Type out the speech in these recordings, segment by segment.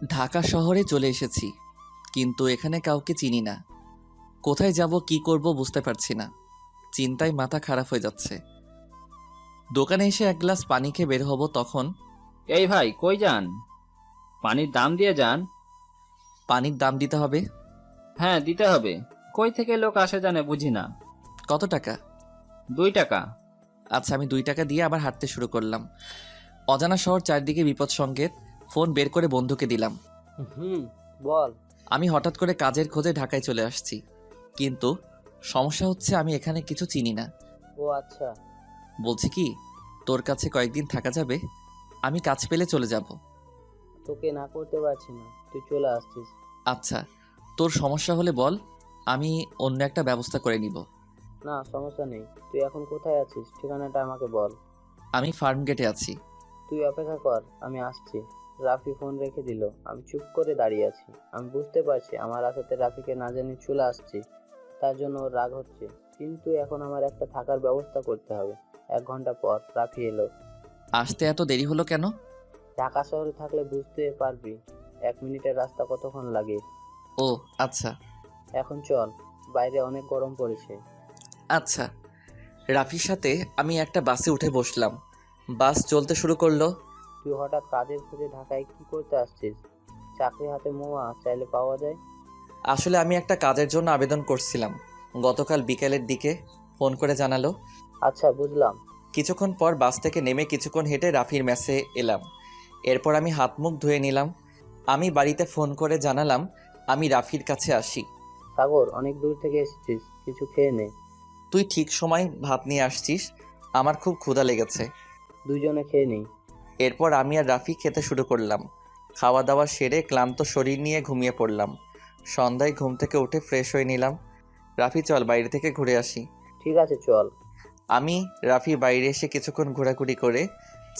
ঢাকা শহরে চলে এসেছি, কিন্তু এখানে কাউকে চিনি না। কোথায় যাব, কি করব বুঝতে পারছি না। চিন্তায় মাথা খারাপ হয়ে যাচ্ছে। দোকানে এসে এক গ্লাস পানি খেয়ে বের হব, তখন এই ভাই, কই যান? পানির দাম দিয়ে যান। পানির দাম দিতে হবে? হ্যাঁ, দিতে হবে। কই থেকে লোক আসে জানে বুঝি না। কত টাকা? 2 টাকা। আচ্ছা, আমি 2 টাকা দিয়ে আবার হাঁটতে শুরু করলাম। অজানা শহর, চারদিকে বিপদ সংকেত। ফোন বের করে বন্ধুকে দিলাম। হুম, বল। আমি হঠাৎ করে কাজের খোঁজে ঢাকায় চলে আসছি, কিন্তু সমস্যা হচ্ছে আমি এখানে কিছু চিনি না। ও আচ্ছা। বলছি কি, তোর কাছে কয়েকদিন থাকা যাবে? আমি কাজ পেলে চলে যাব। তোকে না করতে পারছি না, তুই চলে আসছিস। আচ্ছা, তোর সমস্যা হলে বল, আমি অন্য একটা ব্যবস্থা করে নিব। না, সমস্যা নেই। তুই এখন কোথায় আছিস, ঠিকানাটা আমাকে বল। আমি ফার্ম গেটে আছি। তুই অপেক্ষা কর, আমি আসছি। রাফি ফোন রেখে দিল। আমি চুপ করে দাঁড়িয়ে আছি। আমি বুঝতে পারছি আমার আসাতে রাফিকে না জানি চলে আসছি, তার জন্য ওর রাগ হচ্ছে। কিন্তু এখন আমার একটা থাকার ব্যবস্থা করতে হবে। 1 ঘন্টা পর রাফি এলো। আসতে এত দেরি হলো কেন? ঢাকা শহরে থাকলে বুঝতে পারবি 1 মিনিটের রাস্তা কতক্ষণ লাগে। ও আচ্ছা। এখন চল, বাইরে অনেক গরম পড়েছে। আচ্ছা। রাফির সাথে আমি একটা বাসে উঠে বসলাম। বাস চলতে শুরু করলো। তুই হঠাৎ কাজের খোঁজে ঢাকায় কি করতে আসছিস? চাকরি হাতে মোয়া চাইলে পাওয়া যায়। আসলে আমি একটা কাজের জন্য আবেদন করছিলাম, গতকাল বিকেলের দিকে ফোন করে জানালো। আচ্ছা, বুঝলাম। কিছুক্ষণ পর বাস থেকে নেমে কিছুক্ষণ হেঁটে রাফির মেসে এলাম। এরপর আমি হাত মুখ ধুয়ে নিলাম। আমি বাড়িতে ফোন করে জানালাম আমি রাফির কাছে আসি। সাগর, অনেক দূর থেকে এসেছিস, কিছু খেয়ে নে। তুই ঠিক সময় ভাত নিয়ে আসছিস, আমার খুব ক্ষুধা লেগেছে। দুজনে খেয়ে নেই। এরপর আমি আর রাফি খেতে শুরু করলাম। খাওয়া দাওয়া সেরে ক্লান্ত শরীর নিয়ে ঘুমিয়ে পড়লাম। সন্ধ্যায় ঘুম থেকে উঠে ফ্রেশ হয়ে নিলাম। রাফি, চল বাইরে থেকে ঘুরে আসি। ঠিক আছে, চল। আমি রাফি বাইরে এসে কিছুক্ষণ ঘোরাঘুরি করে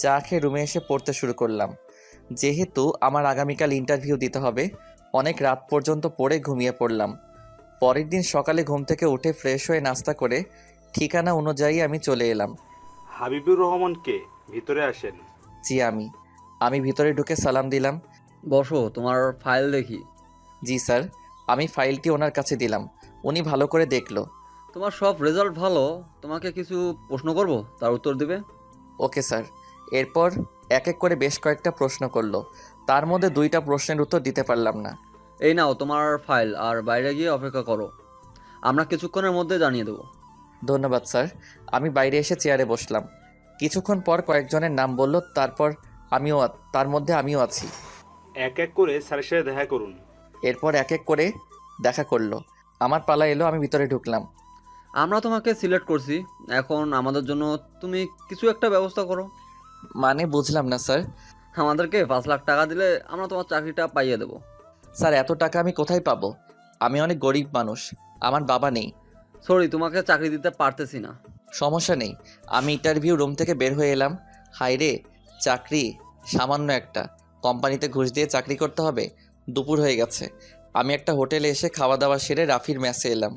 চা খেয়ে রুমে এসে পড়তে শুরু করলাম। যেহেতু আমার আগামীকাল ইন্টারভিউ দিতে হবে, অনেক রাত পর্যন্ত পড়ে ঘুমিয়ে পড়লাম। পরের দিন সকালে ঘুম থেকে উঠে ফ্রেশ হয়ে নাস্তা করে ঠিকানা অনুযায়ী আমি চলে এলাম। হাবিবুর রহমান কে? ভিতরে আসেন। জি, আমি ভিতরে ঢুকে সালাম দিলাম। বসো, তোমার ফাইল দেখি। জি স্যার। আমি ফাইলটি ওনার কাছে দিলাম। উনি ভালো করে দেখলো। তোমার সব রেজাল্ট ভালো, তোমাকে কিছু প্রশ্ন করব, তার উত্তর দিবে। Okay sir. এরপর এক এক করে বেশ কয়েকটা প্রশ্ন করলো। তার মধ্যে 2টা প্রশ্নের উত্তর দিতে পারলাম না। এই নাও তোমার ফাইল, আর বাইরে গিয়ে অপেক্ষা করো, আমরা কিছুক্ষণের মধ্যে জানিয়ে দেবো। ধন্যবাদ স্যার। আমি বাইরে এসে চেয়ারে বসলাম। কিছুক্ষণ পর কয়েকজনের নাম বলল, তারপর তার মধ্যে আমিও আছি। এক এক করে স্যারের সাথে দেখা করুন। এরপর এক এক করে দেখা করলো। আমার পালা এলো, আমি ভিতরে ঢুকলাম। আমরা তোমাকে সিলেক্ট করছি, এখন আমাদের জন্য তুমি কিছু একটা ব্যবস্থা করো। মানে বুঝলাম না স্যার। আমাদেরকে 5 লাখ টাকা দিলে আমরা তোমার চাকরিটা পাইয়ে দেবো। স্যার, এত টাকা আমি কোথায় পাবো? আমি অনেক গরিব মানুষ, আমার বাবা নেই। সরি, তোমাকে চাকরি দিতে পারতেছি না। সমস্যা নেই। আমি ইন্টারভিউ রুম থেকে বের হয়ে এলাম। হাই রে, চাকরি সামান্য একটা, কোম্পানিতে ঘুষ দিয়ে চাকরি করতে হবে। দুপুর হয়ে গেছে। আমি একটা হোটেলে এসে খাওয়া দাওয়া সেরে রাফির মেসে এলাম।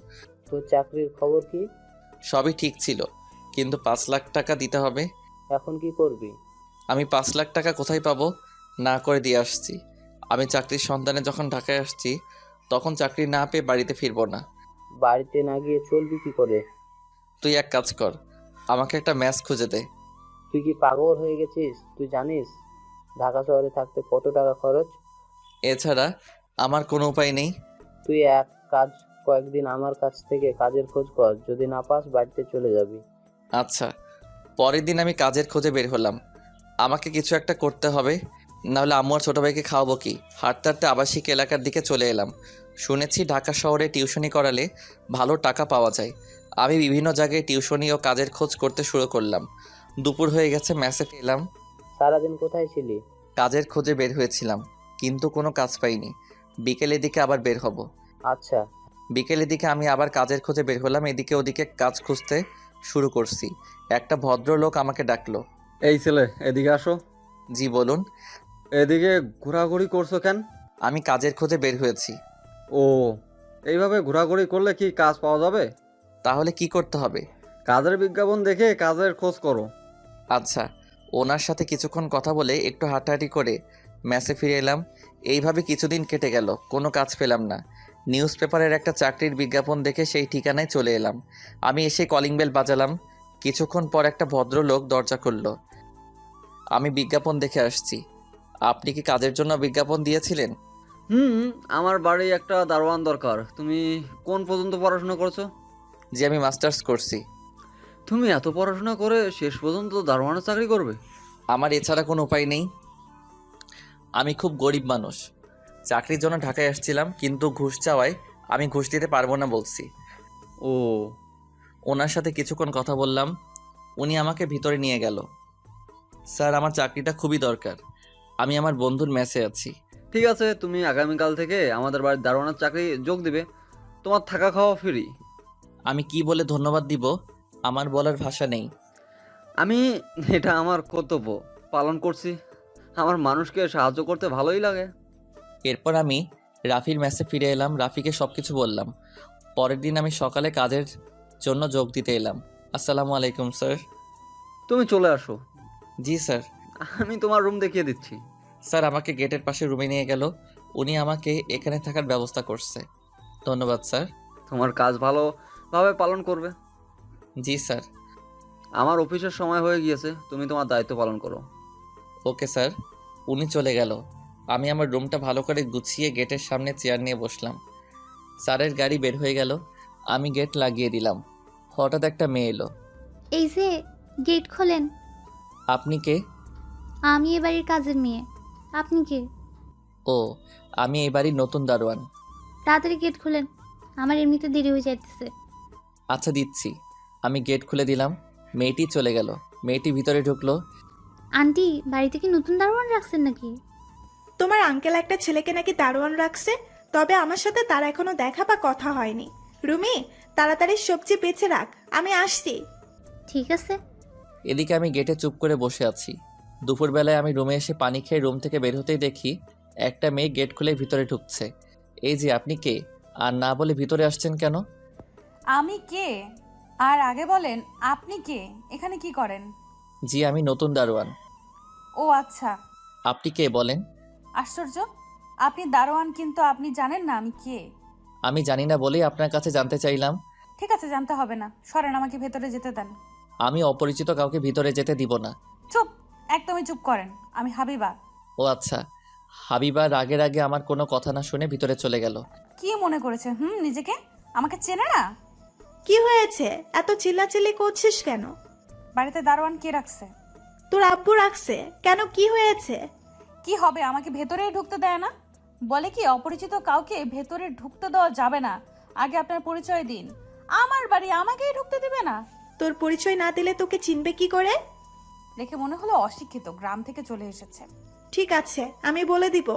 তোর চাকরির খবর কি? সবই ঠিক ছিল, কিন্তু 5 লাখ টাকা দিতে হবে। এখন কি করবি? আমি 5 লাখ টাকা কোথায় পাবো? না করে দিয়ে আসছি। আমি চাকরির সন্ধানে যখন ঢাকায় আসছি, তখন চাকরি না পেয়ে বাড়িতে ফিরবো না। বাড়িতে না গিয়ে চলবি কি করে? তুই এক কাজ কর, আমাকে একটা ম্যাচ খুঁজে দে। তুই কি পাগল হয়ে গেছিস? তুই জানিস ঢাকা শহরে থাকতে কত টাকা খরচ? এছাড়া আমার কোনো উপায় নেই। তুই এক কাজ, কয়েকদিন আমার কাছ থেকে কাজের খোঁজ কর, যদি না পাস বাড়িতে চলে যাবি। আচ্ছা। পরের দিন আমি কাজের খোঁজে বের হলাম। আমাকে কিছু একটা করতে হবে, নাহলে আম্মু আর ছোটো ভাইকে খাওয়াবো কি? হাঁটতে হাঁটতে আবাসিক এলাকার দিকে চলে এলাম। শুনেছি ঢাকা শহরে টিউশনি করালে ভালো টাকা পাওয়া যায়। আমি বিভিন্ন জায়গায় টিউশনি ও কাজের খোঁজ করতে শুরু করলাম। দুপুর হয়ে গেছে, মেসে এলাম। সারাদিন কোথায় ছিলি? কাজের খোঁজে বের হয়েছিলাম, কিন্তু কোনো কাজ পাইনি। বিকেলের দিকে আবার বের হব। আচ্ছা। বিকেলের দিকে আমি আবার কাজের খোঁজে বের হলাম। এদিকে ওদিকে কাজ খুঁজতে শুরু করছি। একটা ভদ্রলোক আমাকে ডাকলো। এই ছেলে, এদিকে আসো। জি বলুন। এদিকে ঘোরাঘুরি করছো কেন? আমি কাজের খোঁজে বের হয়েছি। ও, এইভাবে ঘোরাঘুরি করলে কি কাজ পাওয়া যাবে? তাহলে কি করতে হবে? কাজের বিজ্ঞাপন দেখে কাজের খোঁজ করো। আচ্ছা। ওনার সাথে কিছুক্ষণ কথা বলে একটু হাঁটাহাঁটি করে মেসে ফিরে এলাম। এইভাবে কিছুদিন কেটে গেল, কোনো কাজ পেলাম না। নিউজ পেপারের একটা চাকরির বিজ্ঞাপন দেখে সেই ঠিকানায় চলে এলাম। আমি এসে কলিং বেল বাজালাম। কিছুক্ষণ পর একটা ভদ্রলোক দরজা খুলল। আমি বিজ্ঞাপন দেখে আসছি। আপনি কি কাজের জন্য বিজ্ঞাপন দিয়েছিলেন? আমার বাড়ি একটা দারোয়ান দরকার। তুমি কোন পর্যন্ত পড়াশোনা করছো? জি, আমি মাস্টার্স করছি। তুমি এত পড়াশোনা করে শেষ পর্যন্ত দারোয়ানের চাকরি করবে? আমার এছাড়া কোনো উপায় নেই। আমি খুব গরিব মানুষ। চাকরির জন্য ঢাকায় আসছিলাম, কিন্তু ঘুষ চাওয়ায় আমি ঘুষ দিতে পারবো না বলছি। ও, ওনার সাথে কিছুক্ষণ কথা বললাম। উনি আমাকে ভিতরে নিয়ে গেল। স্যার, আমার চাকরিটা খুবই দরকার। আমি আমার বন্ধুর মেসে আছি। ঠিক আছে, তুমি আগামীকাল থেকে আমাদের বাড়ির দারোয়ানের চাকরি যোগ দিবে। তোমার থাকা খাওয়া ফ্রি। আমি কি বলে ধন্যবাদ দিব, আমার বলার ভাষা নেই। আমি এটা আমার কর্তব্য পালন করছি। আমার মানুষকে সাহায্য করতে ভালোই লাগে। এরপর আমি রাফির মেসে ফিরে এলাম। রাফিকে সব কিছু বললাম। পরের দিন আমি সকালে কাজের জন্য যোগ দিতে এলাম। আসসালামু আলাইকুম স্যার। তুমি চলে আসো, জি স্যার। আমি তোমার রুম দেখিয়ে দিচ্ছি। স্যার আমাকে গেটের পাশে রুমে নিয়ে গেল। উনি আমাকে এখানে থাকার ব্যবস্থা করছে। ধন্যবাদ স্যার। তোমার কাজ ভালোভাবে পালন করবে। জি স্যার। আমার অফিসের সময় হয়ে গিয়েছে, তুমি তোমার দায়িত্ব পালন করো। Okay sir. উনি চলে গেল। আমি আমার রুমটা ভালো করে গুছিয়ে গেটের সামনে চেয়ার নিয়ে বসলাম। স্যারের গাড়ি বের হয়ে গেল। আমি গেট লাগিয়ে দিলাম। হঠাৎ একটা মেয়ে এলো। এই যে, গেট খোলেন। আপনি কে? আমি এ বাড়ির কাজের মেয়ে। আপনি কে? ও, আমি এই বাড়ির নতুন দারোয়ান। তাড়াতাড়ি গেট খোলেন, আমার এমনিতে দেরি হয়ে যাইতেছে। আচ্ছা দিচ্ছি। আমি গেট খুলে দিলাম। মেয়েটি চলে গেল। মেয়েটি ভিতরে ঢুকলো। আন্টি, বাড়িতে কি নতুন দারোয়ান রাখছেন নাকি? তোমার আঙ্কেল একটা ছেলেকে নাকি দারোয়ান রাখছে, তবে আমার সাথে তার এখনো দেখা বা কথা হয়নি। রুমি, তাড়াতাড়ি সবজি বেছে রাখ, আমি আসছি। ঠিক আছে। এদিকে আমি গেটে চুপ করে বসে আছি। দুপুরবেলায় আমি রুমে এসে পানি খেয়ে রুম থেকে বের হতেই দেখি একটা মেয়ে গেট খুলে ভিতরে ঢুকছে। এই যে, আপনি কে? আর না বলে ভিতরে আসছেন কেন? আমি কে? আর আগে বলেন আপনি কে, এখানে কি করেন? জি, আমি নতুন দারোয়ান। ও আচ্ছা, আপনি কে বলেন? আশ্চর্য। আপনি দারোয়ান, কিন্তু আপনি জানেন না আমি কে। আমি জানি না বলেই আপনার কাছে জানতে চাইলাম। ঠিক আছে, জানতে হবে না, সরেন, আমাকে ভেতরে যেতে দেন। আমি অপরিচিত কাউকে ভিতরে যেতে দিব না। চুপ, একদমই চুপ করেন। আমি হাবিবা। ও আচ্ছা। হাবিবা রাগের আগে আমার কোনো কথা না শুনে ভিতরে চলে গেল। কি মনে করেছে নিজেকে? আমাকে চেনে না? কি হয়েছে, এত চিল্লাচিল্লি করছিস কেন? বাড়িতে দারোয়ান কে রাখছে? তোর আব্বু রাখছে কেন, কি হয়েছে? কি হবে, আমাকে ভেতরেই ঢুকতে দেয় না। বলে কি অপরিচিত কাউকে ভেতরে ঢুকতে দেওয়া যাবে না, আগে আপনার পরিচয় দিন। আমার বাড়ি আমাকেই ঢুকতে দিবে না? তোর পরিচয় না দিলে তোকে চিনবে কি করে? দেখে মনে হলো অশিক্ষিত, গ্রাম থেকে চলে এসেছে। ঠিক আছে, আমি বলে দিব।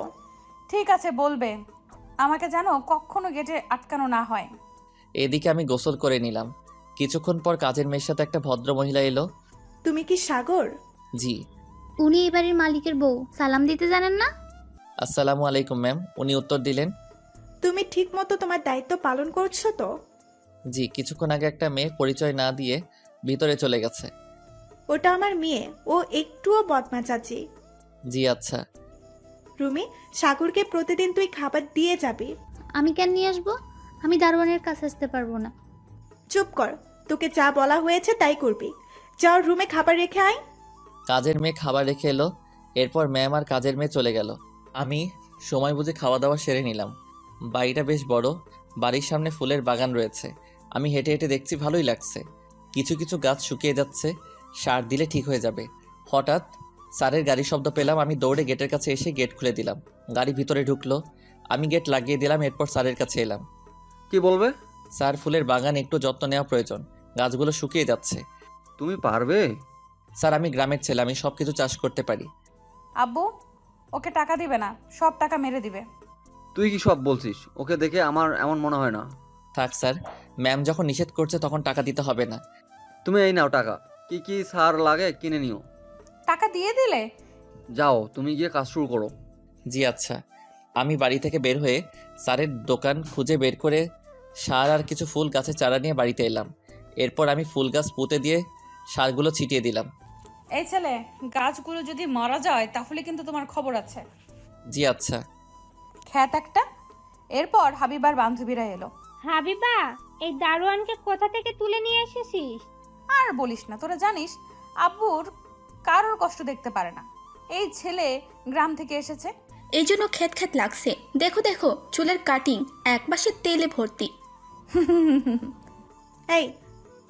ঠিক আছে, বলবে। আমাকে যেন কখনো গেটে আটকানো না হয়। এদিকে আমি গোসল করে নিলাম। কিছুক্ষণ পর কাজের মেয়ের সাথে একটা ভদ্র মহিলা এলো। তুমি কি সাগর? জি। উনি এই বাড়ির মালিকের বউ, সালাম দিতে জানেন না? আসসালামু আলাইকুম ম্যাম। উনি উত্তর দিলেন। তুমি ঠিক মতো তোমার দায়িত্ব পালন করছো তো? জি, কিছুক্ষণ আগে একটা মেয়ে পরিচয় না দিয়ে ভিতরে চলে গেছে। ওটা আমার মেয়ে, ও একটুও বদমাচাচি। জি আচ্ছা। রুমি, সাগরকে প্রতিদিন তুই খাবার দিয়ে যাবি। আমি কেন নিয়ে আসবো? আমি দারোয়ানের কাছে আসতে পারবো না। চুপ কর, তোকে যা বলা হয়েছে তাই করবি। যাও রুমে খাবার রেখে আয়। কাজের মেয়ে খাবার রেখে এলো। এরপর ম্যাম আর কাজের মেয়ে চলে গেল। আমি সময় বুঝে খাওয়া দাওয়া সেরে নিলাম। বাড়িটা বেশ বড়। বাড়ির সামনে ফুলের বাগান রয়েছে। আমি হেঁটে হেঁটে দেখছি ভালোই লাগছে। কিছু কিছু গাছ শুকিয়ে যাচ্ছে, সার দিলে ঠিক হয়ে যাবে। হঠাৎ স্যারের গাড়ির শব্দ পেলাম। আমি দৌড়ে গেটের কাছে এসে গেট খুলে দিলাম। গাড়ি ভিতরে ঢুকলো। আমি গেট লাগিয়ে দিলাম। এরপর স্যারের কাছে এলাম। কি বলবে? স্যার, ফুলের বাগান একটু যত্ন নেওয়া প্রয়োজন, গাছগুলো শুকিয়ে যাচ্ছে। তুমি পারবে? স্যার, আমি গ্রামের ছেলে, আমি সব কিছু চাষ করতে পারি। আব্বু ওকে টাকা দিবে না, সব টাকা মেরে দিবে। তুই কি সব বলছিস? ওকে দেখে আমার এমন মনে হয় না। থাক স্যার, ম্যাম যখন নিষেধ করছে তখন টাকা দিতে হবে না। তুমি এই নাও টাকা, কি কি সার লাগে কিনে নিও। টাকা দিয়ে দিলে? যাও, তুমি গিয়ে কাজ শুরু করো। জি আচ্ছা। আমি বাড়ি থেকে বের হয়ে স্যারের দোকান খুঁজে বের করে সার আর কিছু ফুল গাছের চারা নিয়ে বাড়িতে এলাম। এরপর আমি ফুল গাছ পুঁতে দিয়ে সারগুলো ছিটিয়ে দিলাম। এই ছেলে, গাছগুলো যদি মারা যায় তাহলে কিন্তু তোমার খবর আছে। জি আচ্ছা। খ্যাত একটা। এরপর হাবিবার বান্ধবীরা এলো। হাবিবা, এই দারোয়ানকে কোথা থেকে তুলে নিয়ে এসেছিস? আর বলিস না, তোরা জানিস আব্বুর কারোর কষ্ট দেখতে পারে না। এই ছেলে গ্রাম থেকে এসেছে। এই জন্য খ্যাত খ্যাত লাগছে। দেখো দেখো, চুলের কাটিং এক পাশে তেলে ভর্তি। এই,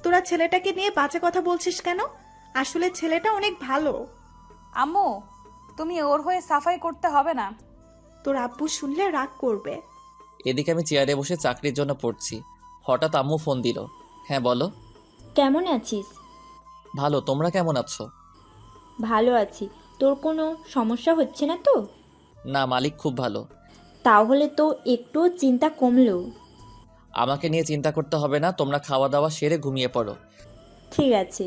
তোরা ছেলেটাকে নিয়ে বাজে কথা বলছিস কেন? আসলে ছেলেটা অনেক ভালো। আম্মু, তুমি ওর হয়ে সাফাই করতে হবে না। তোর আব্বু শুনলে রাগ করবে। এদিকে আমি চেয়ারে বসে চাকরির জন্য পড়ছি। হঠাৎ আম্মু ফোন দিল। হ্যাঁ বলো। কেমন আছিস? ভালো, তোমরা কেমন আছো? ভালো আছি। তোর কোনো সমস্যা হচ্ছে না তো? না, মালিক খুব ভালো। তাহলে তো একটু চিন্তা কমলো। আমাকে নিয়ে চিন্তা করতে হবে না, তোমরা খাওয়া দাওয়া সেরে ঘুমিয়ে পড়ো। ঠিক আছে।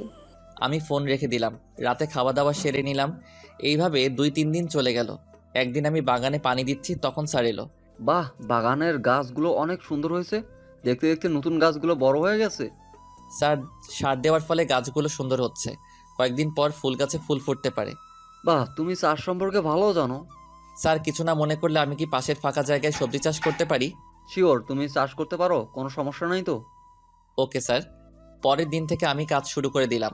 আমি ফোন রেখে দিলাম। রাতে খাওয়া দাওয়া সেরে নিলাম। এইভাবে 2-3 দিন চলে গেল। একদিন আমি বাগানে পানি দিচ্ছি, তখন স্যার এলো। বাহ, বাগানের গাছগুলো অনেক সুন্দর হয়েছে। দেখতে দেখতে নতুন গাছগুলো বড় হয়ে গেছে। স্যার, সার দেওয়ার ফলে গাছগুলো সুন্দর হচ্ছে। কয়েকদিন পর ফুল গাছে ফুল ফুটতে পারে। বাহ, তুমি চাষ সম্পর্কে ভালো জানো। স্যার, কিছু না মনে করলে আমি কি পাশের ফাঁকা জায়গায় সবজি চাষ করতে পারি? শিওর, তুমি চাষ করতে পারো, কোনো সমস্যা নাই তো? Okay sir. পরের দিন থেকে আমি কাজ শুরু করে দিলাম।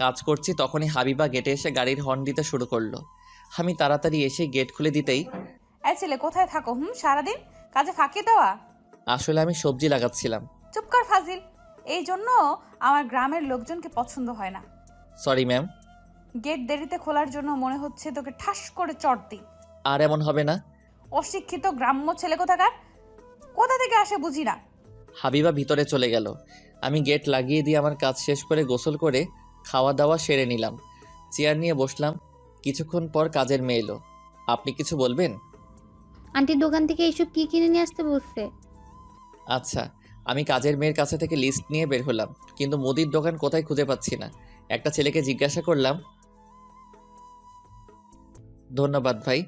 কাজ করছি, তখনই হাবিবা গেটে এসে গাড়ির হর্ন দিতে শুরু করলো। আমি তাড়াতাড়ি এসে গেট খুলে দিতেই, এই ছেলে কোথায় থাকো সারাদিন? কাজে ফাঁকি দেওয়া? আসলে আমি সবজি লাগাচ্ছিলাম। চুপ কর ফাজিল। এই জন্য আমার গ্রামের লোকজনকে পছন্দ হয় না। Sorry ma'am. গেট দেরিতে খোলার জন্য মনে হচ্ছে তোকে ঠাস করে চট দিই। আর এমন হবে না। অশিক্ষিত গ্রাম্য ছেলে কোথাকার, কোথা থেকে আসে বুঝি না। হাবিবা ভিতরে চলে গেল। আমি গেট লাগিয়ে দিয়ে আমার কাজ শেষ করে গোসল করে খাওয়া দাওয়া সেরে নিলাম। চেয়ার নিয়ে বসলাম। কিছুক্ষণ পর কাজের মেয়ে এলো। আপনি কিছু বলবেন? আন্টির দোকান থেকে এইসব কি কিনে নিয়ে আসতে বলছে? আচ্ছা। আমি কাজের মেয়ের কাছে থেকে লিস্ট নিয়ে বের হলাম, কিন্তু মুদির দোকান কোথায় খুঁজে পাচ্ছি না। একটা ছেলেকে জিজ্ঞাসা করলাম। ধন্যবাদ ভাই।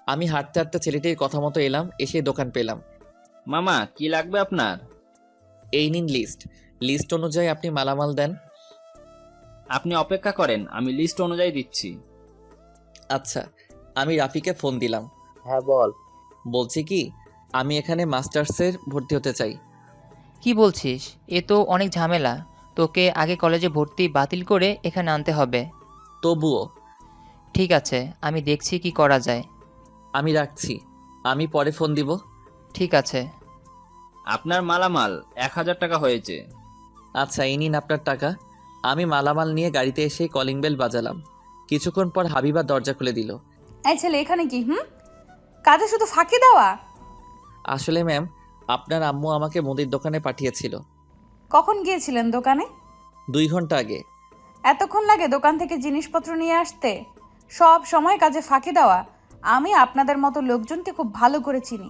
আমি হাঁটতে হাঁটতে ছেলেটির কথা মতো এলাম, এসে দোকান পেলাম। মামা, কি লাগবে আপনার? এই নিন লিস্ট। লিস্ট অনুযায়ী আপনি মালামাল দেন। আপনি অপেক্ষা করেন, আমি লিস্ট অনুযায়ী দিচ্ছি। আচ্ছা। আমি রাফিকে ফোন দিলাম। হ্যাঁ বল। বলছি কি, আমি এখানে মাস্টার্সের ভর্তি হতে চাই। কি বলছিস? এ তো অনেক ঝামেলা। তোকে আগে কলেজে ভর্তি বাতিল করে এখানে আনতে হবে। তবুও। ঠিক আছে, আমি দেখছি কি করা যায়। আমি রাখছি, আমি পরে ফোন দিব। ঠিক আছে। আপনার মালামাল 1000 টাকা হয়েছে। আচ্ছা, এই নিন আপনার টাকা। আমি মালামাল নিয়ে গাড়িতে এসে কলিং বেল বাজালাম। কিছুক্ষণ পর হাবিবা দরজা খুলে দিল। এই ছেলে এখানে কি? কাজে শুধু ফাঁকি দেওয়া? আসলে ম্যাম, আপনার আম্মু আমাকে মুদির দোকানে পাঠিয়েছিল। কখন গিয়েছিলেন দোকানে? 2 ঘন্টা আগে। এতক্ষণ লাগে দোকান থেকে জিনিসপত্র নিয়ে আসতে? সব সময় কাজে ফাঁকি দেওয়া? আমি আপনাদের মতো লোকজনকে খুব ভালো করে চিনি।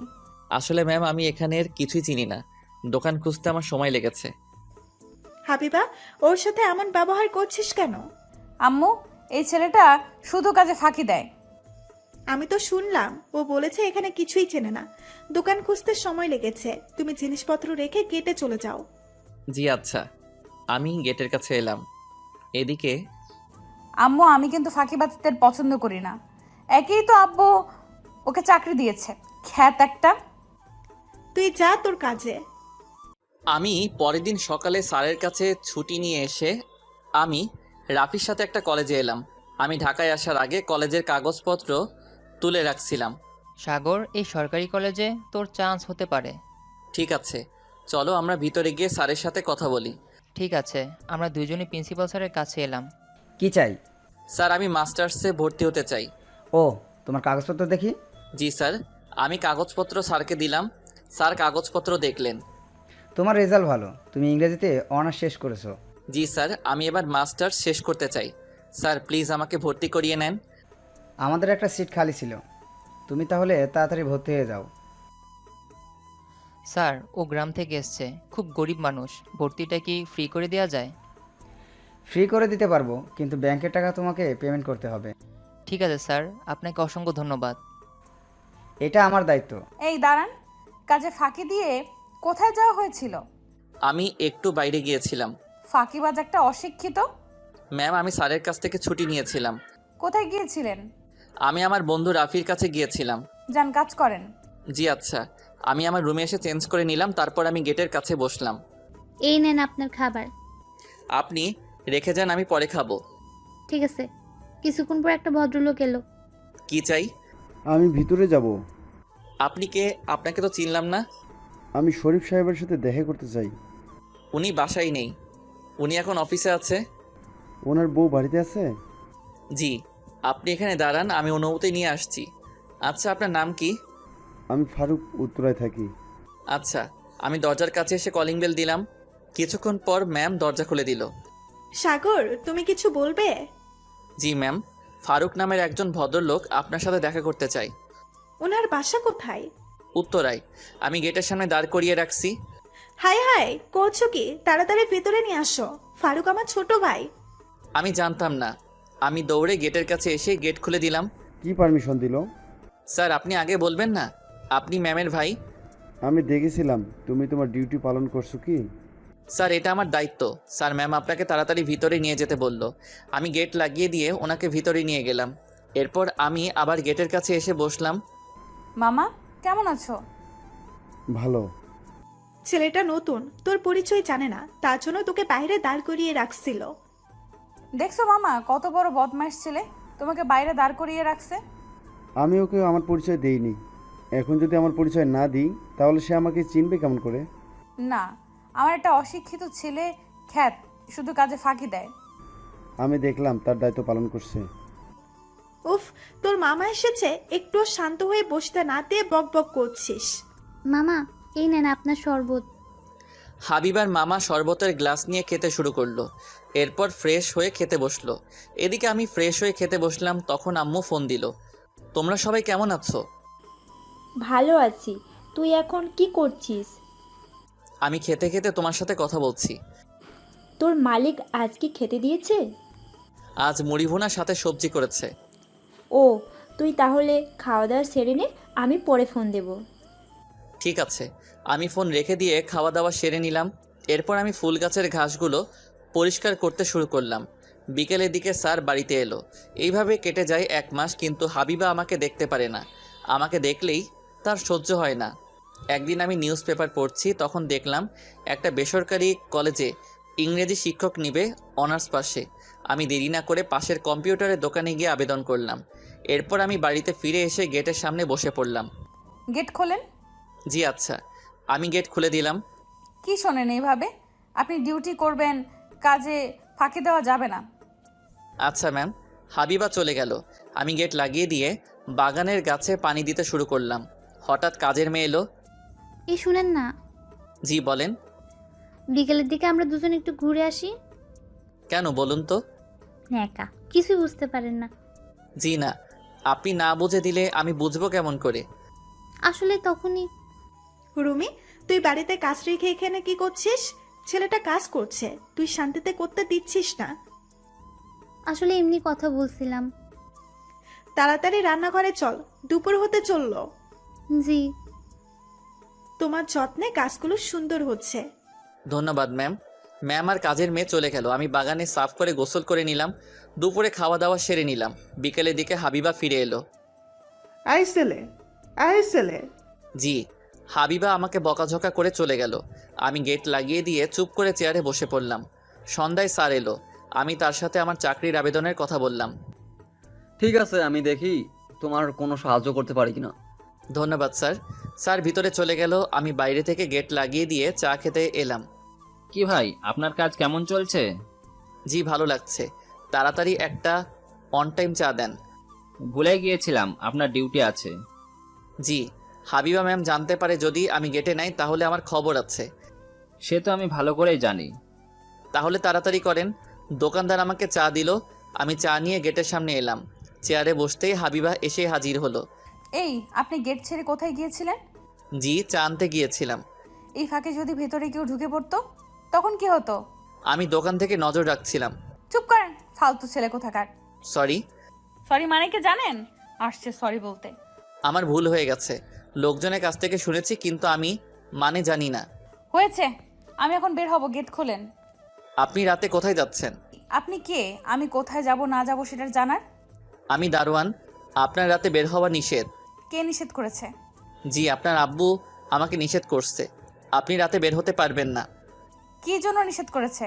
আসলে ম্যাম, আমি এখানের কিছুই চিনি না। দোকান খুঁজতে আমার সময় লেগেছে। হাবিবা, ওর সাথে এমন ব্যবহার করছিস কেন? আম্মু, এই ছেলেটা শুধু কাজে ফাঁকি দেয়। আমি তো শুনলাম ও বলেছে এখানে কিছুই চেনে না, দোকান খুঁজতে সময় লেগেছে। তুমি জিনিসপত্র রেখে গেটে চলে যাও। জি আচ্ছা। আমি গেটের কাছে এলাম। এদিকে। আম্মু, আমি কিন্তু ফাঁকিবাজদের পছন্দ করি না। একেই তো আব্বু ওকে চাকরি দিয়েছে, খ্যাত একটা। তুই যা তোর কাজে। আমি পরের দিন সকালে স্যারের কাছে ছুটি নিয়ে এসে আমি রাফির সাথে একটা কলেজে এলাম। আমি ঢাকায় আসার আগে কলেজের কাগজপত্র তুলে রাখছিলাম। সাগর, এই সরকারি কলেজে তোর চান্স হতে পারে। ঠিক আছে, চলো আমরা ভিতরে গিয়ে স্যারের সাথে কথা বলি। ঠিক আছে, আমরা দুজনই প্রিন্সিপাল স্যারের কাছে এলাম। কি চাই? স্যার, আমি মাস্টার্সে ভর্তি হতে চাই। ও, তোমার কাগজপত্র দেখি। জি স্যার। আমি কাগজপত্র স্যারকে দিলাম। স্যার কাগজপত্র দেখলেন। তোমার রেজাল্ট ভালো, তুমি ইংরেজিতে অনার্স শেষ করেছো। জি স্যার, আমি এবার মাস্টার্স শেষ করতে চাই। স্যার প্লিজ আমাকে ভর্তি করিয়ে নেন। আমাদের একটা সিট খালি ছিল, তুমি তাহলে তাড়াতাড়ি ভর্তি হয়ে যাও। স্যার, ও গ্রাম থেকে এসছে, খুব গরিব মানুষ। ভর্তিটা কি ফ্রি করে দেওয়া যায়? ফ্রি করে দিতে পারবো, কিন্তু ব্যাংকের টাকা তোমাকে পেমেন্ট করতে হবে। ঠিক আছে স্যার, আপনাকে অসংখ্য ধন্যবাদ। এটা আমার দায়িত্ব। এই দাঁড়ান, কাজে ফাঁকি দিয়ে কোথায় যাওয়া হয়েছিল? আমি একটু বাইরে গিয়েছিলাম। ফাঁকিবাজ একটা অশিক্ষিত। ম্যাম, আমি স্যারের কাছ থেকে ছুটি নিয়েছিলাম। কোথায় গিয়েছিলেন? আমি আমার বন্ধু রাফির কাছে গিয়েছিলাম। যান কাজ করেন। জি আচ্ছা, আমি আমার রুমে এসে চেঞ্জ করে নিলাম, তারপর আমি গেটের কাছে বসলাম। এই নেন আপনার খাবার। আপনি রেখে যান, আমি পরে খাবো। ঠিক আছে। কিছুক্ষণ পর একটা ভদ্রলোক এলো। কি চাই? আমি ভিতরে যাব। আপনি কে? আপনাকে তো চিনলাম না। আমি শরীফ সাহেবের সাথে দেখা করতে চাই। উনি বাসায় নেই, উনি এখন অফিসে আছে। ওনার বউ বাড়িতে আছে? জি, আপনি এখানে দাঁড়ান, আমি অনুমতি নিয়ে আসছি। আচ্ছা, আপনার নাম কি? আমি ফারুক, উত্তরায় থাকি। আচ্ছা, আমি দরজার কাছে এসে কলিং বেল দিলাম। কিছুক্ষণ পর ম্যাম দরজা খুলে দিল। সাগর, তুমি কিছু বলবে? জি ম্যাম, ফারুক নামের একজন ভদ্রলোক আপনার সাথে দেখা করতে চাই। ওনার বাসা কোথায়? উত্তরায়। আমি গেটের সামনে দাঁড় করিয়ে রাখছি। হাই হাই, করছো কি? তাড়াতাড়ি ভেতরে নিয়ে আসো। ফারুক আমার ছোট ভাই। আমি জানতাম না। আমি দৌড়ে গেটের কাছে এসে গেট খুলে দিলাম। কি পারমিশন দিল? স্যার, আপনি আগে বলবেন না? আপনি ম্যামের ভাই। আমি দেখেছিলাম তুমি তোমার ডিউটি পালন করছো কি? স্যার, এটা আমার দায়িত্ব। স্যার, ম্যাম আপনাকে তাড়াতাড়ি ভিতরে নিয়ে যেতে বলল। আমি গেট লাগিয়ে দিয়ে ওনাকে ভিতরে নিয়ে গেলাম। এরপর আমি আবার গেটের কাছে এসে বসলাম। মামা, কেমন আছো? ভালো। ছেলেটা নতুন, তোর পরিচয় জানে না, তার জন্য তোকে বাইরে দাঁড় করিয়ে রাখছিল। দেখছো মামা, কত বড় বদমাইশ ছেলে, তোমাকে বাইরে দাঁড় করিয়ে রাখছে। আমি ওকে আমার পরিচয় দেইনি। এখন যদি আমার পরিচয় না দিই তাহলে সে আমাকে চিনবে কেমন করে? না, আমার একটা অশিক্ষিত ছেলে খ্যাত শুধু কাজে ফাঁকি দেয়। আমি দেখলাম তার দায়িত্ব পালন করছে। উফ, তোর মামা এসেছে, একটু শান্ত হয়ে বসতে না দিয়ে বক বক করছিস। মামা, এই নেন আপনার শরবত। হাবিবার মামা শরবতের গ্লাস নিয়ে খেতে শুরু করলো। এরপর ফ্রেশ হয়ে খেতে বসলো। এদিকে আমি ফ্রেশ হয়ে খেতে বসলাম, তখন আম্মু ফোন দিল। তোমরা সবাই কেমন আছো? ভালো আছি। তুই এখন কি করছিস? আমি খেতে খেতে তোমার সাথে কথা বলছি। তোর মালিক আজ কি খেতে দিয়েছে? আজ মুড়ি ভুনার সাথে সবজি করেছে। ও, তুই তাহলে খাওয়া দাওয়া সেরে নে, আমি পরে ফোন দেব। ঠিক আছে। আমি ফোন রেখে দিয়ে খাওয়া দাওয়া সেরে নিলাম। এরপর আমি ফুল গাছের ঘাসগুলো পরিষ্কার করতে শুরু করলাম। বিকেলের দিকে স্যার বাড়িতে এলো। এইভাবে কেটে যায় 1 মাস, কিন্তু হাবিবা আমাকে দেখতে পারে না। আমাকে দেখলেই তার সহ্য হয় না। একদিন আমি নিউজ পেপার পড়ছি, তখন দেখলাম একটা বেসরকারি কলেজে ইংরেজি শিক্ষক নিবে অনার্স পাশে। আমি দেরি না করে পাশের কম্পিউটারের দোকানে গিয়ে আবেদন করলাম। এরপর আমি বাড়িতে ফিরে এসে গেটের সামনে বসে পড়লাম। গেট খোলেন। জি আচ্ছা। আমি গেট খুলে দিলাম। কি শোনেন এইভাবে? আপনি ডিউটি করবেন, কাজে ফাঁকি দেওয়া যাবে না। আচ্ছা ম্যাম। হাবিবা চলে গেল। আমি গেট লাগিয়ে দিয়ে বাগানের গাছে পানি দিতে শুরু করলাম। হঠাৎ কাজের মেয়ে এলো। এই শুনেন না, জি বলেন। বিকেলের দিকে আমরা দুজন একটু ঘুরে আসি। কেন বলুন তো? একা কিছুই বুঝতে পারেন না। জি না, আপনি না বুঝে দিলে আমি বুঝবো কেমন করে? আসলে তখনই। রুমি, তুই বাড়িতে কাজ রেখে এখানে কি করছিস? ছেলেটা কাজ করছে, তুই শান্তিতে করতে দিচ্ছিস না। আসলে এমনি কথা বলছিলাম। তাড়াতাড়ি রান্নাঘরে চল, দুপুর হতে চললো। জি। তোমার যত্নে কাজগুলো সুন্দর হচ্ছে। ধন্যবাদ ম্যাম। ম্যাম আর কাজের মেয়ে চলে গেল। আমি বাগানে সাফ করে গোসল করে নিলাম। দুপুরে খাওয়া দাওয়া সেরে নিলাম। বিকেলের দিকে হাবিবা ফিরে এলো। ছেলে। জি। হাবিবা আমাকে বকাঝকা করে চলে গেল। আমি গেট লাগিয়ে দিয়ে চুপ করে চেয়ারে বসে পড়লাম। সন্ধ্যায় স্যার এলো। আমি তার সাথে আমার চাকরির আবেদনের কথা বললাম। ঠিক আছে, আমি দেখি তোমার কোনো সাহায্য করতে পারি কিনা। ধন্যবাদ স্যার। স্যার ভিতরে চলে গেল। আমি বাইরে থেকে গেট লাগিয়ে দিয়ে চা খেতে এলাম। কি ভাই, আপনার কাজ কেমন চলছে? জি ভালো লাগছে। তাড়াতাড়ি একটা অন টাইম চা দেন। ভুলে গিয়েছিলাম আপনার ডিউটি আছে। জি। হাবিবা ম্যাম জানতে পারে যদি আমি গেটে নাই তাহলে আমার খবর আছে। সে তো আমি ভালো করেই জানি। তাহলে তাড়াতাড়ি করেন। দোকানদার আমাকে চা দিল। আমি চা নিয়ে গেটের সামনে এলাম। চেয়ারে বসতেই হাবিবা এসে হাজির হলো। এই, আপনি গেট ছেড়ে কোথায় গিয়েছিলেন? জি, চা আনতে গিয়েছিলাম। এই ফাঁকে যদি ভেতরে কেউ ঢুকে পড়তো তখন কি হতো? আমি দোকান থেকে নজর রাখছিলাম। চুপ করেন, ফালতু ছেলে কোথাকার। সরি। সরি মানে কি জানেন? আসছে সরি বলতে। আমার ভুল হয়ে গেছে। লোকজনের কাছ থেকে শুনেছি, কিন্তু আমি মানে জানি না। হয়েছে, আমি এখন বের হব, গেট খোলেন। আপনি রাতে কোথায় যাচ্ছেন? আপনি কে? আমি কোথায় যাব না যাব সেটার জানার? আমি দারোয়ান। আপনার রাতে বের হওয়া নিষেধ। কে নিষেধ করেছে? জি, আপনার আব্বু আমাকে নিষেধ করছে, আপনি রাতে বের হতে পারবেন না। কি জন্য নিষেধ করেছে?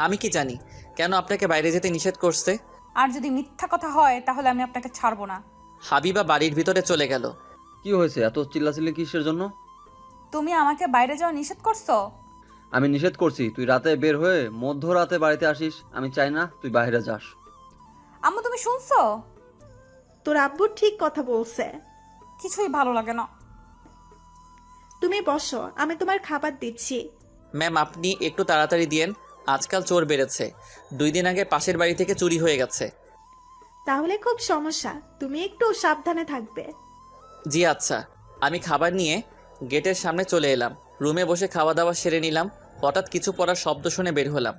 আমি কি জানি কেন আপনাকে বাইরে যেতে নিষেধ করছে। আর যদি মিথ্যা কথা হয় তাহলে আমি আপনাকে ছাড়বো না। হাবিবা বাড়ির ভিতরে চলে গেল। কি হয়েছে এত চিল্লাচিল্লি কিসের জন্য? তুমি আমাকে বাইরে যাওয়া নিষেধ করছো। আমি নিষেধ করছি তুই রাতে বের হয়ে মধ্যরাতে বাড়িতে আসিস। আমি চাই না তুই বাইরে যাস। আম্মু তুমি শুনছো? তোর আব্বু ঠিক কথা বলছে। কিছুই ভালো লাগে না। তুমি বসো, আমি তোমার খাবার দিচ্ছি। ম্যাম, আপনি একটু তাড়াতাড়ি দিয়েন, আজকাল চোর বেড়েছে। 2 দিন আগে পাশের বাড়ি থেকে চুরি হয়ে গেছে। তাহলে খুব সমস্যা, তুমি একটু সাবধানে থাকবে। জি আচ্ছা। আমি খাবার নিয়ে গেটের সামনে চলে এলাম। রুমে বসে খাওয়া দাওয়া সেরে নিলাম। হঠাৎ কিছু পড়ার শব্দ শুনে বের হলাম।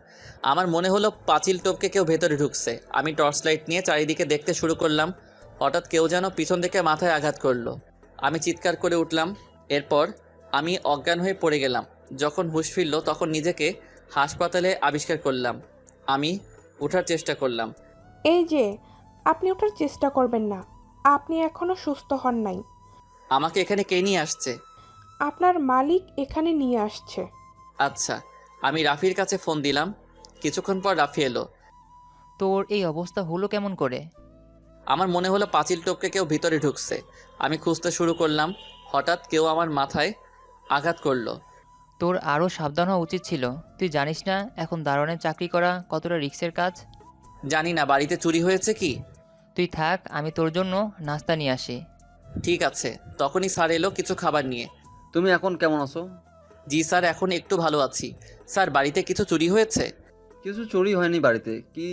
আমার মনে হলো পাঁচিল টপকে কেউ ভেতরে ঢুকছে। আমি টর্চ লাইট নিয়ে চারিদিকে দেখতে শুরু করলাম। হঠাৎ কেউ যেন পিছন থেকে মাথায় আঘাত করলো। আমি চিৎকার করে উঠলাম। এরপর আমি অজ্ঞান হয়ে পড়ে গেলাম। যখন হুঁশ ফিরল তখন নিজেকে হাসপাতালে আবিষ্কার করলাম। আমি ওঠার চেষ্টা করলাম। এই যে, আপনি ওঠার চেষ্টা করবেন না, আপনি এখনো সুস্থ হন নাই। আমাকে এখানে কে নিয়ে আসছে? আপনার মালিক এখানে নিয়ে আসছে। আচ্ছা। আমি রাফির কাছে ফোন দিলাম। কিছুক্ষণ পর রাফি এলো। তোর এই অবস্থা হলো কেমন করে? আমার মনে হলো পাঁচিল টপকে কেউ ভিতরে ঢুকছে। আমি খুঁজতে শুরু করলাম। হঠাৎ কেউ আমার মাথায় আঘাত করলো। তোর আরও সাবধান হওয়া উচিত ছিল। তুই জানিস না এখন দারোয়ানের চাকরি করা কতটা রিস্কের কাজ? জানি না বাড়িতে চুরি হয়েছে কি। তুই থাক, আমি তোর জন্য নাস্তা নিয়ে আসি। ঠিক আছে। তখনই স্যার এলো কিছু খাবার নিয়ে। তুমি এখন কেমন আছো? জি স্যার, এখন একটু ভালো আছি। স্যার, বাড়িতে কিছু চুরি হয়েছে? কিছু চুরি হয়নি বাড়িতে। কি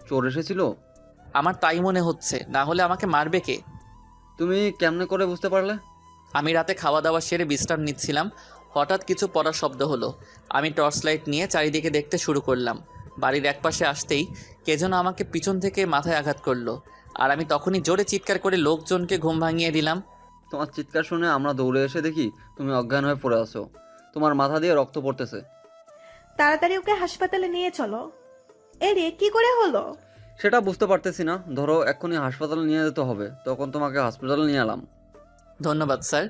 চোর এসেছিল? আমার তাই মনে হচ্ছে, না হলে আমাকে মারবে কে? তুমি কেমনে করে বুঝতে পারলে? আমি রাতে খাওয়া দাওয়া সেরে বিশ্রাম নিচ্ছিলাম। হঠাৎ কিছু পড়ার শব্দ হলো। আমি টর্চ লাইট নিয়ে চারিদিকে দেখতে শুরু করলাম। বাড়ির একপাশে আসতেই কে যেন আমাকে পিছন থেকে মাথায় আঘাত করলো। আর আমি তখনই জোরে চিৎকার করে লোকজনকে ঘুম ভাঙিয়ে দিলাম। তোমার চিৎকার শুনে আমরা দৌড়ে এসে দেখি তুমি অজ্ঞান হয়ে পড়ে আছো। তোমার মাথা দিয়ে রক্ত পড়তেছে। তাড়াতাড়ি ওকে হাসপাতালে নিয়ে চলো। এরে কি করে হলো? সেটা বুঝতে পারতেছি না। ধরো এক্ষুনি হাসপাতালে নিয়ে যেতে হবে, তখন তোমাকে হাসপাতালে নিয়ে এলাম। ধন্যবাদ স্যার।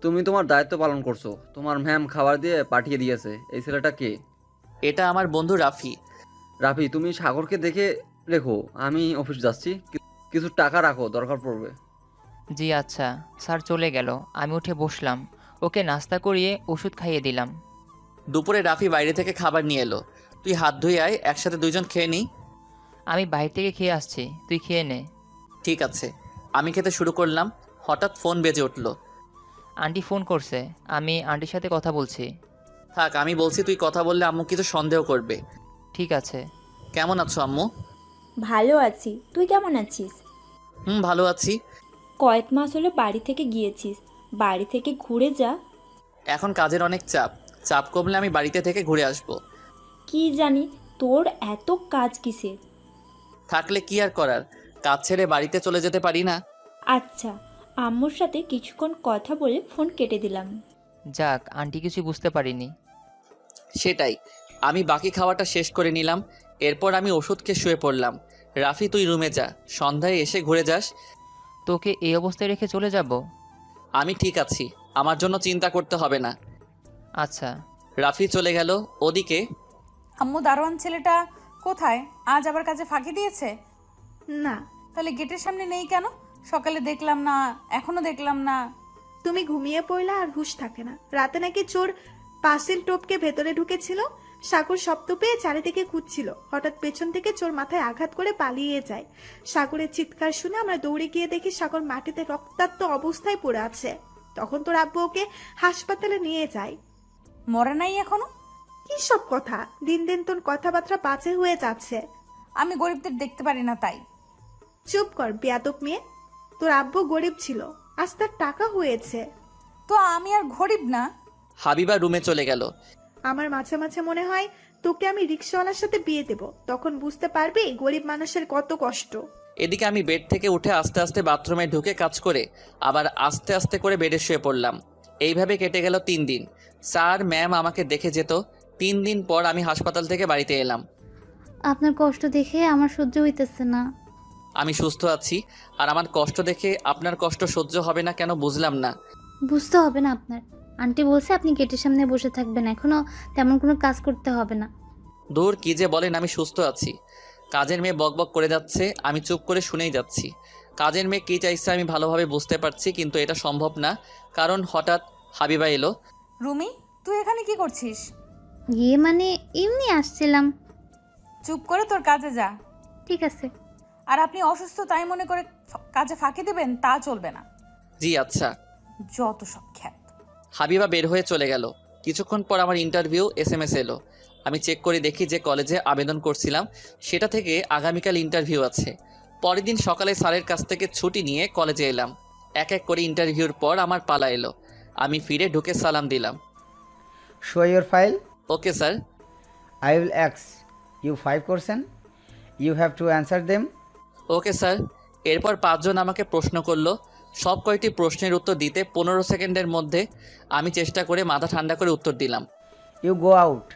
তুমি তোমার দায়িত্ব পালন করছো। তোমার ম্যাম খাবার দিয়ে পাঠিয়ে দিয়েছে। এই ছেলেটা কে? এটা আমার বন্ধু রাফি। রাফি, তুমি সাগরকে দেখে রেখো, আমি অফিস যাচ্ছি। কিছু টাকা রাখো, দরকার পড়বে। জি আচ্ছা। স্যার চলে গেল। আমি উঠে বসলাম। ওকে নাস্তা করিয়ে ওষুধ খাইয়ে দিলাম। দুপুরে রাফি বাইরে থেকে খাবার নিয়ে এলো। তুই হাত ধুয়ে আয়, একসাথে 2 জন খেয়ে নিই। আমি বাইরে থেকে খেয়ে আসছি, তুই খেয়ে নে। ঠিক আছে। আমি খেতে শুরু করলাম। হঠাৎ ফোন বেজে উঠল। আন্টি ফোন করছে, আমি আন্টির সাথে কথা বলছি। থাক, আমি বলছি তুই কথা বললে আম্মু কিছু সন্দেহ করবে। ঠিক আছে। কেমন আছো আম্মু? ভালো আছি, তুই কেমন আছিস? ভালো আছি। কয়েক মাস হলো বাড়ি থেকে গিয়েছিস, বাড়ি থেকে ঘুরে যা। এখন কাজের অনেক চাপ কমলে আমি বাড়িতে থেকে ঘুরে আসব। কি জানি তোর এত কাজ কিসের? থাকলে কি আর করার, কাজ ছেড়ে বাড়িতে চলে যেতে পারি না। আচ্ছা, আম্মুর সাথে কিছুক্ষণ কথা বলে ফোন কেটে দিলাম। যাক, আন্টি কিছু বুঝতে পারিনি। সেটাই। আমি বাকি খাওয়াটা শেষ করে নিলাম। এরপর আমি ওষুধ খেয়ে শুয়ে পড়লাম। রাফি, তুই রুমে যা, সন্ধ্যায় এসে ঘুরে যাস। তোকে এই অবস্থায় রেখে চলে যাব? আমি ঠিক আছি, আমার জন্য চিন্তা করতে হবে না। আচ্ছা। রাফি চলে গেল। ওদিকে আম্মু দারোয়ান ছেলেটা কোথায়? আজ আবার কাজে ফাঁকি দিয়েছে? না। তাহলে গেটের সামনে নেই কেন? সকালে দেখলাম না, এখনো দেখলাম না। তুমি ঘুমিয়ে পড়লা আর হুঁশ থাকে না। রাতে নাকি চোর পাঁচিল টপকে ভেতরে ঢুকেছিল। সাগর শব্দ পেয়ে চারিদিকে খুঁজছিল। হঠাৎ পেছন থেকে চোর মাথায় আঘাত করে পালিয়ে যায়। সাগরের চিৎকার শুনে আমরা দৌড়ে গিয়ে দেখি সাগর মাটিতে রক্তাক্ত অবস্থায় পড়ে আছে। তখন তোর আব্বু ওকে হাসপাতালে নিয়ে যায়। মরে নাই এখনো? কি সব কথা? দিন দিন তোর কথাবার্তা বাজে হয়ে যাচ্ছে। আমি গরিবদের দেখতে পারি না তাই। চুপ কর বেয়াদব মেয়ে। তোর আব্বু গরিব ছিল, আজ তার টাকা হয়েছে। তো আমি আর গরিব না? হাবিবা রুমে চলে গেল। আমার মাঝে মাঝে মনে হয় তোকে আমি রিক্সাওয়ালার সাথে বিয়ে দেব, তখন বুঝতে পারবি গরিব মানুষের কত কষ্ট। এদিকে আমি বেড থেকে উঠে আস্তে আস্তে বাথরুমে ঢুকে কাজ করে আবার আস্তে আস্তে করে বেডে শুয়ে পড়লাম। এইভাবে কেটে গেল 3 দিন। স্যার ম্যাম আমাকে দেখে যেত। 3 দিন পর আমি হাসপাতাল থেকে বাড়িতে এলাম। আপনার কষ্ট দেখে আমার সহ্য হইতেছে না। আমি সুস্থ আছি, আর আমার কষ্ট দেখে আপনার কষ্ট সহ্য হবে না কেন বুঝলাম না। বুঝতে হবে না আপনার। আন্টি বলছে আপনি গেটের সামনে বসে থাকবেন, এখনও তেমন কোনো কাজ করতে হবে না। দূর, কি যে বলেন, আমি সুস্থ আছি। কাজের মেয়ে বকবক করে যাচ্ছে, আমি চুপ করে শুনেই যাচ্ছি। কাজের মেয়ে কী চাইছে আমি ভালোভাবে বুঝতে পারছি, কিন্তু এটা সম্ভব না, কারণ হঠাৎ হাবিবা এলো। রুমি, তুই এখানে কি করছিস? গিয়ে মানে এমনি আসছিলাম। চুপ করে তোর কাজে যা। ঠিক আছে। আর আপনি অসুস্থ তাই মনে করে কাজে ফাঁকি দেবেন তা চলবে না। জি আচ্ছা। যত সব খ্যাত। হাবিবা বের হয়ে চলে গেল। কিছুক্ষণ পর আমার ইন্টারভিউ SMS এলো। আমি চেক করে দেখি যে কলেজে আবেদন করছিলাম সেটা থেকে আগামীকাল ইন্টারভিউ আছে। পরের দিন সকালে স্যারের কাছ থেকে ছুটি নিয়ে কলেজে এলাম। এক এক করে ইন্টারভিউর পর আমার পালা এলো। আমি ফিরে ঢুকে সালাম দিলাম। Show your file. Okay sir. I will ask you 5 questions. You have to answer them. Okay sir. এরপর 5 জন আমাকে প্রশ্ন করলো। সব কয়টি প্রশ্নের উত্তর দিতে 15 সেকেন্ডের মধ্যে আমি চেষ্টা করে মাথা ঠান্ডা করে উত্তর দিলাম। You go out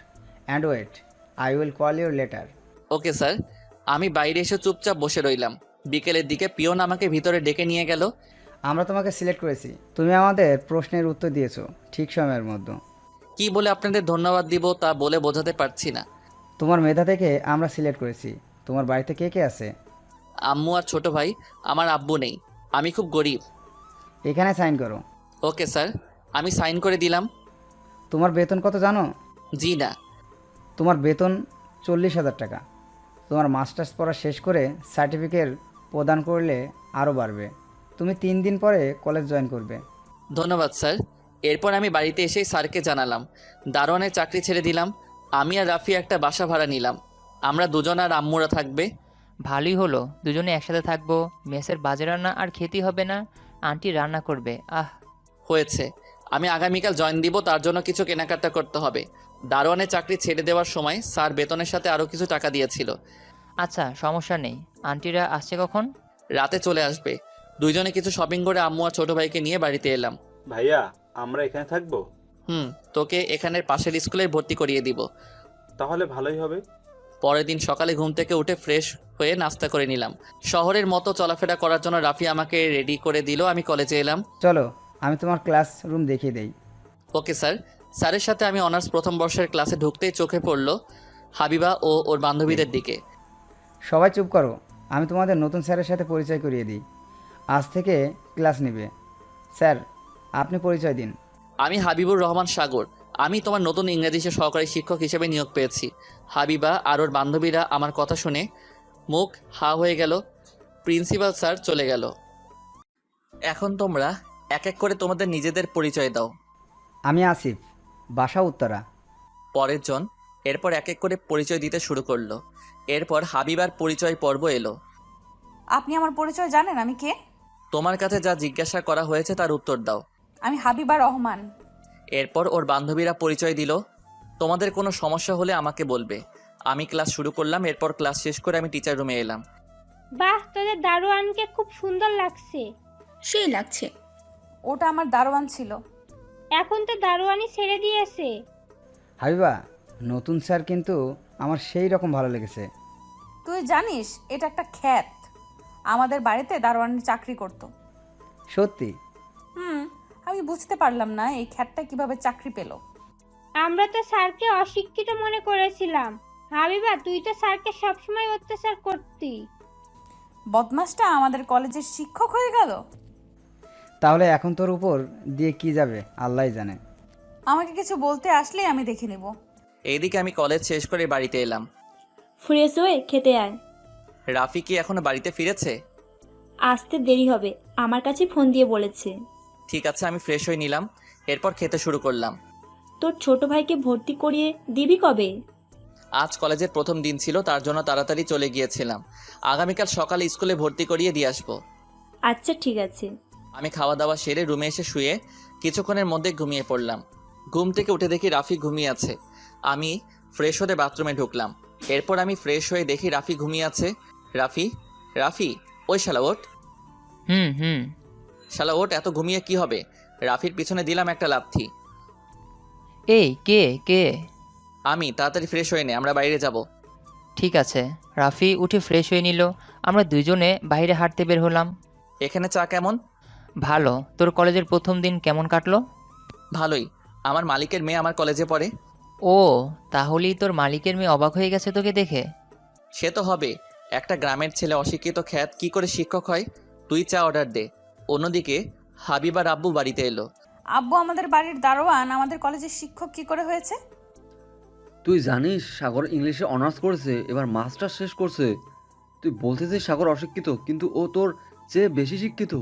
and wait. I will call you later. Okay sir. আমি বাইরে এসে চুপচাপ বসে রইলাম। বিকেলের দিকে পিয়ন আমাকে ভিতরে ডেকে নিয়ে গেল। আমরা তোমাকে সিলেক্ট করেছি। তুমি আমাদের প্রশ্নের উত্তর দিয়েছো ঠিক সময়ের মধ্যে। কি বলে আপনাদের ধন্যবাদ দিব তা বলে বোঝাতে পারছি না। তোমার মেধা থেকে আমরা সিলেক্ট করেছি। তোমার বাড়িতে কে কে আছে? আম্মু আর ছোট ভাই। আমার আব্বু নেই, আমি খুব গরিব। এখানে সাইন করো। Okay sir. আমি সাইন করে দিলাম। তোমার বেতন কত জানো? জি না। তোমার বেতন 40,000 টাকা। তোমার মাস্টার্স পড়া শেষ করে সার্টিফিকেট প্রদান করলে আরও বাড়বে। তুমি 3 দিন পরে কলেজ জয়েন করবে। ধন্যবাদ স্যার। এরপর আমি বাড়িতে এসেই স্যারকে জানালাম দারোয়ানের চাকরি ছেড়ে দিলাম। আমি আর রাফি একটা বাসা ভাড়া নিলাম। আমরা দুজন আর আম্মুরা থাকবে। ভালোই হলো, দুজনে একসাথে থাকবো। মেসের বাজে রান্না আর খেতেই হবে না, আন্টি রান্না করবে। আহ, হয়েছে। আমি আগামীকাল জয়েন দিব, তার জন্য কিছু কেনাকাটা করতে হবে। দারোয়ানের চাকরি ছেড়ে দেওয়ার সময় স্যার বেতনের সাথে আরও কিছু টাকা দিয়েছিল। আচ্ছা সমস্যা নেই। আন্টিরা আসছে কখন? রাতে চলে আসবে। দুইজনে কিছু শপিং করে আম্মু আর ছোট ভাইকে নিয়ে বাড়িতে এলাম। ভাইয়া, আমরা এখানে থাকবো? তোকে এখানের পাশের স্কুলে ভর্তি করিয়ে দিব। তাহলে ভালোই হবে। পরের দিন সকালে ঘুম থেকে উঠে ফ্রেশ হয়ে নাস্তা করে নিলাম। শহরের মতো চলাফেরা করার জন্য রাফি আমাকে রেডি করে দিল। আমি কলেজে এলাম। চলো আমি তোমার ক্লাসরুম দেখিয়ে দেই। Okay sir. স্যারের সাথে আমি অনার্স প্রথম বর্ষের ক্লাসে ঢুকতেই চোখে পড়ল হাবিবা ও ওর বান্ধবীদের দিকে। সবাই চুপ করো, আমি তোমাদের নতুন স্যারের সাথে পরিচয় করিয়ে দিই। আজ থেকে ক্লাস নেবে। স্যার আপনি পরিচয় দিন। আমি হাবিবুর রহমান সাগর। আমি তোমার নতুন ইংরেজি সহকারী শিক্ষক হিসেবে নিয়োগ পেয়েছি। হাবিবা আর ওর বান্ধবীরা আমার কথা শুনে মুখ হা হয়ে গেল। প্রিন্সিপাল স্যার চলে গেল। এখন তোমরা এক এক করে তোমাদের নিজেদের পরিচয় দাও। আমি আসিফ, বাসা উত্তরা। পরের জন এরপর এক এক করে পরিচয় দিতে শুরু করলো। এরপর হাবিবার পরিচয় পর্ব এলো। আপনি আমার পরিচয় জানেন আমি কে? তোমার কাছে যা জিজ্ঞাসা করা হয়েছে তার উত্তর দাও। আমি হাবিবা রহমান। এরপর ওর বান্ধবীরা পরিচয় দিল। তোমাদের কোনো সমস্যা হলে আমাকে বলবে। আমি ক্লাস শুরু করলাম। এরপর ক্লাস শেষ করে আমি টিচার রুমে এলাম। বাহ, তোদের দারোয়ানকে খুব সুন্দর লাগছে। সেই লাগছে। ওটা আমার দারোয়ান ছিল। এখন তো দারোয়ানি ছেড়ে দিয়েছে। হাবিবা, নতুন স্যার কিন্তু আমার সেই রকম ভালো লেগেছে। তুই জানিস এটা একটা খ্যাত। আমাদের বাড়িতে দারোয়ানের চাকরি করত। সত্যি? আমি বুঝতে পারলাম না এই খ্যাতটা কিভাবে চাকরি পেল। আমরা তো স্যারকে অশিক্ষিত মনে করেছিলাম। হাবিবা, তুই তো স্যারকে সবসময় অত্যাচার করতি। বদমাসটা আমাদের কলেজের শিক্ষক হয়ে গেল। তাহলে এখন তোর উপর দিয়ে কি যাবে আল্লাহই জানে। আমাকে কিছু বলতে আসলে আমি দেখে নিব। এইদিকে আমি কলেজ শেষ করে বাড়িতে এলাম। ফ্রেশ হয়ে খেতে আয়। রাফি কি এখনো বাড়িতে ফিরেছে? আসতে দেরি হবে, আমার কাছে ফোন দিয়ে বলেছে। ঠিক আছে, আমি ফ্রেশ হয়ে নিলাম। এরপর খেতে শুরু করলাম। তোর ছোট ভাইকে ভর্তি করিয়ে দিবি কবে? আজ কলেজের প্রথম দিন ছিল, তার জন্য তাড়াতাড়ি চলে গিয়েছিলাম। আগামীকাল সকালে স্কুলে ভর্তি করিয়ে দিয়ে আসবো। আচ্ছা ঠিক আছে। আমি খাওয়া দাওয়া সেরে রুমে এসে শুয়ে কিছুক্ষণের মধ্যে ঘুমিয়ে পড়লাম। ঘুম থেকে উঠে দেখি রাফি ঘুমিয়ে আছে। আমি ফ্রেশ হতে বাথরুমে ঢুকলাম। এরপর আমি ফ্রেশ হয়ে দেখি রাফি ঘুমিয়ে আছে। রাফি, রাফি, ওই শালা ওঠ। শালা ওঠ, এত ঘুমিয়ে কি হবে? রাফির পিছনে দিলাম একটা লাথি। এই কে কে? আমি। তাড়াতাড়ি ফ্রেশ হয়ে নে, আমরা বাইরে যাব। ঠিক আছে। রাফি উঠে ফ্রেশ হয়ে নিল। আমরা দুজনে বাইরে হাঁটতে বের হলাম। এখানে চা কেমন? ভালো। তোর কলেজের প্রথম দিন কেমন কাটলো? ভালোই। আমার মালিকের মেয়ে আমার কলেজে পড়ে। ও, তাহলেই তোর মালিকের মেয়ে অবাক হয়ে গেছে তোকে দেখে। সে তো হবে, একটা গ্রামের ছেলে অশিক্ষিত খ্যাত কি করে শিক্ষক হয়? তুই চা অর্ডার দে। অন্যদিকে হাবিবার আব্বু বাড়িতে এলো। আব্বু আমাদের বাড়ির দারোয়ান, আমাদের কলেজের শিক্ষক কি করে হয়েছে? তুই জানিস সাগর ইংলিশে অনার্স করেছে, এবার মাস্টার শেষ করছে। তুই বলতেছিস সাগর অশিক্ষিত, কিন্তু ও তোর চেয়ে বেশি শিক্ষিত।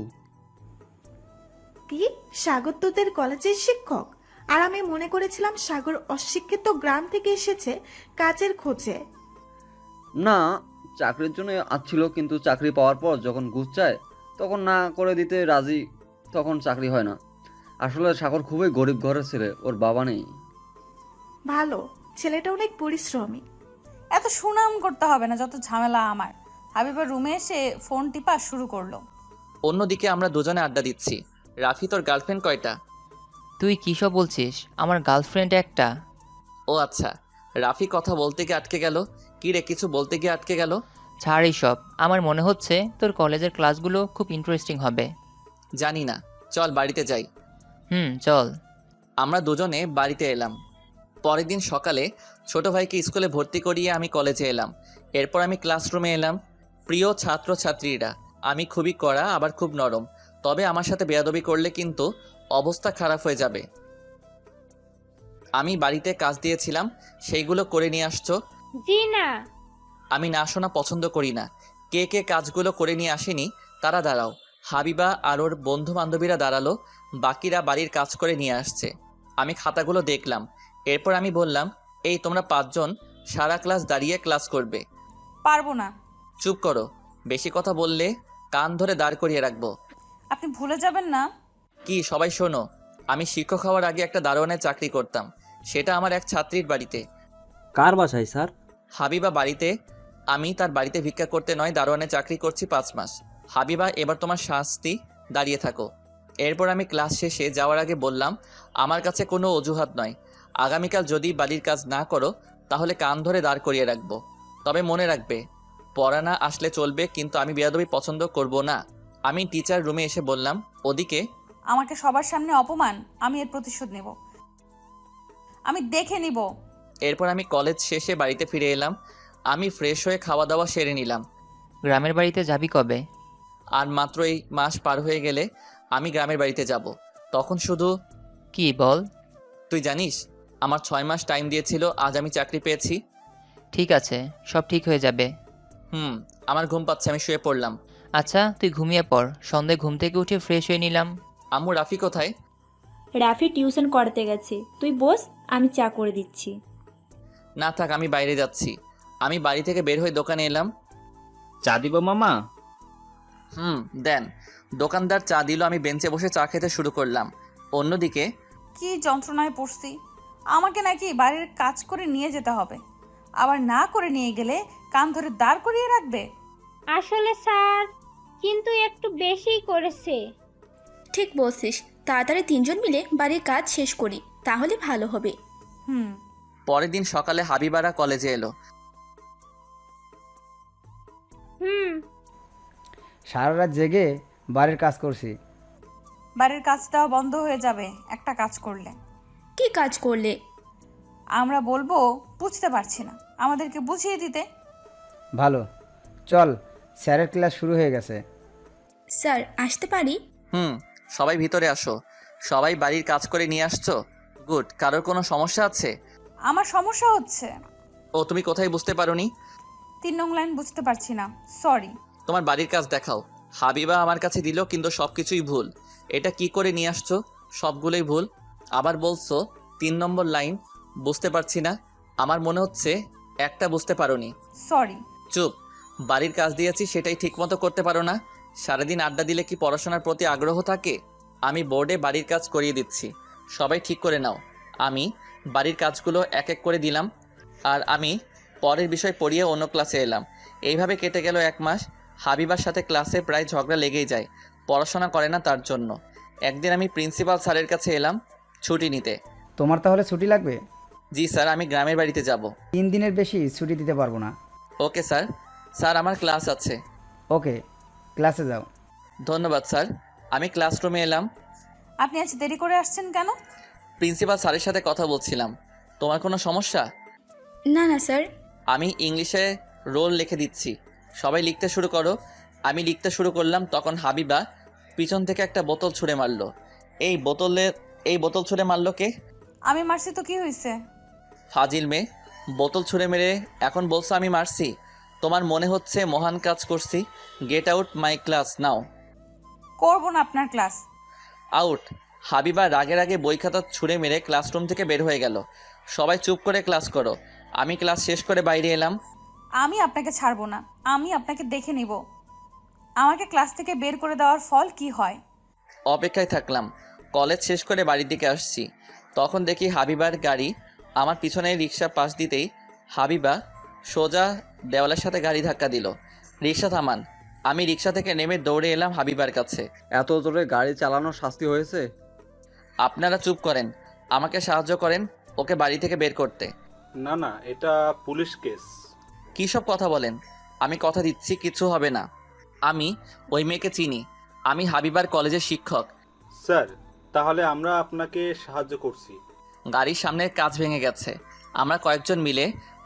কি? সাগর তোদের কলেজের শিক্ষক? আর আমি মনে করেছিলাম সাগর অশিক্ষিত গ্রাম থেকে এসেছে কাজের খোঁজে। না, চাকরির জন্য আসছিল, কিন্তু চাকরি পাওয়ার পর যখন ঘুষ চায় তখন না করে দিতে রাজি, তখন চাকরি হয় না। আসলে সাগর খুবই গরিব ঘরের ছেলে, ওর বাবা নেই। ভালো, ছেলেটা অনেক পরিশ্রমী। এত সুনাম করতে হবে না, যত ঝামেলা আমার। হাবিবার রুমে এসে ফোন টিপা শুরু করলো। অন্যদিকে আমরা দুজনে আড্ডা দিচ্ছি। রাফি, তোর গার্লফ্রেন্ড কয়টা? তুই কী সব বলছিস? আমার গার্লফ্রেন্ড একটা। ও আচ্ছা। রাফি কথা বলতে গিয়ে আটকে গেল। কি রে, কিছু বলতে গিয়ে আটকে গেল? ছাড় এইসব। আমার মনে হচ্ছে তোর কলেজের ক্লাসগুলো খুব ইন্টারেস্টিং হবে। জানি না, চল বাড়িতে যাই। চল। আমরা দুজনে বাড়িতে এলাম। পরের দিন সকালে ছোট ভাইকে স্কুলে ভর্তি করিয়ে আমি কলেজে এলাম। এরপর আমি ক্লাসরুমে এলাম। প্রিয় ছাত্রছাত্রীরা, আমি খুবই কড়া, আবার খুব নরম। তবে আমার সাথে বেয়াদবি করলে কিন্তু অবস্থা খারাপ হয়ে যাবে। আমি বাড়িতে কাজ দিয়েছিলাম, সেইগুলো করে নিয়ে আসছো? জি না। আমি না শোনা পছন্দ করি না। কে কে কাজগুলো করে নিয়ে আসেনি তারা দাঁড়াও। হাবিবা আর ওর বন্ধু বান্ধবীরা দাঁড়ালো, বাকিরা বাড়ির কাজ করে নিয়ে আসছে। আমি খাতাগুলো দেখলাম। এরপর আমি বললাম, এই তোমরা 5 জন সারা ক্লাস দাঁড়িয়ে ক্লাস করবে। পারবো না। চুপ করো, বেশি কথা বললে কান ধরে দাঁড় করিয়ে রাখবো। আপনি ভুলে যাবেন না। কি সবাই শোনো, আমি শিক্ষক হওয়ার আগে একটা দারোয়ানের চাকরি করতাম, সেটা আমার এক ছাত্রীর বাড়িতে। কার বাসায় স্যার? হাবিবা বাড়িতে। আমি তার বাড়িতে ভিক্ষা করতে নয়, দারোয়ানের চাকরি করছি 5 মাস। হাবিবা, এবার তোমার শাস্তি, দাঁড়িয়ে থাকো। এরপর আমি ক্লাস শেষে যাওয়ার আগে বললাম, আমার কাছে কোনো অজুহাত নয়। আগামীকাল যদি বাড়ির কাজ না করো তাহলে কান ধরে দাঁড় করিয়ে রাখবো। তবে মনে রাখবে, পড়া না আসলে চলবে, কিন্তু আমি বেয়াদবি পছন্দ করব না। আমি টিচার রুমে এসে বললাম, ওদিকে আমাকে সবার সামনে অপমান, আমি এর প্রতিশোধ নেব, আমি দেখে নিব। এরপর আমি কলেজ শেষে বাড়িতে ফিরে এলাম। আমি ফ্রেশ হয়ে খাওয়া দাওয়া সেরে নিলাম। গ্রামের বাড়িতে যাবি কবে? আর মাত্র এই মাস পার হয়ে গেলে আমি গ্রামের বাড়িতে যাব। তখন শুধু কি বল? তুই জানিস আমার 6 মাস টাইম দিয়েছিল, আজ আমি চাকরি পেয়েছি। ঠিক আছে, সব ঠিক হয়ে যাবে। আমার ঘুম পাচ্ছে, আমি শুয়ে পড়লাম। আচ্ছা, তুই ঘুমিয়ে পড়। সন্ধ্যায় ঘুম থেকে উঠে ফ্রেশ হয়ে নিলাম। আম্মু, রাফি কোথায়? রাফি টিউশন করতে গেছে, তুই বস, আমি চা করে দিচ্ছি। না থাক, আমি বাইরে যাচ্ছি। আমি বাড়ি থেকে বের হয়ে দোকানে এলাম। চা দিব মামা? দেন। দোকানদার চা দিল, আমি বেঞ্চে বসে চা খেতে শুরু করলাম। অন্যদিকে কি যন্ত্রণায় পড়ছি। আমাকে নাকি বাড়ির কাজ করে নিয়ে যেতে হবে, আবার না করে নিয়ে গেলে কান ধরে দাঁড় করিয়ে রাখবে। আসলে স্যার কিন্তু একটু বেশিই করেছে। ঠিক বলছিস, তাড়াতাড়ি 3 জন মিলে বাড়ির কাজ শেষ করি, তাহলে ভালো হবে। পরের দিন সকালে হাবিবারা কলেজে এলো। সারা রাত জেগে বাড়ির কাজ করছি। বাড়ির কাজটা বন্ধ হয়ে যাবে একটা কাজ করলে। কি কাজ করলে? আমরা বলবো বুঝতে পারছি না, আমাদেরকে বুঝিয়ে দিতে। ভালো, চল, স্যারের ক্লাস শুরু হয়ে গেছে। স্যার, আসতে পারি? সবাই ভিতরে আসো। সবাই বাড়ির কাজ করে নিয়ে আসছো? গুড। কারোর কোনো সমস্যা আছে? আমার সমস্যা হচ্ছে। ও, তুমি কোথায় বুঝতে পারোনি? 3 নং লাইন বুঝতে পারছি না, সরি। তোমার বাড়ির কাজ দেখাও। হাবিবা আমার কাছে দিল, কিন্তু সব কিছুই ভুল। এটা কি করে নিয়ে আসছো? সবগুলোই ভুল। আবার বলছো 3 নম্বর লাইন বুঝতে পারছি না। আমার মনে হচ্ছে একটা বুঝতে পারোনি। সরি। চুপ। বাড়ির কাজ দিয়েছি সেটাই ঠিকমতো করতে পারো না। সারাদিন আড্ডা দিলে কি পড়াশোনার প্রতি আগ্রহ থাকে? আমি বোর্ডে বাড়ির কাজ করিয়ে দিচ্ছি, সবাই ঠিক করে নাও। আমি বাড়ির কাজগুলো এক এক করে দিলাম, আর আমি পরের বিষয় পড়িয়ে অন্য ক্লাসে এলাম। এইভাবে কেটে গেল 1 মাস। হাবিবার সাথে ক্লাসে প্রায় ঝগড়া লেগেই যায়, পড়াশোনা করে না তার জন্য। একদিন আমি প্রিন্সিপাল স্যারের কাছে এলাম ছুটি নিতে। তোমার তাহলে ছুটি লাগবে? জি স্যার, আমি গ্রামের বাড়িতে যাব। 3 দিনের বেশি ছুটি দিতে পারবো না। Okay sir. স্যার, আমার ক্লাস আছে। ওকে, ক্লাসে যাও। ধন্যবাদ স্যার। আমি ক্লাসরুমে এলাম। আপনি আজ দেরি করে আসছেন কেন? প্রিন্সিপাল স্যারের সাথে কথা বলছিলাম। তোমার কোনো সমস্যা? না না স্যার। আমি ইংলিশে রোল লিখে দিচ্ছি, সবাই লিখতে শুরু করো। আমি লিখতে শুরু করলাম, তখন হাবিবা পিছন থেকে একটা বোতল ছুঁড়ে মারলো। এই বোতল ছুঁড়ে মারলো কে? আমি মারছি তো কি হয়েছে? ফাজিল মেয়ে, বোতল ছুঁড়ে মেরে এখন বলছো আমি মারছি? তোমার মনে হচ্ছে মহান কাজ করছি। গেট আউট মাই ক্লাস নাও। করবো না আপনার ক্লাস। আউট। হাবিবা রাগে রাগে বই খাতা ছুঁড়ে মেরে ক্লাসরুম থেকে বের হয়ে গেল। সবাই চুপ করে ক্লাস করো। আমি ক্লাস শেষ করে বাইরে এলাম। আমি আপনাকে ছাড়বো না, আমি আপনাকে দেখে নিব আমাকে ক্লাস থেকে বের করে দেওয়ার ফল কি হয়। অপেক্ষায় থাকলাম। কলেজ শেষ করে বাড়ির দিকে আসছি, তখন দেখি হাবিবার গাড়ি। আমার পিছনে রিক্সা পাশ দিতেই হাবিবা সোজা দেওয়ালের সাথে গাড়ি ধাক্কা দিল। রিক্সা থামান। আমি রিক্সা থেকে নেমে দৌড়ে এলাম হাবিবার কাছে। এত জোরে গাড়ি চালানোর শাস্তি হয়েছে? আপনারা চুপ করেন, আমাকে সাহায্য করেন ওকে বাড়ি থেকে বের করতে। না না, এটা পুলিশ কেস। কী সব কথা বলেন? আমি কথা দিচ্ছি কিচ্ছু হবে না। আমি ওই মেয়েকে চিনি, আমি হাবিবার কলেজের শিক্ষক। স্যার, তাহলে আমরা আপনাকে সাহায্য করছি। গাড়ির সামনের কাঁচ ভেঙে গেছে। আমরা কয়েকজন মিলে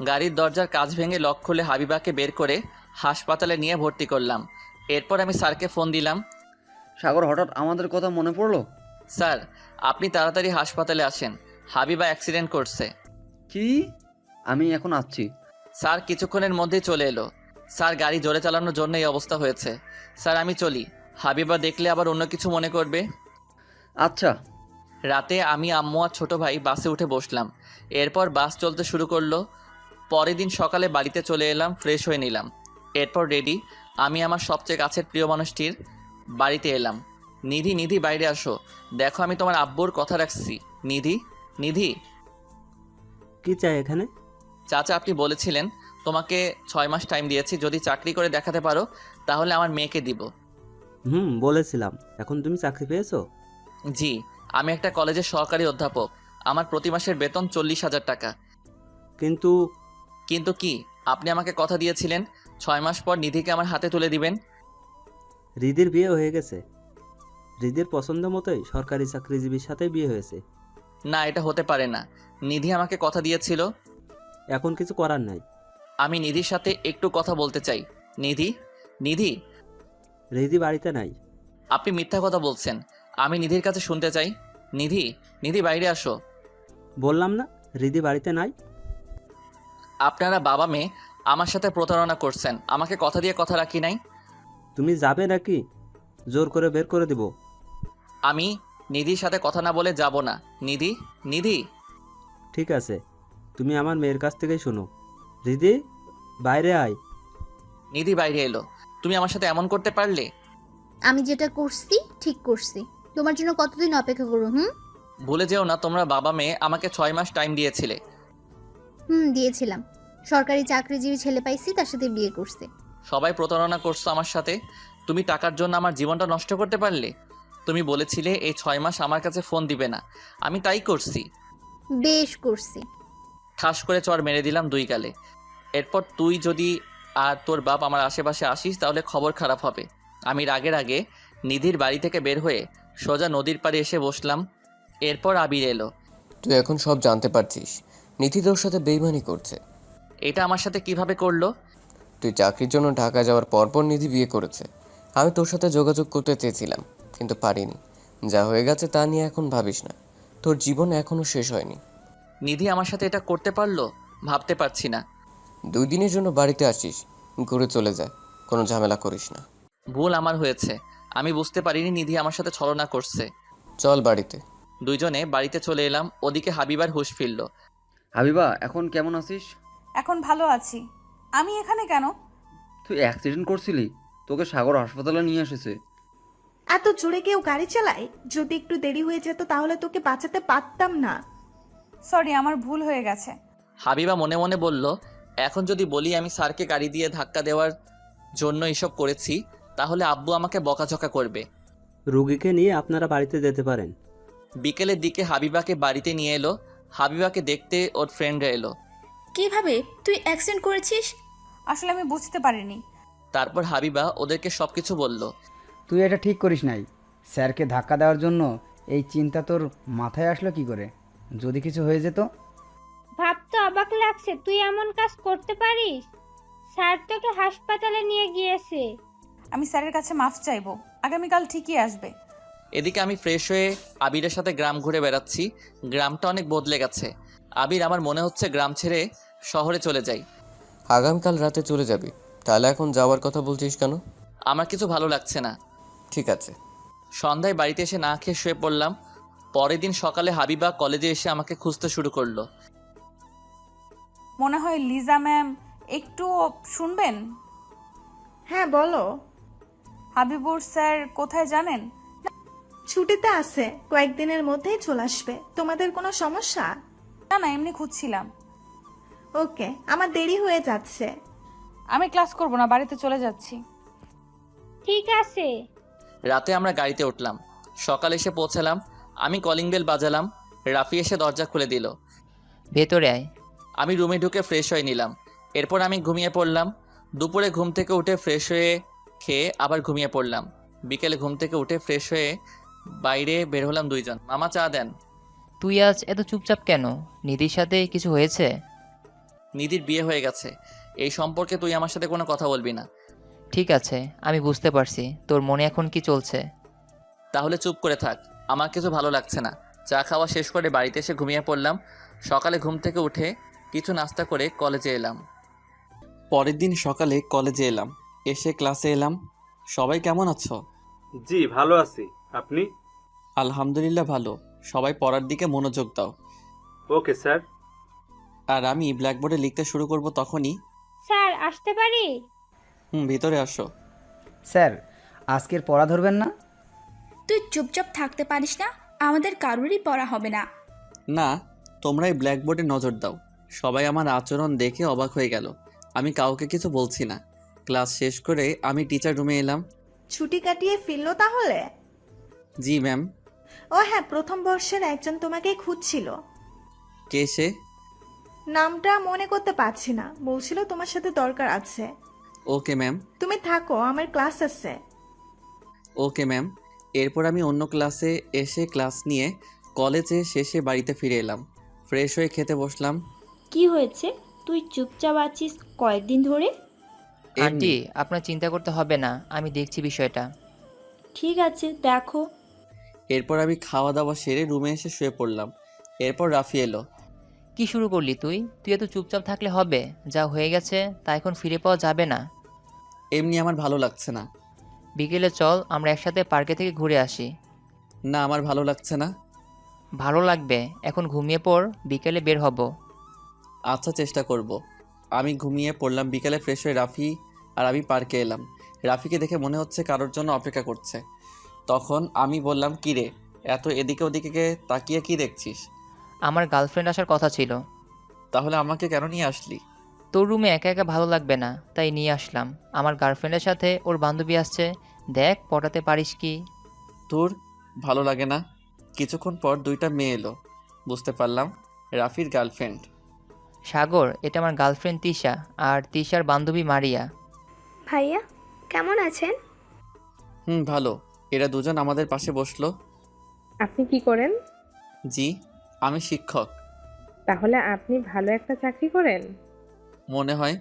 গাড়ির দরজার কাঁচ ভেঙে লক খুলে হাবিবাকে বের করে হাসপাতালে নিয়ে ভর্তি করলাম। এরপর আমি স্যারকে ফোন দিলাম। সাগর, হঠাৎ আমাদের কথা মনে পড়লো। স্যার, আপনি তাড়াতাড়ি হাসপাতালে আসেন, হাবিবা অ্যাক্সিডেন্ট করছে। কি? আমি এখন আসছি। স্যার কিছুক্ষণের মধ্যেই চলে এলো। স্যার, গাড়ি জোরে চালানোর জন্য এই অবস্থা হয়েছে। স্যার আমি চলি, হাবিবা দেখলে আবার অন্য কিছু মনে করবে। আচ্ছা। রাতে আমি, আম্মু আর ছোটো ভাই বাসে উঠে বসলাম। এরপর বাস চলতে শুরু করলো। পরের দিন সকালে বাড়িতে চলে এলাম, ফ্রেশ হয়ে নিলাম। এরপর রেডি, আমি আমার সবচেয়ে কাছের প্রিয় মানুষটির বাড়িতে এলাম। নিধি, নিধি বাইরে আসো, দেখো আমি তোমার আব্বুর কথা রাখছি। নিধি, নিধি। কি চাই এখানে? চাচা, আপনি বলেছিলেন তোমাকে 6 মাস টাইম দিয়েছি, যদি চাকরি করে দেখাতে পারো তাহলে আমার মেয়েকে দিব। বলেছিলাম। এখন তুমি চাকরি পেয়েছো? জি, আমি একটা কলেজের সহকারী অধ্যাপক। আমার প্রতি মাসের বেতন 40,000 টাকা। কিন্তু কিন্তু কি? আপনি আমাকে কথা দিয়েছিলেন 6 মাস পর নিধিকে আমার হাতে তুলে দিবেন। হৃদির বিয়ে হয়ে গেছে। হৃদির পছন্দ মতোই সরকারি চাকরিজীবীর সাথে বিয়ে হয়েছে। না, এটা হতে পারে না। নিধি আমাকে কথা দিয়েছিল। এখন কিছু করার নাই। আমি নিধির সাথে একটু কথা বলতে চাই। নিধি, নিধি। হৃদি বাড়িতে নাই। আপনি মিথ্যা কথা বলছেন, আমি নিধির কাছে শুনতে চাই। নিধি, নিধি বাইরে আসো। বললাম না হৃদি বাড়িতে নাই। আপনারা বাবা মেয়ে আমার সাথে প্রতারণা করছেন, আমাকে কথা দিয়ে কথা রাখি নাই। তুমি যাবে নাকি জোর করে বের করে দিব? আমি নিধির সাথে কথা না বলে যাব না। নিধি, নিধি। ঠিক আছে, তুমি আমার মেয়ের কাছ থেকেই শোনো। হৃদি বাইরে আয়। নিধি বাইরে এলো। তুমি আমার সাথে এমন করতে পারলে? আমি যেটা করছি ঠিক করছি। তোমার জন্য কতদিন অপেক্ষা করবো? ভুলে যেও না, তোমরা বাবা মেয়ে আমাকে 6 মাস টাইম দিয়েছিলে। দিয়েছিলাম। সরকারি চাকরিজীবী ছেলে পাইছি, তার সাথে বিয়ে করছে। সবাই প্রতারণা করছো আমার সাথে। তুমি টাকার জন্য আমার জীবনটা নষ্ট করতে পারলে। তুমি বলেছিলে এই 6 মাস আমার কাছে ফোন দিবে না, আমি তাই করছি। বেশ করছি। ঠাস করে চড় মেরে দিলাম 2 গালে। এরপর তুই যদি আর তোর বাপ আমার আশেপাশে আসিস তাহলে খবর খারাপ হবে। আমি রাগের আগে নিধির বাড়ি থেকে বের হয়ে সোজা নদীর পাড়ে এসে বসলাম। এরপর আবির এলো। তুই এখন সব জানতে পারছিস। নিধি তোর সাথে বেইমানি করছে। এটা আমার সাথে কিভাবে করলো? তুই চাকরির জন্য ঢাকা যাওয়ার পরপর নিধি বিয়ে করেছে। আমি তোর সাথে যোগাযোগ করতে চেয়েছিলাম কিন্তু পারিনি। যা হয়ে গেছে তা নিয়ে এখন ভাবিস না, তোর জীবন এখনও শেষ হয়নি। নিধি আমার সাথে এটা করতে পারলো? ভাবতে পারছি না। 2 দিনের জন্য বাড়িতে আসিস, ঘুরে চলে যায়, কোনো ঝামেলা করিস না। ভুল আমার হয়েছে, আমি বুঝতে পারিনি নিধি আমার সাথে ছলনা করছে। চল বাড়িতে। দুইজনে বাড়িতে চলে এলাম। ওদিকে হাবিবার হুঁশ ফিরল। হাবিবা, এখন কেমন আছিস? এখন ভালো আছি। আমি এখানে কেন? তুই অ্যাক্সিডেন্ট করছিলি, তোকে সাগর হাসপাতালে নিয়ে এসেছে। এত জোরে কেউ গাড়ি চালায়? যদি একটু দেরি হয়ে যেত তাহলে তোকে বাঁচাতে পারতাম না। সরি, আমার ভুল হয়ে গেছে। হাবিবা মনে মনে বলল, এখন যদি বলি আমি স্যারকে গাড়ি দিয়ে ধাক্কা দেওয়ার জন্য এসব করেছি তাহলে আব্বু আমাকে বকাঝকা করবে। রুগীকে নিয়ে আপনারা বাড়িতে যেতে পারেন। বিকেলের দিকে হাবিবাকে বাড়িতে নিয়ে এলো। হাবিবাকে দেখতে ওর ফ্রেন্ডরা এলো। কিভাবে তুই অ্যাক্সিডেন্ট করেছিস? আসলে আমি বুঝতে পারিনি। তারপর হাবিবা ওদেরকে সব কিছু বলল। তুই এটা ঠিক করিস নাই। স্যারকে ধাক্কা দেওয়ার জন্য এই চিন্তা তোর মাথায় আসলো কি করে? যদি কিছু হয়ে যেত? ভাবতে অবাক লাগছে তুই এমন কাজ করতে পারিস। স্যার তোকে হাসপাতালে নিয়ে গিয়েছে। আমি স্যারের কাছে মাফ চাইবো, আগামীকাল ঠিকই আসবে। এদিকে আমি ফ্রেশ হয়ে আবিরের সাথে গ্রাম ঘুরে বেড়াচ্ছি। গ্রামটা অনেক বদলে গেছে। আবির, আমার মনে হচ্ছে গ্রাম ছেড়ে শহরে চলে যাই। আগামীকাল রাতে চলে যাবি? তাহলে এখন যাওয়ার কথা বলছিস কেন? আমার কিছু ভালো লাগছে না। ঠিক আছে। সন্ধ্যায় বাড়িতে এসে না খেয়ে শুয়ে পড়লাম। পরের দিন সকালে হাবিবা কলেজে এসে আমাকে খুঁজতে শুরু করলো। মনে হয় লিজা ম্যাম একটু শুনবেন? হ্যাঁ বলো। হাবিবুর স্যার কোথায় জানেন? ছুটিতে আছে, কয়েকদিনের মধ্যেই চলে আসবে। তোমাদের কোনো সমস্যা? না না, এমনি খুঁজছিলাম। ওকে, আমার দেরি হয়ে যাচ্ছে। আমি ক্লাস করব না, বাড়িতে চলে যাচ্ছি। ঠিক আছে। রাতে আমরা গাড়িতে উঠলাম। সকালে এসে পৌঁছালাম। আমি কলিং বেল বাজালাম। রাফি এসে দরজা খুলে দিল। ভেতরে আয়। আমি রুমে ঢুকে ফ্রেশ হয়ে নিলাম। এরপর আমি ঘুমিয়ে পড়লাম। দুপুরে ঘুম থেকে উঠে ফ্রেশ হয়ে খেয়ে আবার ঘুমিয়ে পড়লাম। বিকেলে ঘুম থেকে উঠে ফ্রেশ হয়ে বাইরে বের হলাম দুইজন। মামা চা দেন। তুই আজ এত চুপচাপ কেন? নিধির সাথে কিছু হয়েছে? নিধির বিয়ে হয়ে গেছে। এই সম্পর্কে তুই আমার সাথে কোনো কথা বলবি না। ঠিক আছে, আমি বুঝতে পারছি তোর মনে এখন কি চলছে। তাহলে চুপ করে থাক। আমার কিছু ভালো লাগছে না। চা খাওয়া শেষ করে বাড়িতে এসে ঘুমিয়ে পড়লাম। সকালে ঘুম থেকে উঠে কিছু নাস্তা করে কলেজে এলাম। পরের দিন সকালে কলেজে এলাম। এসে ক্লাসে এলাম। সবাই কেমন আছো? জি ভালো আছি, আপনি? আলহামদুলিল্লাহ ভালো। সবাই পড়ার দিকে মনোযোগ দাও। Okay sir. আর আমি ব্ল্যাকবোর্ডে লিখতে শুরু করব তখনই। স্যার আসতে পারি? ভিতরে আসো। স্যার, আজকের পড়া ধরবেন না? তুই চুপচাপ থাকতে পারিস না? আমাদের কারোরই পড়া হবে না। না, তোমরাই ব্ল্যাকবোর্ডে নজর দাও। সবাই আমার আচরণ দেখে অবাক হয়ে গেল। আমি কাউকে কিছু বলছি না। ক্লাস শেষ করে আমি টিচার রুমে এলাম। ছুটি কাটিয়ে ফিরলো তাহলে? জি ম্যাম। ও হ্যাঁ, প্রথম বর্ষের একজন তোমাকে খুঁজছিল। কে সে? নামটা মনে করতে পারছি না, বলছিল তোমার সাথে দরকার আছে। Okay ma'am. তুমি থাকো, আমার ক্লাস আছে। Okay ma'am. এরপর আমি অন্য ক্লাসে এসে ক্লাস নিয়ে কলেজে শেষে বাড়িতে ফিরে এলাম। ফ্রেশ হয়ে খেতে বসলাম। কি হয়েছে? তুই চুপচাপ আছিস কয়েকদিন ধরে? আন্টি, আপনার চিন্তা করতে হবে না, আমি দেখছি বিষয়টা। ঠিক আছে, দেখো। এরপর আমি খাওয়া দাওয়া সেরে রুমে এসে শুয়ে পড়লাম। এরপর রাফি এলো। কি শুরু করলি তুই? তুই এত চুপচাপ থাকলে হবে? যা হয়ে গেছে তা এখন ফিরে পাওয়া যাবে না। এমনি আমার ভালো লাগছে না। বিকেলে চল আমরা একসাথে পার্কে থেকে ঘুরে আসি। না, আমার ভালো লাগছে না। ভালো লাগবে, এখন ঘুমিয়ে পড়, বিকেলে বের হব। আচ্ছা, চেষ্টা করব। আমি ঘুমিয়ে পড়লাম। বিকেলে ফ্রেশ হয়ে রাফি আর আমি পার্কে এলাম। রাফিকে দেখে মনে হচ্ছে কারোর জন্য অপেক্ষা করছে। তখন আমি বললাম, কি রে, এত এদিকে ওদিকে তাকিয়ে কি দেখছিস? আমার গার্লফ্রেন্ড আসার কথা ছিল। তাহলে আমাকে কেন নিয়ে আসলি? তোর রুমে একা একা ভালো লাগবে না, তাই নিয়ে আসলাম। আমার গার্লফ্রেন্ডের সাথে ওর বান্ধবী আসছে, দেখ পটাতে পারিস কি। তোর ভালো লাগে না? কিছুক্ষণ পর দুইটা মেয়ে এলো। বুঝতে পারলাম রাফির গার্লফ্রেন্ড। সাগর, এটা আমার গার্লফ্রেন্ড তিশা, আর তিশার বান্ধবী মারিয়া। ভাইয়া কেমন আছেন? ভালো। এরা দুজন আমাদের পাশে বসলো। আপনি কি করেন? জি, আমি শিক্ষক। তাহলে আপনি ভালো একটা চাকরি করেন? মনে হয়।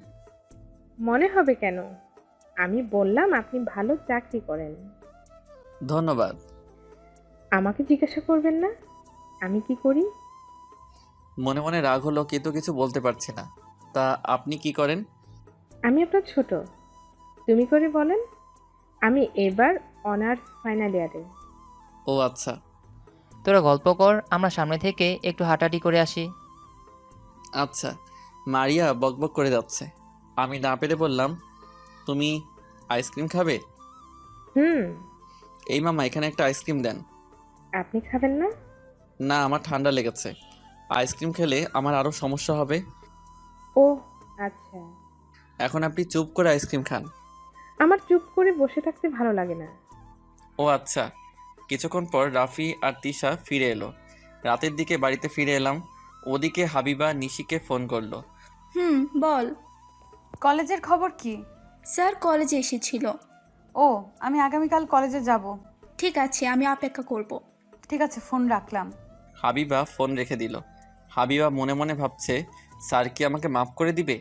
মনে হবে কেন? আমি বললাম আপনি ভালো চাকরি করেন। ধন্যবাদ। আমাকে জিজ্ঞাসা করবেন না আমি কি করি? মনে মনে রাগ হলো, কিন্তু কিছু বলতে পারছি না। তা আপনি কি করেন? আমি আপনার ছোট, তুমি করে বলেন। আমি এবার অনার্স ফাইনাল ইয়ারে। ও আচ্ছা। তোরা গল্প কর, আমরা সামনে থেকে একটু হাঁটাহাঁটি করে আসি। আচ্ছা। মারিয়া বকবক করে যাচ্ছে। আমি না পেরে বললাম, তুমি আইসক্রিম খাবে? এই মামা, এখানে একটা আইসক্রিম দেন। আপনি খাবেন না? না, আমার ঠান্ডা লেগেছে। আইসক্রিম খেলে আমার আরও সমস্যা হবে। ও আচ্ছা। এখন আপনি চুপ করে আইসক্রিম খান। আমার চুপ করে বসে থাকতে ভালো লাগে না। ও আচ্ছা। কিছুক্ষণ পর রাফি আর তিশা ফিরে এলো। রাতের দিকে বাড়িতে ফিরে এলাম। ওদিকে হাবিবা নিশিকে ফোন করলো। বল। কলেজের খবর কি? স্যার কলেজে এসেছিল। ও, আমি আগামীকাল কলেজে যাব। ঠিক আছে, আমি অপেক্ষা করব। ঠিক আছে, ফোন রাখলাম। হাবিবা ফোন রেখে দিল। হাবিবা মনে মনে ভাবছে, স্যার কি আমাকে মাফ করে দিবে?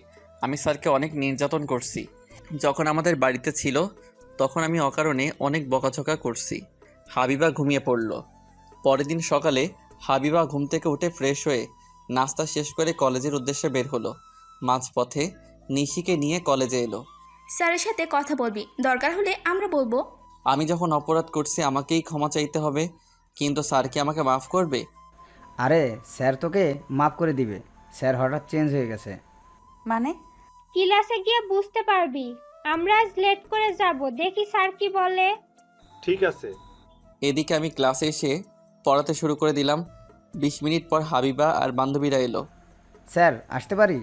আমি স্যারকে অনেক নির্যাতন করছি। যখন আমাদের বাড়িতে ছিল তখন আমি অকারণে অনেক বকাঝকা করছি। হাবিবা ঘুমিয়ে পড়ল। পরের দিন সকালে হাবিবা ঘুম থেকে উঠে ফ্রেশ হয়ে নাস্তা শেষ করে কলেজের উদ্দেশ্যে বের হলো। মাঝপথে নিশিকে নিয়ে কলেজে এলো। স্যারের সাথে কথা বলবি, দরকার হলে আমরা বলবো। আমি যখন অপরাধ করছি আমাকেই ক্ষমা চাইতে হবে, কিন্তু স্যার কি আমাকে মাফ করবে? আরে স্যার তোকে মাফ করে দিবে। স্যার হঠাৎ চেঞ্জ হয়ে গেছে। মানে? ক্লাসে গিয়ে বুঝতে পারবি। আমরা আজ লেট করে যাব, দেখি স্যার কি বলে। ঠিক আছে। এদিকে আমি ক্লাসে এসে পড়াতে শুরু করে দিলাম। 20 মিনিট পর হাবিবা আর বান্ধবীরা এলো। স্যার আসতে পারি?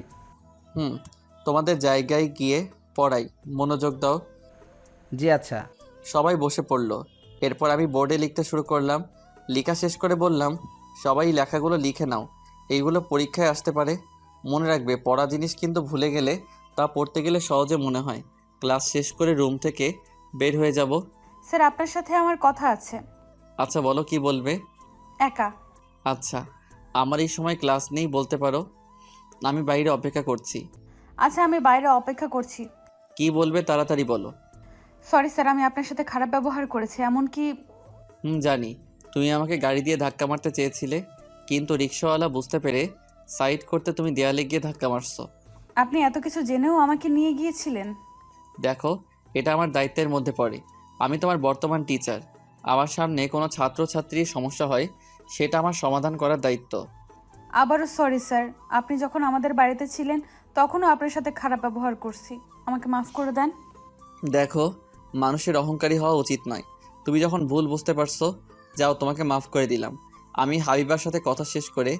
তোমাদের জায়গায় গিয়ে পড়াই, মনোযোগ দাও। জি আচ্ছা। সবাই বসে পড়ল। এরপর আমি বোর্ডে লিখতে শুরু করলাম। লেখা শেষ করে বললাম, সবাই লেখাগুলো লিখে নাও, এইগুলো পরীক্ষায় আসতে পারে। মনে রাখবে, পড়া জিনিস কিন্তু ভুলে গেলে তা পড়তে গেলে সহজে মনে হয়। ক্লাস শেষ করে রুম থেকে বের হয়ে যাব। স্যার, আপনার সাথে আমার কথা আছে। আচ্ছা বলো, কি বলবে? একা। আচ্ছা, আমার এই সময় ক্লাস নেই, বলতে পারো। আমি বাইরে অপেক্ষা করছি। আচ্ছা, আমি বাইরে অপেক্ষা করছি। কি বলবে তাড়াতাড়ি বলো। সরি স্যার, আমি আপনার সাথে খারাপ ব্যবহার করেছি, এমনকি। জানি তুমি আমাকে গাড়ি দিয়ে ধাক্কা মারতে চেয়েছিলে, কিন্তু রিক্সাওয়ালা বুঝতে পেরে সাইড করতে তুমি দেয়ালে গিয়ে ধাক্কা মারছো। আপনি এত কিছু জেনেও আমাকে নিয়ে গিয়েছিলেন। দেখো, এটা আমার দায়িত্বের মধ্যে পড়ে। আমি তোমার বর্তমান টিচার। আমার সামনে কোনো ছাত্রছাত্রীর সমস্যা হয়, সেটা আমার সমাধান করার দায়িত্ব। আবারও সরি স্যার, আপনি যখন আমাদের বাড়িতে ছিলেন তখনও আপনার সাথে খারাপ ব্যবহার করছি, আমাকে মাফ করে দেন। দেখো, মানুষের অহংকারী হওয়া উচিত নয়। তুমি যখন ভুল বুঝতে পারছো, যাও, তোমাকে মাফ করে দিলাম। আমি হাবিবার সাথে কথা শেষ করে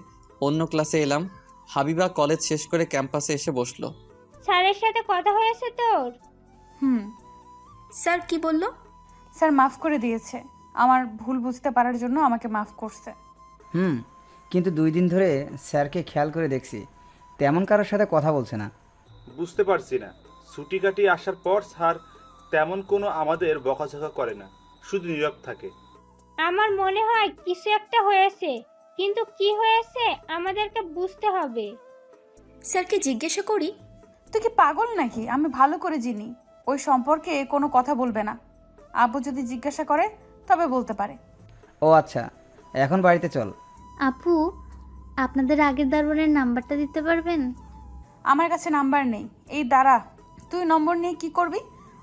অন্য ক্লাসে এলাম। হাবিবা কলেজ শেষ করে ক্যাম্পাসে এসে বসলো। স্যারের সাথে কথা হয়েছে তোর? স্যার কি বললো? স্যার মাফ করে দিয়েছে, আমার ভুল বুঝতে পারার জন্য আমাকে মাফ করছে। কিন্তু 2 দিন ধরে স্যারকে খেয়াল করে দেখছি, তেমন কারোর সাথে কথা বলছে না। বুঝতে পারছি না, ছুটি কাটিয়ে আসার পর স্যার তেমন কোনো আমাদের বকাঝকা করে না, শুধু নীরব থাকে। আমার মনে হয় কিছু একটা হয়েছে, কিন্তু কি হয়েছে আমাদেরকে বুঝতে হবে। স্যারকে জিজ্ঞাসা করি। তুই কি পাগল নাকি? আমি ভালো করে চিনি, ওই সম্পর্কে কোনো কথা বলবে না। আব্বু যদি জিজ্ঞাসা করে তবে বলতে পারে। ও আচ্ছা, এখন বাড়িতে চল। আপু, আপনাদের আগের দারোয়ানের নাম্বারটা দিতে পারবেন? আমার কাছে নাম্বার নেই। এই দাঁড়া, তুই নম্বর নিয়ে কি করবি?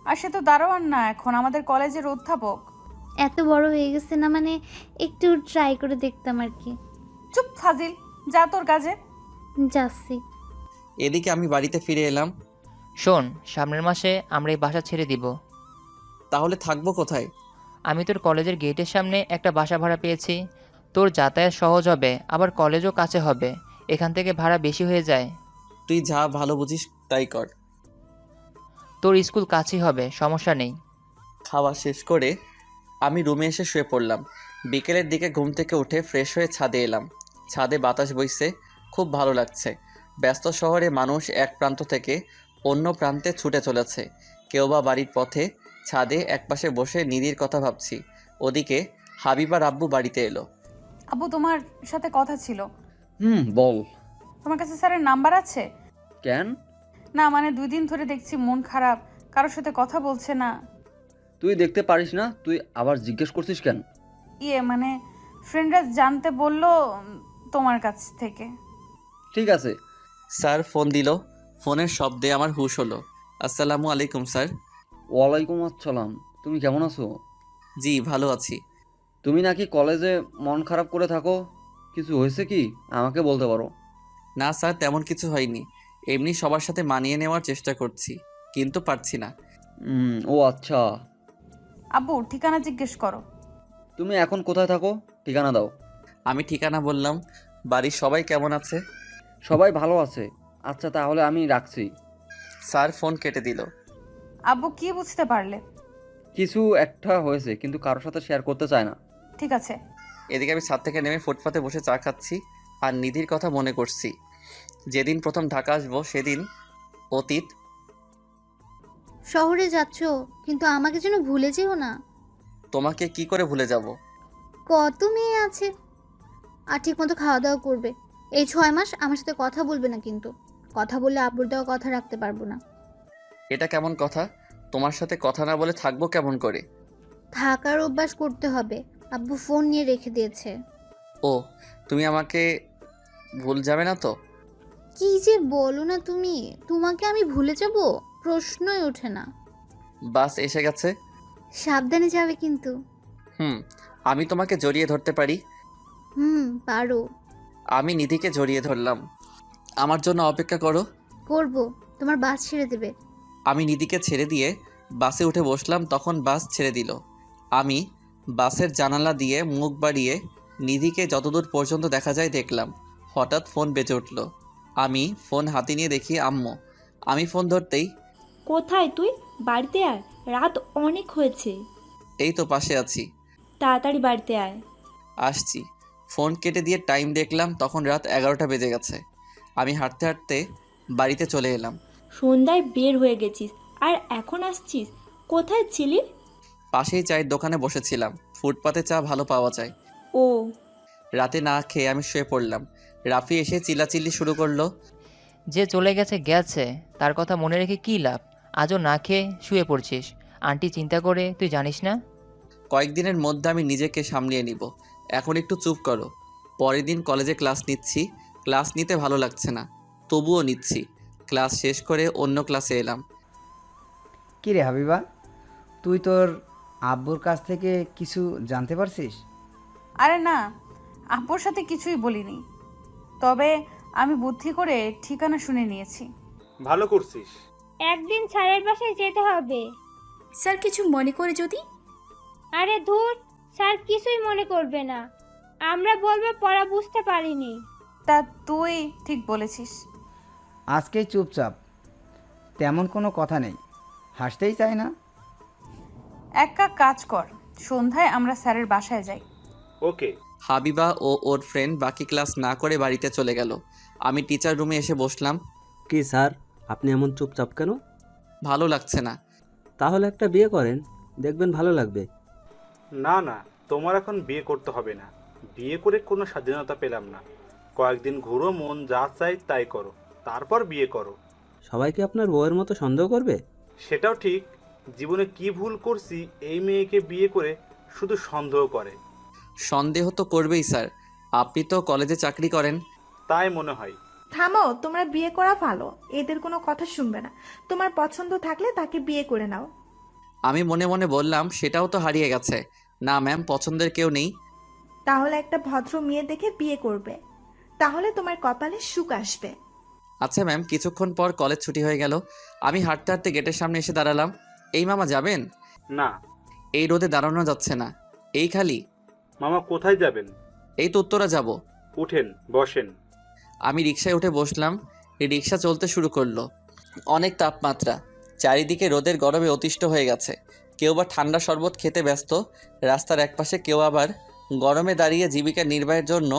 আর সে তো দারোয়ান না, এখন আমাদের কলেজের অধ্যাপক। এত বড় হয়ে গেছে না, মানে একটু ট্রাই করে দেখতাম আর কি। চুপ ফাজিল, যা তোর কাজে। যাচ্ছি। এদিকে আমি বাড়িতে ফিরে এলাম। শোন, সামনের মাসে আমরা এই বাসা ছেড়ে দিব। তাহলে থাকবো কোথায়? আমি তোর কলেজের গেটের সামনে একটা বাসা ভাড়া পেয়েছি। তোর যাতায়াত সহজ হবে, আবার কলেজও কাছে হবে। এখান থেকে ভাড়া বেশি হয়ে যায়। তুই যা ভালো বুঝিস তাই কর। তোর স্কুল কাছেই হবে, সমস্যা নেই। খাওয়া শেষ করে আমি রুমে এসে শুয়ে পড়লাম। বিকেলের দিকে ঘুম থেকে উঠে ফ্রেশ হয়ে ছাদে এলাম। ছাদে বাতাস বইছে, খুব ভালো লাগছে। ব্যস্ত শহরে মানুষ এক প্রান্ত থেকে অন্য প্রান্তে ছুটে চলেছে। কেউ বা বাড়ির পথে, ছাদে একপাশে বসে নিধির কথা ভাবছি। ওদিকে হাবিবার আব্বু বাড়িতে এলো। আব্বু, তোমার সাথে কথা ছিল। বল। তোমার কাছে স্যারের নাম্বার আছে? কেন? না মানে 2 দিন ধরে দেখছি মন খারাপ, কারোর সাথে কথা বলছে না। তুই দেখতে পারিস না? তুই আবার জিজ্ঞেস করছিস কেন? মানে ফ্রেন্ডরা জানতে বললো তোমার কাছ থেকে। ঠিক আছে। স্যার ফোন দিল। ফোনের শব্দে আমার হুঁশ হলো। আসসালামু আলাইকুম স্যার। ওয়ালাইকুম আসসালাম। তুমি কেমন আছো? জি ভালো আছি। তুমি নাকি কলেজে মন খারাপ করে থাকো, কিছু হয়েছে কি? আমাকে বলতে পারো। না স্যার, তেমন কিছু হয়নি। এমনি সবার সাথে মানিয়ে নেওয়ার চেষ্টা করছি, কিন্তু পারছি না। ও আচ্ছা। আব্বু, ঠিকানা জিজ্ঞেস করো। তুমি এখন কোথায় থাকো? ঠিকানা দাও। আমি ঠিকানা বললাম। বাড়ির সবাই কেমন আছে? সবাই ভালো আছে। আচ্ছা তাহলে আমি রাখছি। স্যার ফোন কেটে দিল। আব্বু, কি বুঝতে পারলে? কিছু একটা হয়েছে, কিন্তু কারোর সাথে শেয়ার করতে চায় না। ঠিক আছে। এদিকে আমি ছাদ থেকে নেমে ফুটপাতে বসে চা খাচ্ছি আর নিধির কথা মনে করছি। যেদিন প্রথম ঢাকা আসবো সেদিন অতীত। শহরে যাচ্ছ, কিন্তু আমাকে যেন ভুলে যেও না। তোমাকে কি করে ভুলে যাব? কত মেয়ে আছে। আর ঠিক মতো খাওয়া দাওয়া করবে। এই 6 মাস আমার সাথে কথা বলবে না কিন্তু। কথা বললে আব্বুর দেওয়া কথা রাখতে পারবো না। এটা কেমন কথা? তোমার সাথে কথা না বলে থাকবো কেমন করে? থাকার অভ্যাস করতে হবে। আব্বু ফোন নিয়ে রেখে দিয়েছে। ও, তুমি আমাকে ভুল যাবে না তো? কি যে বলো না তুমি, তোমাকে আমি ভুলে যাব? প্রশ্নই ওঠে না। বাস এসে গেছে। সাবধানে যাবে কিন্তু। আমি তোমাকে জড়িয়ে ধরতে পারি? পারো। আমি নিধিকে জড়িয়ে ধরলাম। আমার জন্য অপেক্ষা করো। করব। তোমার বাস ছেড়ে দেবে। আমি নিধিকে ছেড়ে দিয়ে বাসে উঠে বসলাম, তখন বাস ছেড়ে দিল। আমি বাসের জানালা দিয়ে মুখ বাড়িয়ে নিধিকে যতদূর পর্যন্ত দেখা যায় দেখলাম। হঠাৎ ফোন বেজে উঠল। আমি ফোন হাতে নিয়ে দেখি আম্মু। আমি ফোন ধরতেই, কোথায় তুই? বাড়িতে আয়, রাত অনেক হয়েছে। এই তো পাশে আছি। তাড়াতাড়ি বাড়িতে আয়। আসছি। ফোন কেটে দিয়ে টাইম দেখলাম, তখন রাত 11টা বেজে গেছে। আমি হাঁটতে হাঁটতে বাড়িতে চলে এলাম। সন্ধ্যায় বের হয়ে গেছিস আর এখন আসছিস? কোথায় ছিলি? পাশেই চায়ের দোকানে বসেছিলাম। ফুটপাতে চা ভালো পাওয়া যায়। ও, রাতে না খেয়ে আমি শুয়ে পড়লাম। রাফি এসে চিল্লাচিল্লি শুরু করলো। যে চলে গেছে গেছে, তার কথা মনে রেখে কী লাভ? আজও না খেয়ে শুয়ে পড়ছিস। আন্টি চিন্তা করে তুই জানিস না? কয়েকদিনের মধ্যে আমি নিজেকে সামলিয়ে নিব। এখন একটু চুপ করো। পরের দিন কলেজে ক্লাস নিচ্ছি। ক্লাস নিতে ভালো লাগছে না, তবুও নিচ্ছি। ক্লাস শেষ করে অন্য ক্লাসে এলাম। কী রে হাবিবা, তুই তোর আব্বুর কাছ থেকে কিছু জানতে পারছিস? আরে না, আব্বুর সাথে কিছুই বলিনি, তবে আমি বুদ্ধি করে ঠিকানা শুনে নিয়েছি। ভালো করছিস। একদিন স্যারের বাসায় যেতে হবে। স্যার কিছু মনে করে যদি? আরে ধুর, স্যার কিছুই মনে করবে না। আমরা বলবো পড়া বুঝতে পারিনি। তা তুই ঠিক বলেছিস। আজকেই চুপচাপ, তেমন কোনো কথা নেই, হাসতেই চাই না। একটা কাজ কর, সন্ধ্যায় আমরা স্যারের বাসায় যাই। ওকে। হাবিবা ও ওর ফ্রেন্ড বাকি ক্লাস না করে বাড়িতে চলে গেল। আমি টিচার রুমে এসে বসলাম। কি স্যার, আপনি এমন চুপচাপ কেন? ভালো লাগছে না। তাহলে একটা বিয়ে করেন, দেখবেন ভালো লাগবে। না না, তোমার এখন বিয়ে করতে হবে না। বিয়ে করে কোনো স্বাধীনতা পেলাম না। কয়েকদিন ঘুরো, মন যা চাই তাই করো, তারপর বিয়ে করো। সবাই কি আপনার বউয়ের মতো সন্দেহ করবে? সেটাও ঠিক। জীবনে কি ভুল করছি এই মেয়েকে বিয়ে করে শুধু সন্দেহ করে। সন্দেহ তো করবেই স্যার, আপনি তো কলেজে চাকরি করেন। তাই মনে হয়। থামো, তোমরা বিয়ে করা ভালো। এদের কোনো কথা শুনবে না। তোমার পছন্দ থাকলে তাকে বিয়ে করে নাও। আমি মনে মনে বললাম, সেটাও তো হারিয়ে গেছে। না ম্যাম, পছন্দের কেউ নেই। তাহলে একটা ভদ্র মেয়ে দেখে বিয়ে করবে, তাহলে তোমার কপালে সুখ আসবে। আচ্ছা ম্যাম। কিছুক্ষণ পর কলেজ ছুটি হয়ে গেল। আমি হাঁটতে হাঁটতে গেটের সামনে এসে দাঁড়ালাম। এই মামা যাবেন? না। এই রোদে দাঁড়ানো যাচ্ছে না। এই খালি। মামা কোথায় যাবেন? এই তো উত্তরা যাব। উঠেন, বসেন। আমি রিকশায় উঠে বসলাম। এই রিকশা চলতে শুরু করলো। অনেক তাপমাত্রা, চারিদিকে রোদের গরমে অতিষ্ঠ হয়ে গেছে। কেউ বা ঠান্ডা শরবত খেতে ব্যস্ত রাস্তার একপাশে, কেউ আবার গরমে দাঁড়িয়ে জীবিকা নির্বাহের জন্য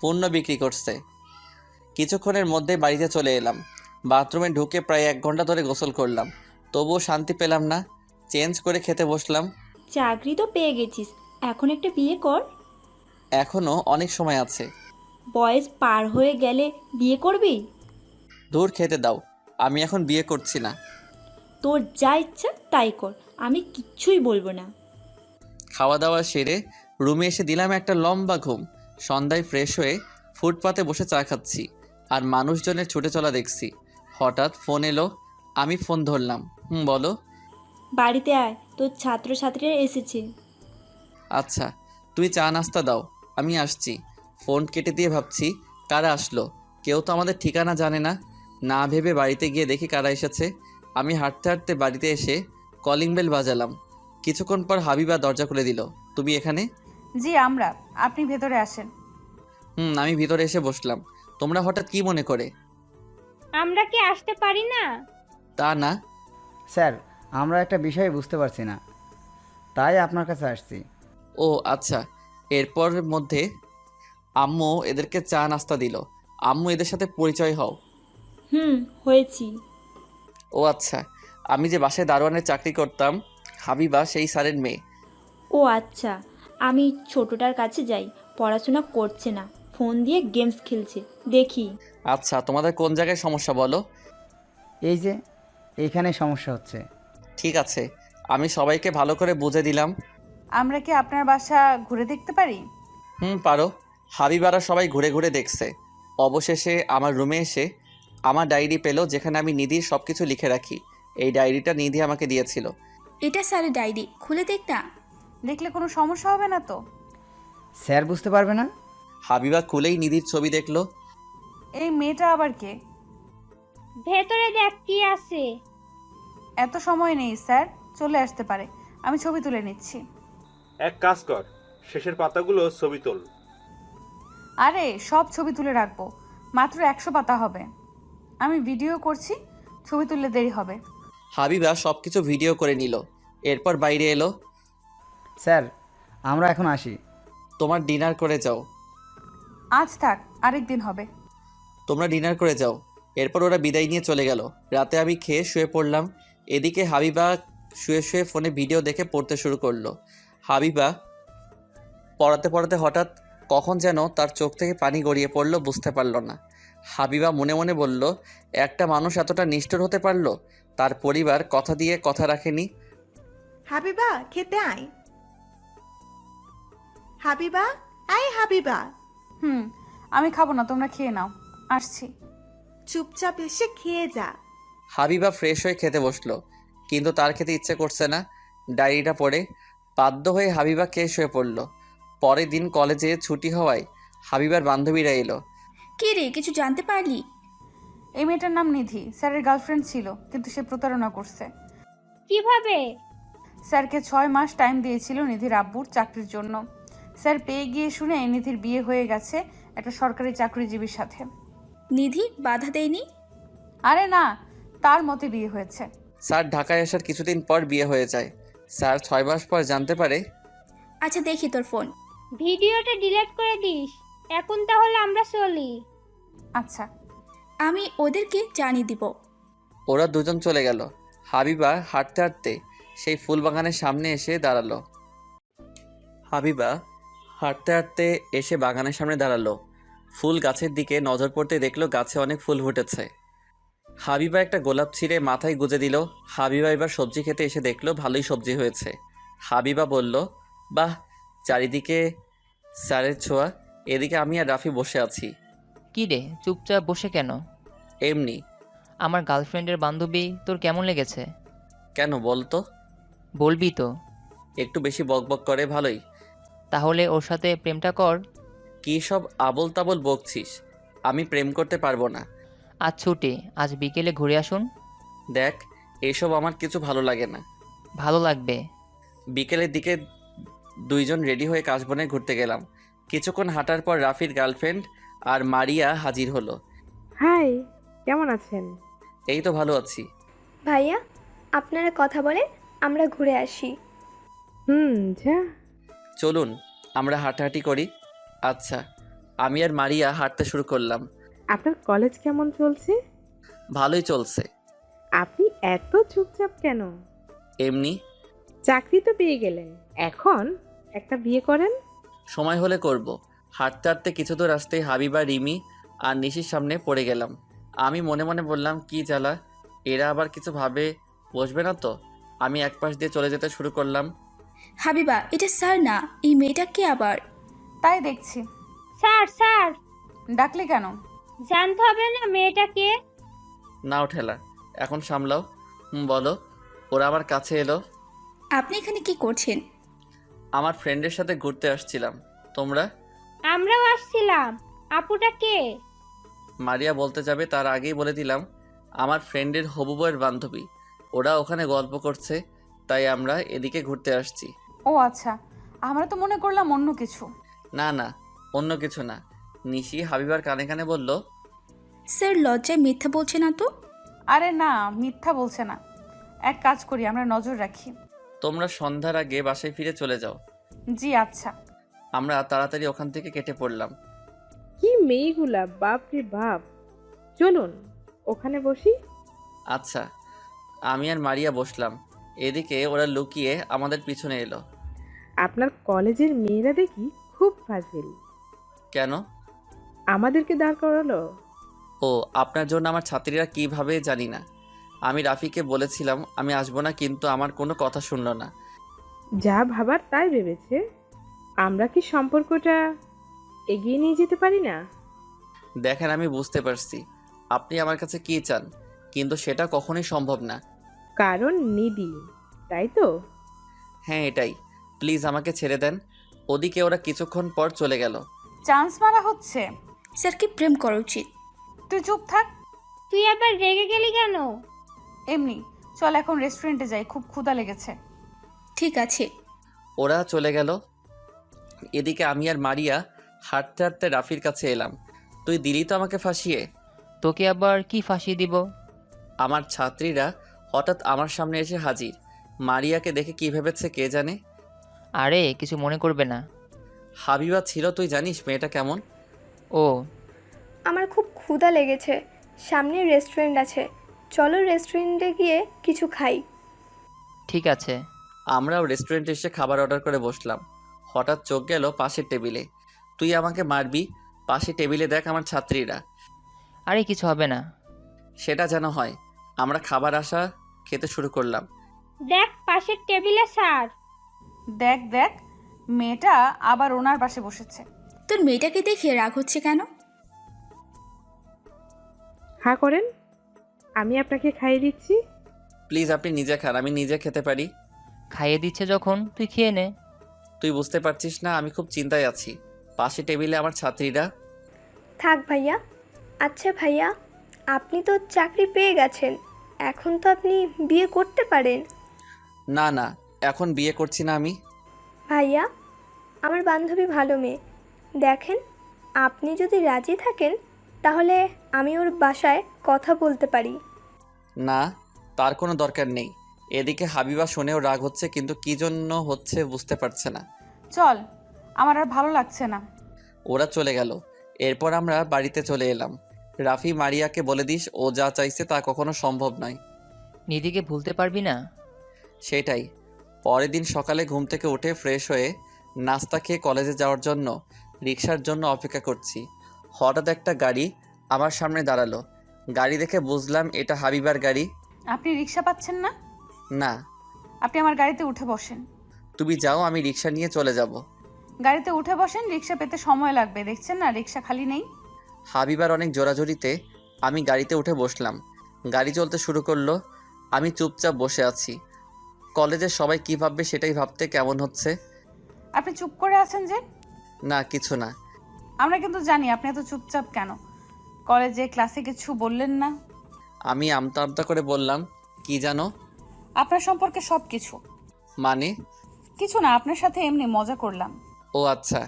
পণ্য বিক্রি করছে। কিছুক্ষণের মধ্যে বাড়িতে চলে এলাম। বাথরুমে ঢুকে প্রায় 1 ঘন্টা ধরে গোসল করলাম, তবুও শান্তি পেলাম না। চেঞ্জ করে খেতে বসলাম। চাকরি তো পেয়ে গেছিস, এখন একটা বিয়ে কর। এখনও অনেক সময় আছে। বয়স পার হয়ে গেলে বিয়ে করবি? দূর, খেতে দাও। আমি এখন বিয়ে করছি না। তোর যা ইচ্ছা তাই কর, আমি কিচ্ছুই বলবো না। খাওয়া দাওয়া সেরে রুমে এসে দিলাম একটা লম্বা ঘুম। সন্ধ্যায় ফ্রেশ হয়ে ফুটপাতে বসে চা খাচ্ছি আর মানুষজনের ছুটে চলা দেখছি। হঠাৎ ফোন এলো। আমি ফোন ধরলাম। বলো। বাড়িতে আয়, তোর ছাত্রছাত্রীরা এসেছে। আচ্ছা, তুমি চা নাস্তা দাও, আমি আসছি। ফোন কেটে দিয়ে ভাবছি, কারা আসলো? কেউ তো আমাদের ঠিকানা জানে না। না ভেবে বাড়িতে গিয়ে দেখি কারা এসেছে। আমি হাঁটতে হাঁটতে বাড়িতে এসে কলিং বেল বাজালাম। কিছুক্ষণ পর হাবিবা দরজা খুলে দিল। তুমি এখানে? জি আমরা, আপনি ভেতরে আসেন। আমি ভিতরে এসে বসলাম। তোমরা হঠাৎ কি মনে করে? আমরা কি আসতে পারি না? তা না স্যার, আমরা একটা বিষয় বুঝতে পারছি না, তাই আপনার কাছে আসছি। ও আচ্ছা। এরপর মধ্যে আম্মু এদেরকে চা নাস্তা দিল। আম্মু, এদের সাথে পরিচয় হও। হয়েছি। ও আচ্ছা, আমি যে বাসায় দারোয়ানের চাকরি করতাম, হাবিবা সেই স্যারের মেয়ে। ও আচ্ছা, আমি ছোটটার কাছে যাই, পড়াশোনা করছে না, ফোন দিয়ে গেমস খেলছে, দেখি। আচ্ছা, তোমাদের কোন জায়গায় সমস্যা বলো? এই যে এইখানে সমস্যা হচ্ছে। ঠিক আছে, আমি সবাইকে ভালো করে বুঝে দিলাম। আমরা কি আপনার বাসা ঘুরে দেখতে পারি? পারো। হাবিবারা সবাই ঘুরে ঘুরে দেখছে। অবশেষে আমার রুমে এসে আমার ডায়েরি পেলো, যেখানে আমি নিধির সব কিছু লিখে রাখি। এই ডায়েরিটা নিধি আমাকে দিয়েছিল। এটা স্যারের ডায়েরি, খুলে দেখ না। দেখলে কোনো সমস্যা হবে না তো? স্যার বুঝতে পারবে না? হাবিবা খুলেই নিধির ছবি দেখলো। এই মেয়েটা আবার কে? ভেতরে দেখ কি আছে। এত সময় নেই স্যার, চলে আসতে পারে, আমি ছবি তুলে নিচ্ছি। এক কাজ কর, শেষের পাতাগুলো ছবি তোল। আরে সব ছবি তুলে রাখবো, মাত্র 100 পাতা হবে। আমি ভিডিও করছি, ছবি তুললে দেরি হবে। হাবিবা সব কিছু ভিডিও করে নিল। এরপর বাইরে এলো। স্যার, আমরা এখন আসি। তোমার ডিনার করে যাও। আজ থাক, আরেক দিন হবে। তোমরা ডিনার করে যাও। এরপর ওরা বিদায় নিয়ে চলে গেল। রাতে আমি খেয়ে শুয়ে পড়লাম। এদিকে হাবিবা শুয়ে শুয়ে ফোনে ভিডিও দেখে পড়তে শুরু করলো। হাবিবা পড়াতে পড়াতে হঠাৎ কখন যেন তার চোখ থেকে পানি গড়িয়ে পড়লো, বুঝতে পারল না। হাবিবা মনে মনে বলল, একটা মানুষ এতটা নিষ্ঠুর হতে পারলো? তার পরিবার কথা দিয়ে কথা রাখেনি। হাবিবা, খেতে আয়। হাবিবা, আয় হাবিবা। আমি খাবো না, তোমরা খেয়ে নাও, আসছি। চুপচাপ এসে খেয়ে যা। হাবিবা ফ্রেশ হয়ে খেতে বসলো, কিন্তু তার খেতে ইচ্ছে করছে না। ডায়েরিটা পড়ে বাধ্য হয়ে হাবিবা খেয়ে শুয়ে পড়ল। পরের দিন কলেজে ছুটি হওয়ায় হাবিবার বান্ধবীরা এলো। কে রে, কিছু জানতে পারলি? এই মেয়েটার নাম নিধি, স্যারের গার্লফ্রেন্ড ছিল, কিন্তু সে প্রতারণা করছে। কিভাবে? স্যারকে 6 মাস টাইম দিয়েছিল নিধির আব্বুর চাকরির জন্য। স্যার পেয়ে গিয়ে শুনে নিধির বিয়ে হয়ে গেছে একটা সরকারি চাকরিজীবীর সাথে। নিধি বাধা দেয়নি? আরে না, তার মতে বিয়ে হয়েছে। স্যার ঢাকায় আসার কিছুদিন পর বিয়ে হয়ে যায়। স্যার 6 মাস পর জানতে পারে। আচ্ছা, দেখি তোর ফোন। ভিডিওটা ডিলিট করে দিস। এখন তাহলে আমরা চলি। আচ্ছা, আমি ওদেরকে জানিয়ে দিব। ওরা দুজন চলে গেল। হাবিবা হাঁটতে হাঁটতে সেই ফুল বাগানের সামনে এসে দাঁড়ালো। ফুল গাছের দিকে নজর পড়তে দেখলো গাছে অনেক ফুল ফুটেছে। হাবিবা একটা গোলাপ ছিঁড়ে মাথায় গুজে দিল। হাবিবা এবার সবজি খেতে এসে দেখলো ভালোই সবজি হয়েছে। হাবিবা বলল, বাহ, চারিদিকে স্যারের ছোঁয়া। এদিকে আমি আর রাফি বসে আছি। কি রে, চুপচাপ বসে কেন? এমনি। আমার গার্লফ্রেন্ডের বান্ধবী তোর কেমন লেগেছে? কেন বলতো? বলবি তো? একটু বেশি বকবক করে ভালোই। তাহলে ওর সাথে প্রেমটা কর। কী সব আবল তাবল বকছিস? আমি প্রেম করতে পারবো না। আজ ছুটি, আজ বিকেলে ঘুরে আসুন। দেখ, এসব আমার কিছু ভালো লাগে না। ভালো লাগবে। বিকেলের দিকে দুইজন রেডি হয়ে কাশবনে ঘুরতে গেলাম। কিছুক্ষণ হাঁটার পর রাফির গার্লফ্রেন্ড আর মারিয়া হাজির হলো। হাই, কেমন আছেন? এই তো ভালো আছি। ভাইয়া, আপনারা কথা বলেন, আমরা ঘুরে আসি। যা। চলুন আমরা হাঁটাহাঁটি করি। আচ্ছা, আমি আর মারিয়া হাঁটতে শুরু করলাম। আপনার কলেজ কেমন চলছে? ভালোই চলছে। আপনি এত চুপচাপ কেন? এমনি। চাকরি তো পেয়ে গেলেন, এখন একটা বিয়ে করেন। সময় হলে করব। হাঁটতে হাঁটতে কিছু দূর আসতেই হাবিবা, রিমি আর নিশির সামনে পড়ে গেলাম। আমি মনে মনে বললাম, কি জ্বালা, এরা আবার কিছু ভাবে বসবে না তো। আমি এক পাশ দিয়ে চলে যেতে শুরু করলাম। হাবিবা, এটা স্যার না, এই মেয়েটা কে আবার? তাই দেখছি। Sir, sir. ডাকলি কেন? জানতে হবে না মেয়েটাকে? নাও ঠেলা, এখন সামলাও। বলো। ওরা আমার কাছে এলো। আপনি এখানে কি করছেন? আমার ফ্রেন্ডের সাথে ঘুরতে আসছিলাম। তোমরা? আমরাও আসছিলাম। আপুটা কে? মারিয়া বলতে যাবে তার আগেই বলে দিলাম, আমার ফ্রেন্ডের হবু বউয়ের বান্ধবী। ওরা ওখানে গল্প করছে, তাই আমরা এদিকে ঘুরতে আসছি। ও আচ্ছা, আমরা তো মনে করলাম অন্য কিছু। না না, অন্য কিছু না। নিশি হাবিবার কানে কানে বলল, স্যার লজ্জায় মিথ্যা বলছে না তো? আরে না, মিথ্যা বলছে না। এক কাজ করি, আমরা নজর রাখি। তোমরা সন্ধ্যার আগে বাসায় ফিরে চলে যাও। জি আচ্ছা। আমরা তাড়াতাড়ি ওখান থেকে কেটে পড়লাম। কি মেয়েগুলা, বাপ রে বাপ। চলুন ওখানে বসি। আচ্ছা। আমি আর মারিয়া বসলাম। এদিকে ওরা লুকিয়ে আমাদের পিছনে এলো। আপনার কলেজের মেয়েরা দেখি খুব ফাজিল। কেন? আমাদেরকে দাঁড় করালো। ও, আপনার জন্য আমার ছাত্রীরা কিভাবে জানি না। আমি রাফিকে বলেছিলাম আমি আসবো না, কিন্তু আমার কোনো কথা শুনলো না। যা ভাবার তাই ভেবেছে। আমরা কি সম্পর্কটা এগিয়ে নিয়ে যেতে পারি না? দেখেন, আমি বুঝতে পারছি আপনি আমার কাছে কি চান, কিন্তু সেটা কখনোই সম্ভব না। কারণ নিধি, তাই তো? হ্যাঁ, এটাই। প্লিজ আমাকে ছেড়ে দেন। ওদিকে ওরা কিছুক্ষণ পর চলে গেল। চান্স মারা হচ্ছে। স্যারকে প্রেম করা উচিত। তুই চুপ থাক। তুই আবার রেগে গেলি কেন? এমনি। চল এখন রেস্টুরেন্টে যাই, খুব ক্ষুধা লেগেছে। ঠিক আছে। ওরা চলে গেল। এদিকে আমি আর মারিয়া হাঁটতে হাঁটতে রাফির কাছে এলাম। তুই দিলি তো আমাকে ফাঁসিয়ে। তোকে আবার কি ফাঁসিয়ে দিব? আমার ছাত্রীরা হঠাৎ আমার সামনে এসে হাজির। মারিয়াকে দেখে কি ভেবেছে কে জানে। আরে কিছু মনে করবে না। হাবিবা ছিল, তুই জানিস মেয়েটা কেমন? ও, আমার খুব ক্ষুধা লেগেছে, সামনে রেস্টুরেন্ট আছে, চলো রেস্টুরেন্টে গিয়ে কিছু খাই। ঠিক আছে। আমরাও রেস্টুরেন্টে এসে খাবার অর্ডার করে বসলাম। হঠাৎ চোখ গেল পাশের টেবিলে। তুই আমাকে মারবি? পাশে টেবিলে দেখ আমার ছাত্রীরা। আরে কিছু হবে না। সেটা যেন হয়। আমরা খাবার আসা খেতে শুরু করলাম। দেখ পাশের টেবিলে স্যার। দেখ দেখ, মেয়েটা আবার ওনার পাশে বসেছে। তোর মেয়েটাকে দেখে রাগ হচ্ছে কেন? হা করেন, আমি আপনাকে খাইয়ে দিচ্ছি। প্লিজ আপনি নিজে খান, আমি নিজে খেতে পারি। খাইয়ে দিচ্ছে যখন তুই খেয়ে নে। তুই বুঝতে পারছিস না আমি খুব চিন্তায় আছি। পাশে টেবিলে আমার ছাত্রীরা। থাক ভাইয়া। আচ্ছা ভাইয়া, আপনি তো চাকরি পেয়ে গেছেন, এখন তো আপনি বিয়ে করতে পারেন। না না, এখন বিয়ে করছি না আমি। ভাইয়া, আমার বান্ধবী ভালো মেয়ে, দেখেন আপনি যদি রাজি থাকেন তাহলে আমি ওর বাসায় কথা বলতে পারি। না, তার কোনো দরকার নেই। এদিকে হাবিবা শুনেও রাগ হচ্ছে, কিন্তু কি জন্য হচ্ছে বুঝতে পারছে না। চল, আমার আর ভালো লাগছে না। ওরা চলে গেল। এরপর আমরা বাড়িতে চলে এলাম। রাফি মারিয়াকে বলে দিস ও যা চাইছে তা কখনো সম্ভব নয়। নিধিকে ভুলতে পারবি না। সেটাই। পরের দিন সকালে ঘুম থেকে উঠে ফ্রেশ হয়ে নাস্তা খেয়ে কলেজে যাওয়ার জন্য রিক্সার জন্য অপেক্ষা করছি। হঠাৎ একটা গাড়ি আমার সামনে দাঁড়ালো। গাড়ি দেখে বুঝলাম এটা হাবিবার গাড়ি। আপনি রিক্সা পাচ্ছেন না? না। আপনি আমার গাড়িতে উঠে বসেন। তুমি যাও, আমি রিক্সা নিয়ে চলে যাব। গাড়িতে উঠে বসেন, রিক্সা পেতে সময় লাগবে। দেখছেন না রিক্সা খালি নেই। হাবিবার অনেক জোরাজোরিতে আমি গাড়িতে উঠে বসলাম। গাড়ি চলতে শুরু করলো। আমি চুপচাপ বসে আছি। কলেজের সবাই কী ভাববে সেটাই ভাবতে কেমন হচ্ছে। আপনি চুপ করে আছেন যে? না, কিছু না। আমরা কিন্তু জানি আপনি এত চুপচাপ কেন। কলেজে ক্লাসে কিছু বললেন না? আমি আমতা আমতা করে বললাম, কি জানো? আপনার সম্পর্কে সব কিছু। মানে? কিছু না, আপনার সাথে এমনি মজা করলাম। ও আচ্ছা।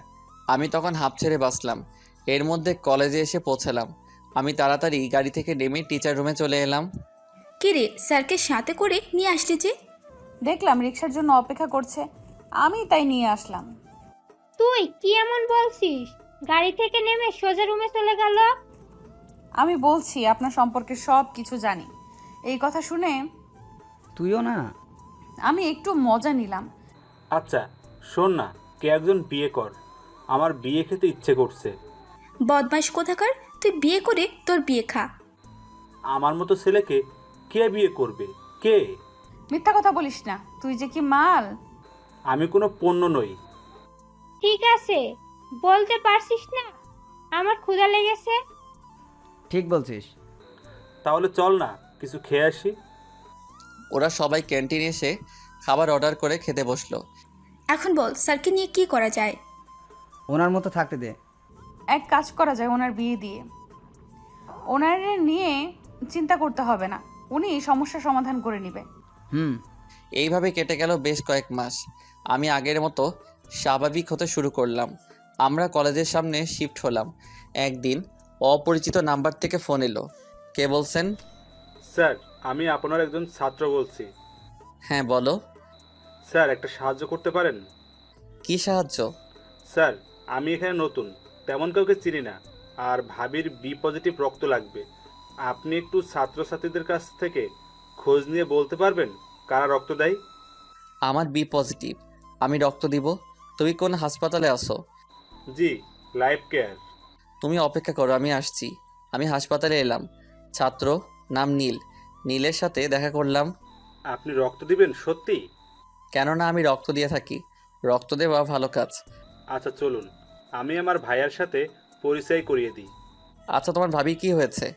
আমি তখন হাঁপ ছেড়ে বাঁচলাম। এর মধ্যে কলেজে এসে পৌঁছালাম। আমি তাড়াতাড়ি গাড়ি থেকে নেমে টিচার রুমে চলে এলাম। কি রে, স্যারকে সাথে করে নিয়ে আসলি যে? দেখলাম রিক্সার জন্য অপেক্ষা করছে, আমি তাই নিয়ে আসলাম। তুই কি এমন বলছিস? গাড়ি থেকে নেমে সোজা রুমে চলে গেল। আমি বলছি আপনার সম্পর্কে সব কিছু জানি। এই কথা শুনে তুইও না? আমি একটু মজা নিলাম। আচ্ছা শোন না, কে একজন বিয়ে কর, আমার বিয়ে খেতে ইচ্ছে করছে। বদমাইশ কোথাকার, তুই বিয়ে করে তোর বিয়ে খা। আমার মতো ছেলেকে কে বিয়ে করবে? কে? মিথ্যা কথা বলিস না, তুই যে কি মাল। আমি কোনো পণ্য নই। ঠিক আছে, বলতে পারছিস না আমার ক্ষুধা লেগেছে। ঠিক বলছিস। তাহলে চল না কিছু খেয়ে আসি। ওরা সবাই ক্যান্টিনে এসে খাবার অর্ডার করে খেতে বসলো। এখন বল স্যারকে নিয়ে কি করা যায়? ওনার মতো থাকতে দে। এক কাজ করা যায়, ওনার বিয়ে দিয়ে। ওনার নিয়ে চিন্তা করতে হবে না, উনি সমস্যার সমাধান করে নেবে। এইভাবে কেটে গেল বেশ কয়েক মাস। আমি আগের মতো স্বাভাবিক হতে শুরু করলাম। আমরা কলেজের সামনে শিফট হলাম। একদিন অপরিচিত নাম্বার থেকে ফোন এলো। কে বলছেন? স্যার, আমি আপনার একজন ছাত্র বলছি। হ্যাঁ বলো। স্যার, একটা সাহায্য করতে পারেন? কি সাহায্য? স্যার, আমি এখানে নতুন, তেমন কাউকে চিনি না, আর ভাবির বি পজিটিভ রক্ত লাগবে। আপনি একটু ছাত্রছাত্রীদের কাছ থেকে খোঁজ নিয়ে বলতে পারবেন কারা রক্ত দেয়? আমার বি পজিটিভ? আমি রক্ত দিব। তুমি কোন হাসপাতালে আছো? জি, লাইফ কেয়ার। তুমি অপেক্ষা করো, আমি আসছি। আমি হাসপাতালে এলাম। ছাত্র, নাম নীল। নীলের সাথে দেখা করলাম। আপনি রক্ত দিবেন সত্যি? কেননা আমি রক্ত দিয়ে থাকি। রক্ত দেওয়া ভালো কাজ। আচ্ছা চলুন, আমি আমার ভাইয়ার সাথে পরিচয় করিয়ে দিই। আচ্ছা, তোমার ভাবি কি হয়েছে?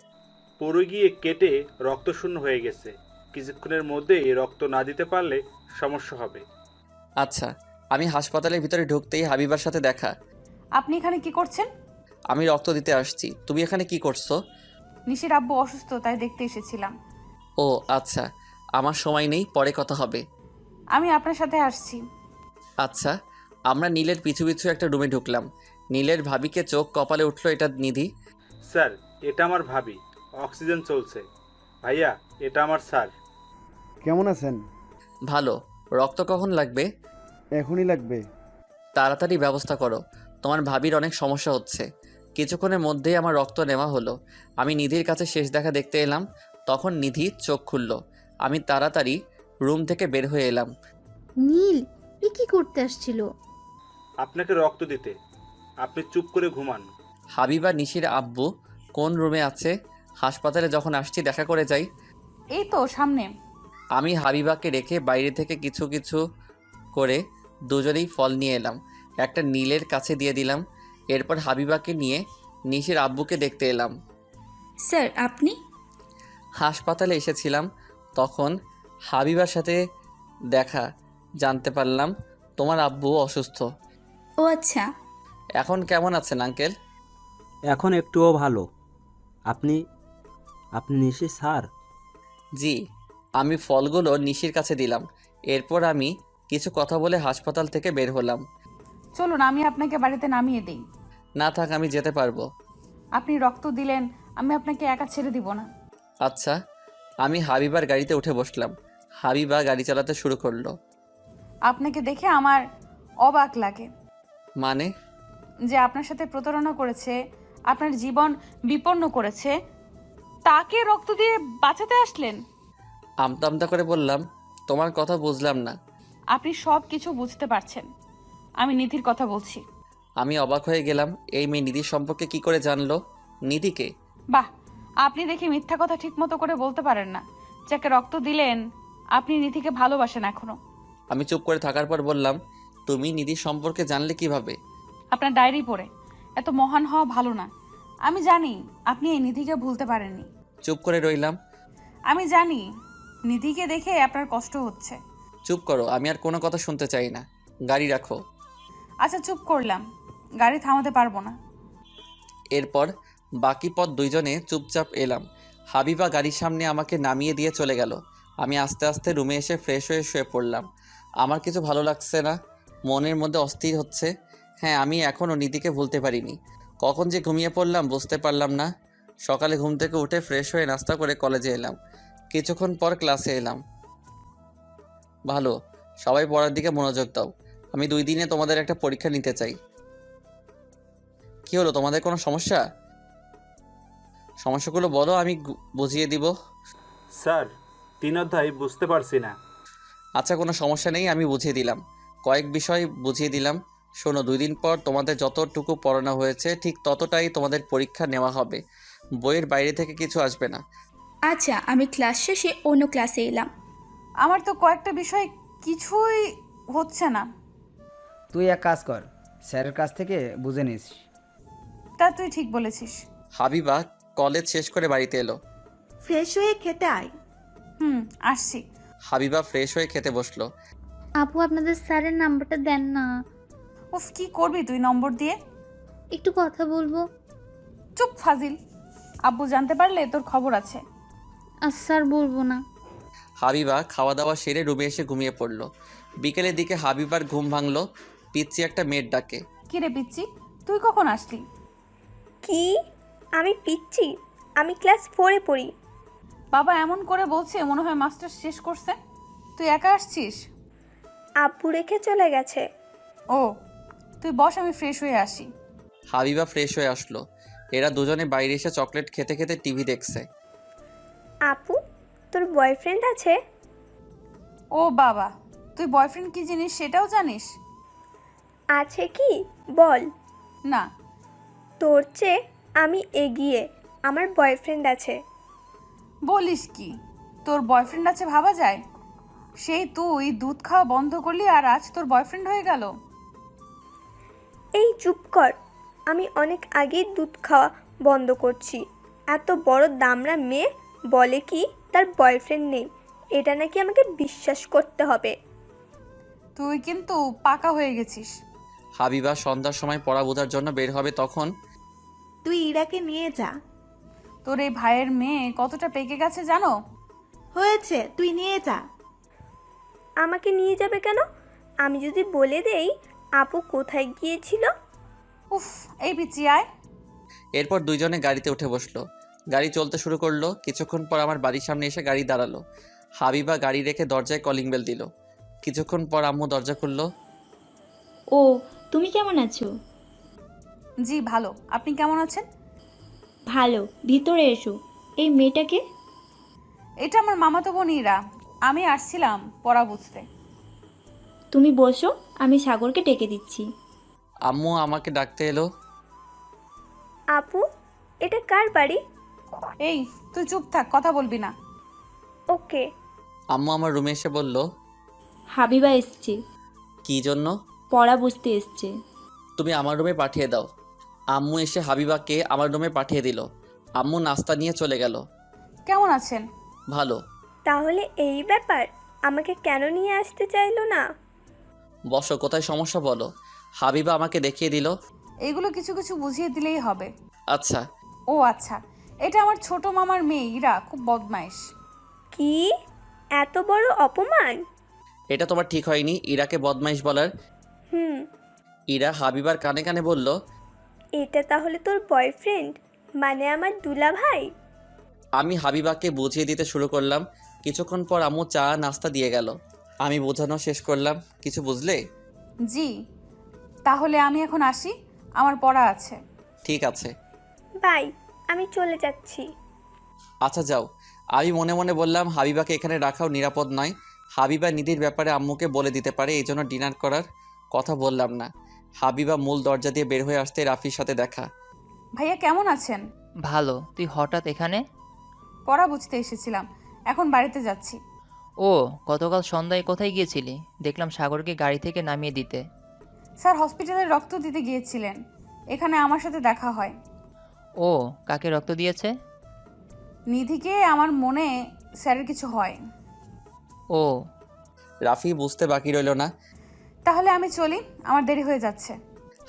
পড়ে গিয়ে কেটে রক্তশূন্য হয়ে গেছে। কিছুক্ষণের মধ্যে এই রক্ত না দিতে পারলে সমস্যা হবে। আচ্ছা, আমি হাসপাতালের ভিতরে ঢুকতেই হাবিবার সাথে দেখা। আপনি এখানে কি করছেন? আমি রক্ত দিতে আসছি। তুমি এখানে কি করছো? নিশির আব্বু অসুস্থ, তাই দেখতে এসেছিলাম। ও আচ্ছা, আমার সময় নেই, পরে কথা হবে। আমি আপনার সাথে আসছি। আচ্ছা, আমরা নীলের পিছু পিছু একটা রুমে ঢুকলাম। নীলের ভাবিকে চোখ কপালে উঠলো, এটা নিধি। স্যার, এটা আমার ভাবি। অক্সিজেন চলছে। ভাইয়া, এটা আমার স্যার। কেমন আছেন? ভালো। রক্ত কখন লাগবে? এখনই লাগবে। তাড়াতাড়ি ব্যবস্থা করো, তোমার ভাবির অনেক সমস্যা হচ্ছে। কিছুক্ষণের মধ্যেই আমার রক্ত নেওয়া হলো। আমি নিধির কাছে শেষ দেখা দেখতে এলাম। তখন নিধি চোখ খুলল। আমি তাড়াতাড়ি রুম থেকে বের হয়ে এলাম। নীল, এ কি করতে আসছিল? আপনাকে রক্ত দিতে। আপনি চুপ করে ঘুমান। হাবিবা নিশির আব্বু কোন রুমে আছে? হাসপাতালে যখন আসছি দেখা করে যাই। এই তো সামনে। আমি হাবিবাকে রেখে বাইরে থেকে কিছু কিছু করে দুজনেই ফল নিয়ে এলাম। একটা নীলের কাছে দিয়ে দিলাম। এরপর হাবিবাকে নিয়ে নিশির আব্বুকে দেখতে এলাম। স্যার আপনি? হাসপাতালে এসেছিলাম, তখন হাবিবার সাথে দেখা, জানতে পারলাম তোমার আব্বু অসুস্থ। ও আচ্ছা। এখন কেমন আছেন আঙ্কেল? এখন একটুও ভালো। আপনি আপনি নিশি স্যার? জি। আমি ফলগুলো নিশির কাছে দিলাম। এরপর আমি কিছু কথা বলে হাসপাতাল থেকে বের হলাম। চলুন, আমি আপনাকে বাড়িতে নামিয়ে দিই। না থাক, আমি যেতে পারবো। আপনি রক্ত দিলেন, আমি আপনাকে একা ছেড়ে দিব না। আচ্ছা। আমি হাবিবার গাড়িতে উঠে বসলাম। হাবিবা গাড়ি চালাতে শুরু করলো। আপনাকে দেখে আমার অবাক লাগে মানে? যে আপনার সাথে প্রতারণা করেছে, আপনার জীবন বিপন্ন করেছে, তাকে রক্ত দিয়ে বাঁচাতে আসলেন। আমতা আমতা করে বললাম, তোমার কথা বুঝলাম না। আপনি সব কিছু বুঝতে পারছেন। আমি নিধির কথা বলছি। আমি অবাক হয়ে গেলাম, এই মেয়ে নিধির সম্পর্কে কি করে জানলো? নিধিকে? বাহ, আপনি দেখি মিথ্যা কথা ঠিক মতো করে বলতে পারেন না। যাকে রক্ত দিলেন, আপনি নিধিকে ভালোবাসেন এখনো। আমি চুপ করে থাকার পর বললাম, তুমি নিধির সম্পর্কে জানলে কিভাবে? আপনার ডায়েরি পড়ে। এত মহান হওয়া ভালো না। আমি জানি আপনি এই নিধিকে ভুলতে পারেননি। চুপ করে রইলাম। আমি জানি নিধিকে দেখে আপনার কষ্ট হচ্ছে। চুপ করো, আমি আর কোনো কথা শুনতে চাই না। গাড়ি রাখো। আচ্ছা চুপ করলাম, গাড়ি থামাতে পারবো না। এরপর বাকি পথ দুইজনে চুপচাপ এলাম। হাবিবা গাড়ির সামনে আমাকে নামিয়ে দিয়ে চলে গেল। আমি আস্তে আস্তে রুমে এসে ফ্রেশ হয়ে শুয়ে পড়লাম। আমার কিছু ভালো লাগছে না, মনের মধ্যে অস্থির হচ্ছে। হ্যাঁ, আমি এখনও নিধিকে ভুলতে পারিনি। কখন যে ঘুমিয়ে পড়লাম বুঝতে পারলাম না। সকালে ঘুম থেকে উঠে ফ্রেশ হয়ে নাস্তা করে কলেজে এলাম। কিছুক্ষণ পর ক্লাসে এলাম। ভালো, সবাই পড়ার দিকে মনোযোগ দাও। আমি 2 দিনে তোমাদের একটা পরীক্ষা নিতে চাই। কি হলো, তোমাদের কোনো সমস্যা? সমস্যাগুলো বলো, আমি বুঝিয়ে দিব। স্যার, 3 অধ্যায় বুঝতে পারছি না। আচ্ছা, কোনো সমস্যা নেই, আমি বুঝিয়ে দিলাম। কয়েক বিষয় বুঝিয়ে দিলাম। শোনো, 2 দিন পর তোমাদের যতটুকু পড়ানো হয়েছে ঠিক ততটাই তোমাদের পরীক্ষা নেওয়া হবে। বইয়ের বাইরে থেকে কিছু আসবে না। আচ্ছা, আমি ক্লাস শেষে অন্য ক্লাসে এলাম। আমার তো কয়েকটা বিষয় কিছুই হচ্ছে না। তুই এক কাজ কর, স্যারের কাছ থেকে বুঝে নিস। তা তুই ঠিক বলেছিস। হাবিবা কলেজ শেষ করে বাড়িতে এলো। ফ্রেশ হয়ে খেতে আয়। আসছি। হাবিবা ফ্রেশ হয়ে খেতে বসলো। আপু, আপনাদের স্যারের নাম্বারটা দেন না। উফ, কি করবি তুই নম্বর দিয়ে? একটু কথা বলবো। চুপ ফাজিল। আব্বু জানতে পারলে তোর খবর আছে। আচ্ছা স্যার, বলবো না। হাবিবা খাওয়া দাওয়া সেরে রুমে এসে ঘুমিয়ে পড়লো। বিকেলের দিকে হাবিবার ঘুম ভাঙলো পিচ্ছি একটা মেয়ের ডাকে। কি রে পিচ্ছি, তুই কখন আসলি? কি? আমি পিচ্ছি? আমি ক্লাস 4-এ পড়ি। বাবা এমন করে বলছে মনে হয় মাস্টার শেষ করছে। তুই একা আসছিস? আব্বু রেখে চলে গেছে। ও, তুই বস, আমি ফ্রেশ হয়ে আসি। হাবিবা ফ্রেশ হয়ে আসলো। এরা দুজনে বাইরে এসে চকলেট খেতে খেতে টিভি দেখছে। আপু, তোর বয়ফ্রেন্ড আছে? ও বাবা, তুই বয়ফ্রেন্ড কি জিনিস সেটাও জানিস? আছে কি বল। না। তোর চেয়ে আমি এগিয়ে, আমার বয়ফ্রেন্ড আছে। বলিস কি, তোর বয়ফ্রেন্ড আছে ভাবা যায়? সেই তুই দুধ খাওয়া বন্ধ করলি আর আজ তোর বয়ফ্রেন্ড হয়ে গেল। এই চুপ কর, আমি অনেক আগেই দুধ খাওয়া বন্ধ করছি। এত বড় দামড়া মেয়ে বলে কি তার বয়ফ্রেন্ড নেই, এটা নাকি আমাকে বিশ্বাস করতে হবে। তুই কিন্তু পাকা হয়ে গেছিস। হাবিবা সন্ধ্যার সময় পড়া বোঝার জন্য বের হবে, তখন তুই ইরাকে নিয়ে যা। তোর এই ভাইয়ের মেয়ে কতটা পেকে গেছে জানো? হয়েছে, তুই নিয়ে যা। আমাকে নিয়ে যাবে কেন? আমি যদি বলে দেই আপু কোথায় গিয়েছিল? উফ, এই পিচি আয়। এরপর দুইজনে গাড়িতে উঠে বসলো। গাড়ি চলতে শুরু করলো। কিছুক্ষণ পর আমার বাড়ির সামনে এসে গাড়ি দাঁড়ালো। হাবিবা গাড়ি রেখে দরজায় কলিং বেল দিল। কিছুক্ষণ পর আম্মু দরজা খুললো। ও, তুমি কেমন আছো? জি ভালো, আপনি কেমন আছেন? ভালো, ভিতরে এসো। এই মেয়েটাকে? এটা আমার মামাতো বোন ইরা। আমি আসছিলাম পড়া বুঝতে। তুমি বসো, আমি সাগরকে ডেকে দিচ্ছি। আম্মু আমাকে ডাকতে এলো। আপু, এটা কার বাড়ি? এই তুই চুপ থাক, কথা বলবি না। ওকে। আম্মু আমার রুমে এসে বলল, হাবিবা এসছে। কি জন্য? পড়া বুঝতে এসছে। তুমি আমার রুমে পাঠিয়ে দাও। আম্মু এসে হাবিবাকে আমার রুমে পাঠিয়ে দিল। আম্মু নাস্তা নিয়ে চলে গেল। কেমন আছেন? ভালো। তাহলে এই ব্যাপার, আমাকে কেন নিয়ে আসতে চাইলো না? বসো, কোথায় সমস্যা বলো। হাবিবা আমাকে দেখিয়ে দিল। এগুলো কিছু কিছু বুঝিয়ে দিলেই হবে। আচ্ছা। ও আচ্ছা, এটা আমার ছোট মামার মেয়ে ইরা, খুব বদমাইশ। কি? এত বড় অপমান? এটা তোমার ঠিক হয়নি ইরাকে বদমাইশ বলার। হুম। ইরা হাবিবার কানে কানে বলল, এটা তাহলে তোর বয়ফ্রেন্ড, মানে আমার দুলা ভাই? আমি হাবিবাকে বুঝিয়ে দিতে শুরু করলাম। কিছুক্ষণ পর আম্মু চা নাস্তা দিয়ে গেল। আমি বোঝানো শেষ করলাম। কিছু বুঝলে? জি। তাহলে আমি এখন আসি, আমার পড়া আছে। ঠিক আছে। বাই, আমি চলে যাচ্ছি। আচ্ছা যাও। আমি মনে মনে বললাম, হাবিবাকে এখানে রাখাও নিরাপদ নয়। হাবিবা নিধির ব্যাপারে আম্মুকে বলে দিতে পারে, এই জন্য ডিনার করার কথা বললাম না। হাবিবা মূল দরজা দিয়ে বের হয়ে আসতে রাফির সাথে দেখা। ভাইয়া কেমন আছেন? ভালো। তুই হঠাৎ এখানে? পড়া বুঝতে এসেছিলাম, এখন বাড়িতে যাচ্ছি। ও, গতকাল সন্ধ্যায় কোথায় গিয়েছিলি? দেখলাম সাগরকে গাড়ি থেকে নামিয়ে দিতে। স্যার হসপিটালে রক্ত দিতে গিয়েছিলেন, এখানে আমার সাথে দেখা হয়। ও, কাকে রক্ত দিয়েছে? নিধিকে। আমার মনে স্যারের কিছু হয়। ও। রাফি বুঝতে বাকি রইল না। তাহলে আমি চলি, আমার দেরি হয়ে যাচ্ছে।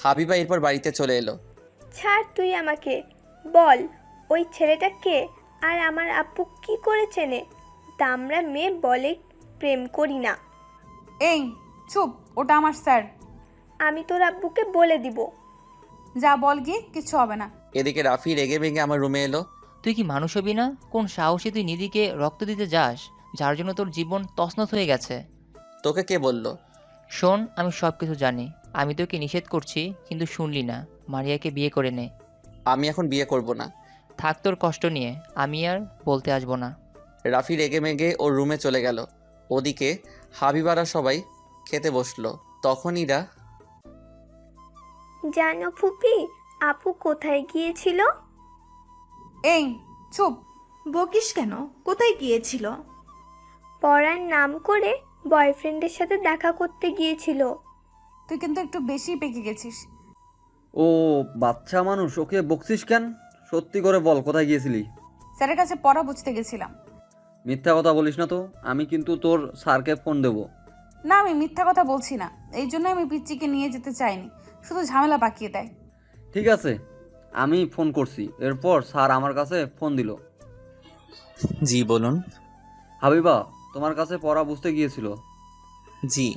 হাবিবা এরপর বাড়িতে চলে এলো। ছাড় তুই আমাকে। বল, ওই ছেলেটা কে? আর আমার আপু কি করে চেনে? দামড়া মেয়ে বলে প্রেম করি না। এই চুপ, ওটা আমার স্যার। আমি তোর আব্বুকে বলে দিব। যা বল গিয়ে, কিছু হবে না। এদিকে রাফি রেগে ভেঙে আমার রুমে এলো। তুই কি মানুষ হবি না? কোন সাহসে তুই নিধিকে রক্ত দিতে যাস, যার জন্য তোর জীবন তছনছ হয়ে গেছে? তোকে কে বলল? শোন, আমি সব কিছু জানি। আমি তোকে নিষেধ করছি, কিন্তু শুনলি না। মারিয়াকে বিয়ে করে নে। আমি এখন বিয়ে করব না। থাক তোর কষ্ট নিয়ে, আমি আর বলতে আসবো না। রাফি রেগে মেগে ওর রুমে চলে গেল। ওদিকে হাবিবারা সবাই খেতে বসলো। তখন ইরা, জানো ফুপি, আপু কোথায় গিয়েছিল? এই চুপ। বকিস কেন? কোথায় গিয়েছিল? পড়ার নাম করে বয়ফ্রেন্ডের সাথে দেখা করতে গিয়েছিল। তুই কিন্তু একটু বেশি পেকে গেছিস। ও বাচ্চা মানুষ, ওকে বকছিস কেন? সত্যি করে বল, কোথায় গিয়েছিলি? স্যারের কাছে পড়া বুঝতে গেছিলাম। মিথ্যা কথা বলিস না তো, আমি কিন্তু তোর স্যারকে ফোন দেবো। না, আমি মিথ্যা কথা বলছি না। এই জন্য আমি পিচ্চিকে নিয়ে যেতে চাইনি, শুধু ঝামেলা পাকিয়ে দেয়। ঠিক আছে, আমি ফোন করছি। এরপর স্যার আমার কাছে ফোন দিল। জি বলুন। হাবিবা তোমার কাছে পড়া বুঝতে গিয়েছিল। জি,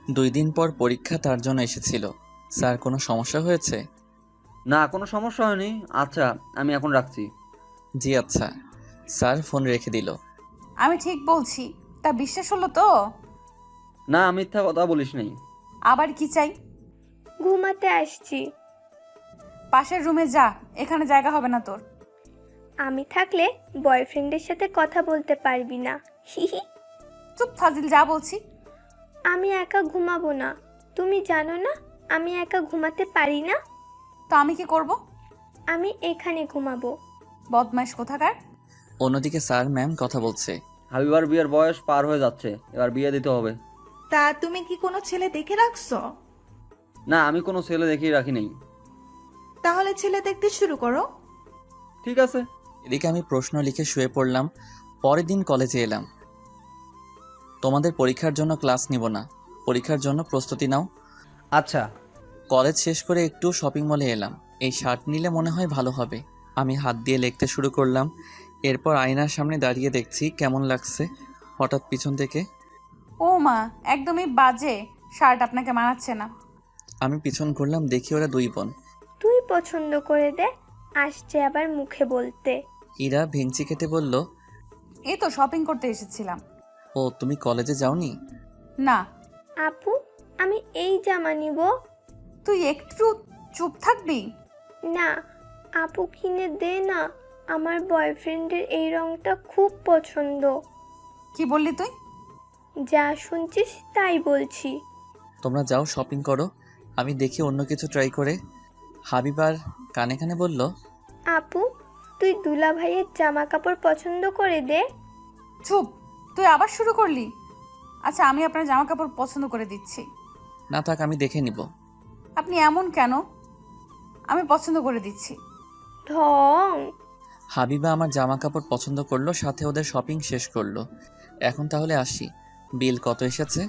2 দিন পর পরীক্ষা, তার জন্য এসেছিল। স্যার কোনো সমস্যা হয়েছে? না, কোনো সমস্যা হয়নি। আচ্ছা, আমি এখন রাখছি। জি আচ্ছা। স্যার ফোন রেখে দিল। আমি ঠিক বলছি, তা বিশ্বাস হলো তো? না, মিথ্যা কথা বলিস নাই। আবার কি চাই? ঘুমাতে আসছি। পাশের রুমে যা, এখানে জায়গা হবে না তোর। আমি থাকলে বয়ফ্রেন্ডের সাথে কথা বলতে পারবি না। হিহি। চুপ ফাজিল, যা বলছি। আমি একা ঘুমাবো না। তুমি জানো না আমি একা ঘুমাতে পারি না? তো আমি কি করব? আমি এখানে ঘুমাবো। বদমাইশ কোথাকার। অন্যদিকে স্যার ম্যাম কথা বলছে। হাবিবার বিয়ের বয়স পার হয়ে যাচ্ছে, এবার বিয়ে দিতে হবে। তা তুমি কি কোনো ছেলে দেখে রাখছো? না, আমি কোনো ছেলে দেখিয়ে রাখি নেই। তাহলে ছেলে দেখতে শুরু করো। ঠিক আছে। এদিকে আমি প্রশ্ন লিখে শুয়ে পড়লাম। পরের দিন কলেজে এলাম। তোমাদের পরীক্ষার জন্য ক্লাস নিব না, পরীক্ষার জন্য প্রস্তুতি নাও। আচ্ছা। কলেজ শেষ করে একটু শপিং মলে এলাম। এই শার্ট নিলে মনে হয় ভালো হবে। আমি হাত দিয়ে লিখতে শুরু করলাম। এরপর আয়নার সামনে দাঁড়িয়ে দেখছি কেমন লাগছে। হঠাৎ পিছন থেকে ও মা, একদমই বাজে শার্ট, আপনাকে মানাচ্ছে না। আমি পিছন ঘুরলাম, দেখি ওরা দুই বোন। তুই পছন্দ করে দে, আসছে আবার মুখে বলতে। ইরা ভেঙচি কেটে বলল, এই তো শপিং করতে এসেছিলাম। ও তুমি কলেজে যাওনি? না। আপু, আমি এই জামা নিব। তুই একটু চুপ থাকবি? না, আপু কিনে দে না, আমার বয়ফ্রেন্ডের এই রংটা খুব পছন্দ। কি বললি তুই? যা শুনছিস তাই বলছি। তোমরা যাও শপিং করো, আমি দেখি অন্য কিছু ট্রাই করে। হাবিবার কানে কানে বলল, আপু, তুই দুলা ভাইয়ের জামা কাপড় পছন্দ করে দে। চুপ, তুই আবার শুরু করলি। আচ্ছা, আমি আপনার জামা কাপড় পছন্দ করে দিচ্ছি। না থাক, আমি দেখে নিব। আপনি এমন কেন? আমি পছন্দ করে দিচ্ছি। ঢং। হাবিবা আমার জামা কাপড় পছন্দ করলো, সাথে ওদের শপিং শেষ করলো। এখন তাহলে আসি, বিল কত এসেছে?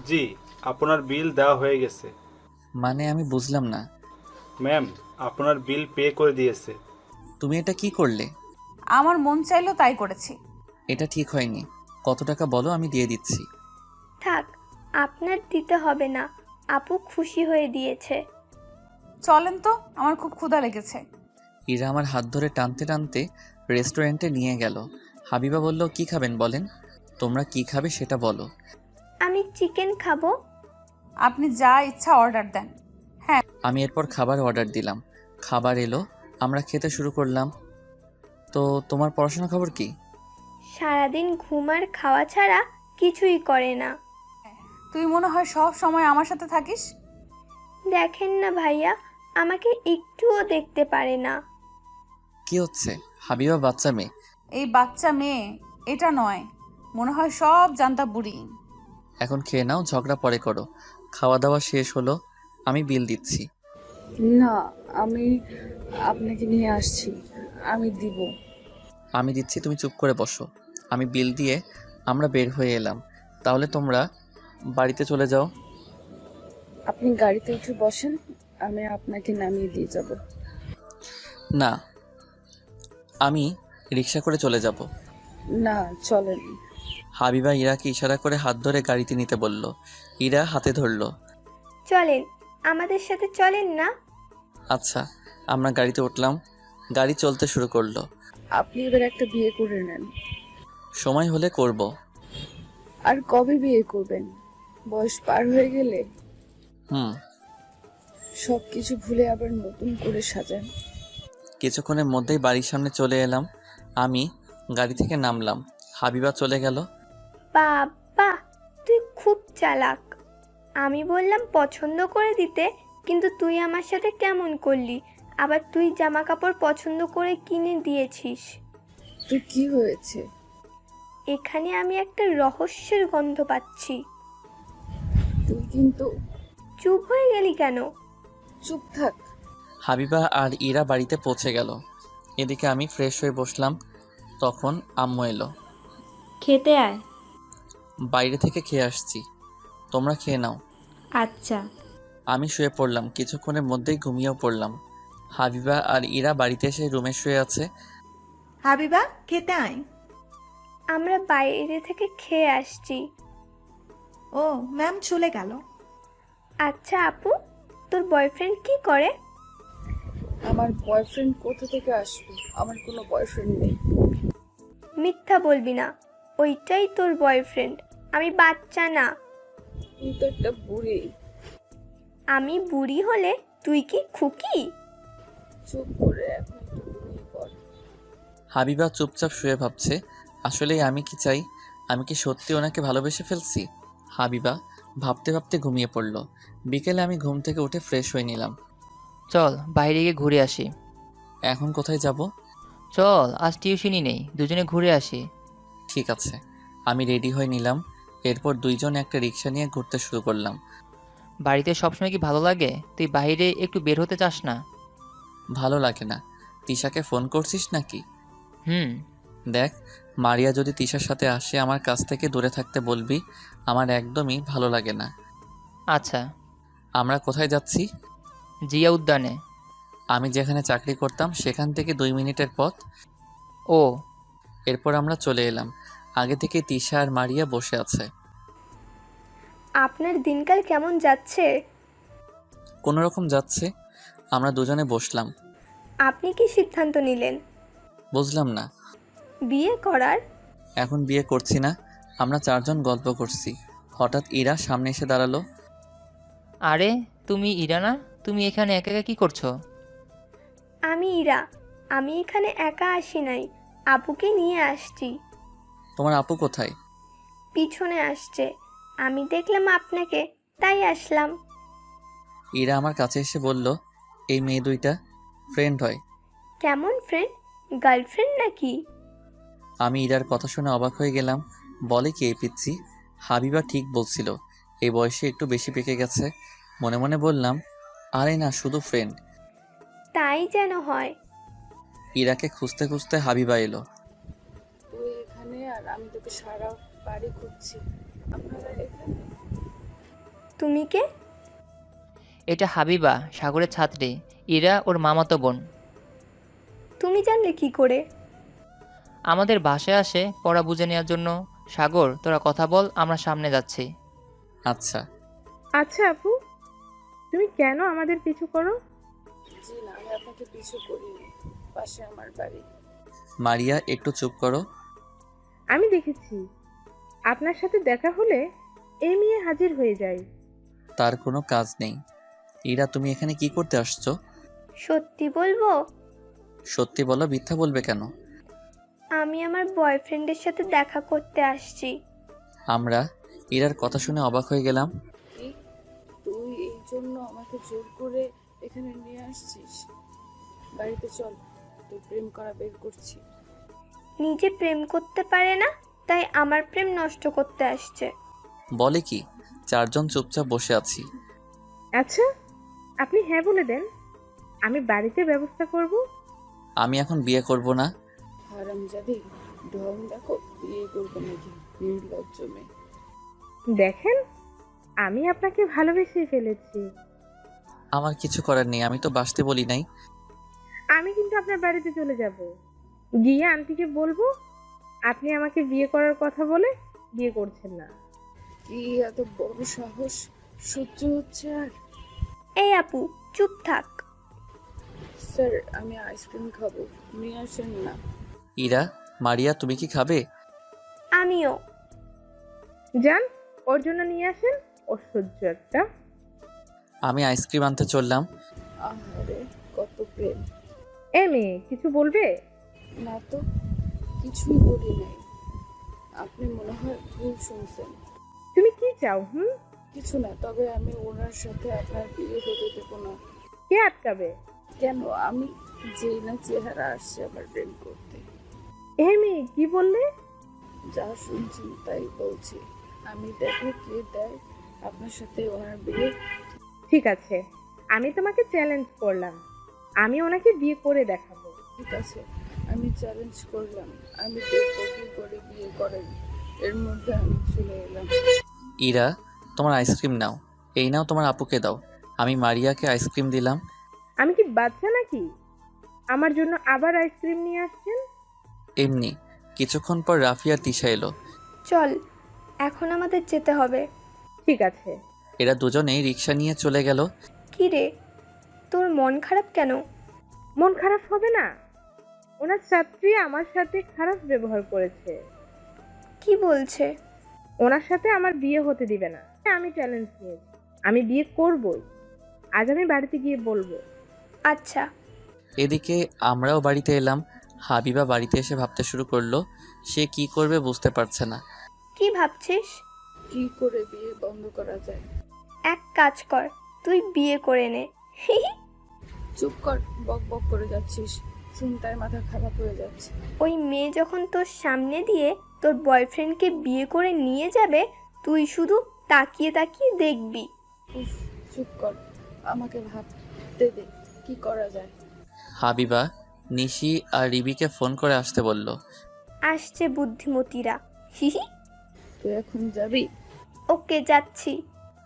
জি, আপনার বিল দেওয়া হয়ে গেছে। মানে আমি বুঝলাম না। ম্যাম, আপনার বিল পে করে দিয়েছে। তুমি এটা কি করলে? আমার মন চাইলো তাই করেছি। এটা ঠিক হয়নি। কত টাকা বলো, আমি দিয়ে দিচ্ছি। থাক, আপনার দিতে হবে না, আপু খুশি হয়ে দিয়েছে। চলেন তো, আমার খুব ক্ষুধা লেগেছে। ইরা আমার হাত ধরে টানতে টানতে রেস্টুরেন্টে নিয়ে গেল। হাবিবা বলল, কি খাবেন বলেন? তোমরা কি খাবে সেটা বলো। আমি চিকেন খাবো। আপনি যা ইচ্ছা অর্ডার দেন। হ্যাঁ। আমি এরপর খাবার অর্ডার দিলাম। খাবার এলো, আমরা খেতে শুরু করলাম। তো তোমার পড়াশোনা খবর কি? সারাদিন ঘুম আর খাওয়া ছাড়া কিছুই করে না। তুই মনে হয় সব সময় আমার সাথে থাকিস। দেখেন না ভাইয়া, আমাকে একটুও দেখতে পারে না। কি হচ্ছে? হাবিবা বাচ্চা মেয়ে। এই বাচ্চা মেয়ে এটা নয়, মনে হয় সব জানতা বুড়ি। এখন খেয়ে নাও, ঝগড়া পরে করো। খাওয়া দাওয়া শেষ হলো, আমি বিল দিচ্ছি। না, আমি আপনাকে নিয়ে আসছি, আমি দিব। আমি দিচ্ছি, তুমি চুপ করে বসো। আমি বিল দিয়ে আমরা বের হয়ে এলাম। তাহলে তোমরা বাড়িতে চলে যাও। আপনি গাড়িতে উঠে বসেন, আমি আপনাকে নামিয়ে দিয়ে যাব। না, আমি রিক্সা করে চলে যাব। না, চলেন। হাবিবা ইরাকে ইশারা করে হাত ধরে গাড়িতে নিতে বলল। ইরা হাতে ধরল। চলেন, আমাদের সাথে চলেন না। আচ্ছা, আমরা গাড়িতে উঠলাম। গাড়ি চলতে শুরু করলো। আপনি এবার একটা বিয়ে করে নেন। সময় হলে করব। আর কবে বিয়ে করবেন? বয়স পার হয়ে গেলে সব কিছু ভুলে আবার নতুন করে সাজান। কিছুক্ষণের মধ্যেই বাড়ির সামনে চলে এলাম। আমি গাড়ি থেকে নামলাম। হাবিবা চলে গেল। বাবা, তুই খুব চালাক। আমি বললাম পছন্দ করে দিতে, কিন্তু তুই আমার সাথে কেমন করলি? আবার তুই জামা কাপড় পছন্দ করে কিনে দিয়েছিস। তুই কি হয়েছে? এখানে আমি একটা রহস্যের গন্ধ পাচ্ছি। তুই কিন্তু চুপ হয়ে গেলি কেন? চুপ থাক। হাবিবা আর ইরা বাড়িতে পৌঁছে গেল। এদিকে আমি ফ্রেশ হয়ে বসলাম। তখন আম্মু এলো। খেতে আয়। বাইরে থেকে খেয়ে আসছি, তোমরা খেয়ে নাও। আচ্ছা। আমি শুয়ে পড়লাম। কিছুক্ষণের মধ্যেই ঘুমিয়েও পড়লাম। হাবিবা আর ইরা বাড়িতে এসে রুমে শুয়ে আছে। হাবিবা, খেতে আয়। আমরা বাইরে থেকে খেয়ে আসছি। ও ম্যাম চলে গেল। আচ্ছা আপু, তোর বয়ফ্রেন্ড কি করে? আমার বয়ফ্রেন্ড কোথা থেকে আসবে? আমার কোনো বয়ফ্রেন্ড নেই। মিথ্যা বলবি না, ওইটাই তোর বয়ফ্রেন্ড। আমি বাচ্চা না। তুই তো একটা বুড়ি। আমি বুড়ি হলে তুই কি খুকি? চুপ করে এখন একটু ঘুমিয়ে পড়। হাবিবা চুপচাপ শুয়ে ভাবছে, আসলেই আমি কি চাই? আমি কি সত্যি ওনাকে ভালোবেসে ফেলছি? হাবিবা ভাবতে ভাবতে ঘুমিয়ে পড়ল। বিকেলে আমি ঘুম থেকে উঠে ফ্রেশ হয়ে নিলাম। চল বাইরে গিয়ে ঘুরে আসি। এখন কোথায় যাব? চল, আজ টিউশনই নেই, দুজনে ঘুরে আসি। ঠিক আছে। আমি রেডি হয়ে নিলাম। এরপর দুইজন একটা রিক্সা নিয়ে ঘুরতে শুরু করলাম। বাড়িতে সবসময় কি ভালো লাগে? তুই বাইরে একটু বের হতে চাস না? ভালো লাগে না। তিশাকে ফোন করছিস নাকি? হুম। দেখ, মারিয়া যদি তিশার সাথে আসে আমার কাছ থেকে দূরে থাকতে বলবি। আমার একদমই ভালো লাগে না। আচ্ছা। আমরা কোথায় যাচ্ছি? জিয়া উদ্যানে। আমি যেখানে চাকরি করতাম সেখান থেকে 2 মিনিটের পথ। ও। এরপর আমরা চলে এলাম। আগে থেকে তিশা আর মারিয়া বসে আছে। আপনার দিনকাল কেমন যাচ্ছে? কোনো রকম যাচ্ছে। আমরা দুজনে বসলাম। আপনি কি সিদ্ধান্ত নিলেন বুঝলাম না। বিয়ে করার? এখন বিয়ে করছি না। আমরা 4 জন গল্প করছি। হঠাৎ ইরা সামনে এসে দাঁড়ালো। আরে তুমি ইরা না? তুমি এখানে একা একা কি করছো? আমি ইরা। আমি এখানে একা আসি নাই, আপুকে নিয়ে আসছি। তোমার আপু কোথায়? পিছনে আসছে, আমি দেখলাম আপনাকে, তাই আসলাম। ইরা আমার কাছে এসে বলল, এই মেয়ে দুইটা ফ্রেন্ড হয়। কেমন ফ্রেন্ড? গার্লফ্রেন্ড নাকি? আমি ইরার কথা শুনে অবাক হয়ে গেলাম। বলে কি এই পিচ্ছি? হাবিবা ঠিক বলছিল, এই বয়সে একটু বেশি পেকে গেছে। মনে মনে বললাম, আরে না, শুধু ফ্রেন্ড। তাই যেন হয়। ইরাকে খুঁজতে খুঁজতে হাবিবা এলো। তুই এখানে আর আমি তোকে সারা বাড়ি খুঁজছি। আপনারা এখানে? তুমি কে? এটা হাবিবা, সাগরের ছাত্রী। ইরা ওর মামাতো বোন। তুমি জানলে কি করে? আমাদের বাসায় আসে পড়া বুঝে নেওয়ার জন্য। সাগর, তোরা কথা বল, আমরা সামনে যাচ্ছি। আচ্ছা। আচ্ছা আপু, তুমি কেন আমাদের পিছু করো? জি না, আমি আপনাকে পিছু করিনি, পাশে আমার বাড়ি। মারিয়া, একটু চুপ করো। আমি দেখেছি আপনার সাথে দেখা হলে এই মেয়ে হাজির হয়ে যায়। তার কোনো কাজ নেই। ইরা, তুমি এখানে কি করতে আসছো? সত্যি বলবো? সত্যি বলো, মিথ্যা বলবে কেন? আমি আমার বয়ফ্রেন্ডের সাথে দেখা করতে আসছি। আমরা ইরার কথা শুনে অবাক হয়ে গেলাম। কি, তুই এই জন্য আমাকে জোর করে এখানে নিয়ে আসছিস? বাড়িতে চল, তুই প্রেম করা বের করছি। নিজে প্রেম করতে পারে না, তাই আমার প্রেম নষ্ট করতে আসছে। বলে কি? 4 জন চুপচাপ বসে আছি। আচ্ছা, আপনি হ্যাঁ বলে দেন, আমি বাড়িতে ব্যবস্থা করব। আমি এখন বিয়ে করব না। হারামজাদি, ঢং দেখো, বিয়ে করবে নাকি? নির্লজ্জ মেয়ে। দেখেন, আমি আপনাকে ভালোবেসে ফেলেছি। আমার কিছু করার নেই, আমি তো বাসতে বলি নাই। আমি কিন্তু আপনার বাড়িতে চলে যাব, গিয়ে আন্টিকে বলবো আপনি আমাকে বিয়ে করার কথা বলে বিয়ে করছেন না। কি এত বড় সাহস, সহ্য হচ্ছে আর? এই আপু, চুপ থাক। স্যার, আমি আইসক্রিম খাবো, নিয়ে আসেন না। ইরা, মারিয়া, তুমি কি খাবে? আমিও। যান, ওর জন্য নিয়ে আসেন, অসহ্য একটা। আমি আইসক্রিম আনতে চললাম। আহারে, কত প্রেম। এ মেয়ে, কিছু বলবে? না তো, কিছুই বলি নাই। আপনি মনে হয় ভুল শুনছেন। তুমি কি চাও? কিছু না, তবে আমি ওনার সাথে আপনার বিয়ে হতে দেবো না। কে আটকাবে? কেন? আমি যেই না চেহারা আসছে আমার প্রেম করতে। এ মেয়ে, কি বললে? যা শুনছি তাই বলছি। আমি দেখো কে দেয় আপনার সাথে ওনার বিয়ে। ঠিক আছে, আমি তোমাকে চ্যালেঞ্জ করলাম, আমি ওনাকে বিয়ে করে দেখাবো। ঠিক আছে, আমি চ্যালেঞ্জ করলাম, আমি দেখবো কি করে বিয়ে করেন। এর মধ্যে আমি চলে এলাম। ইরা, তোমার আইসক্রিম নাও। এই নাও, তোমার আপুকে দাও। আমি মারিয়াকে আইসক্রিম দিলাম। আমি কি বাচ্চা নাকি আমার জন্য আবার আইসক্রিম নিয়ে আসছেন? এমনি। কিছুক্ষণ পর রাফি আর তিশা এলো। চল, এখন আমাদের যেতে হবে। ঠিক আছে। এরা দুজনেই রিক্সা নিয়ে চলে গেল। কি রে, তোর মন খারাপ কেন? মন খারাপ হবে না? ওনার ছাত্রী আমার সাথে খারাপ ব্যবহার করেছে। কি বলছে? ওনার সাথে আমার বিয়ে হতে দিবে না। আমি চ্যালেঞ্জ নিয়েছি, আমি বিয়ে করবই। আজ আমি বাড়িতে গিয়ে বলবো। আচ্ছা। এদিকে আমরাও বাড়িতে এলাম। হাবিবা বাড়িতে এসে ভাবতে শুরু করলো। সে কি করবে বুঝতে পারছে না। কি ভাবছিস? কি করে বিয়ে বন্ধ করা যায়? এক কাজ কর, তুই বিয়ে করে নে। চুপ কর, বক বক করে যাচ্ছিস, চিন্তায় মাথা খারাপ হয়ে যাচ্ছে। ওই মেয়ে যখন তোর সামনে দিয়ে তোর বয়ফ্রেন্ডকে বিয়ে করে নিয়ে যাবে, তুই শুধু তাকিয়ে তাকিয়ে দেখবি। উফ, চুপ কর, আমাকে ভাবতে দে কি করা যায়। হাবিবা নিশি আর রিবিকে ফোন করে আসতে বলল। আসছে বুদ্ধিমতীরা। হিহি। তুই এখন যাবি? ওকে, যাচ্ছি।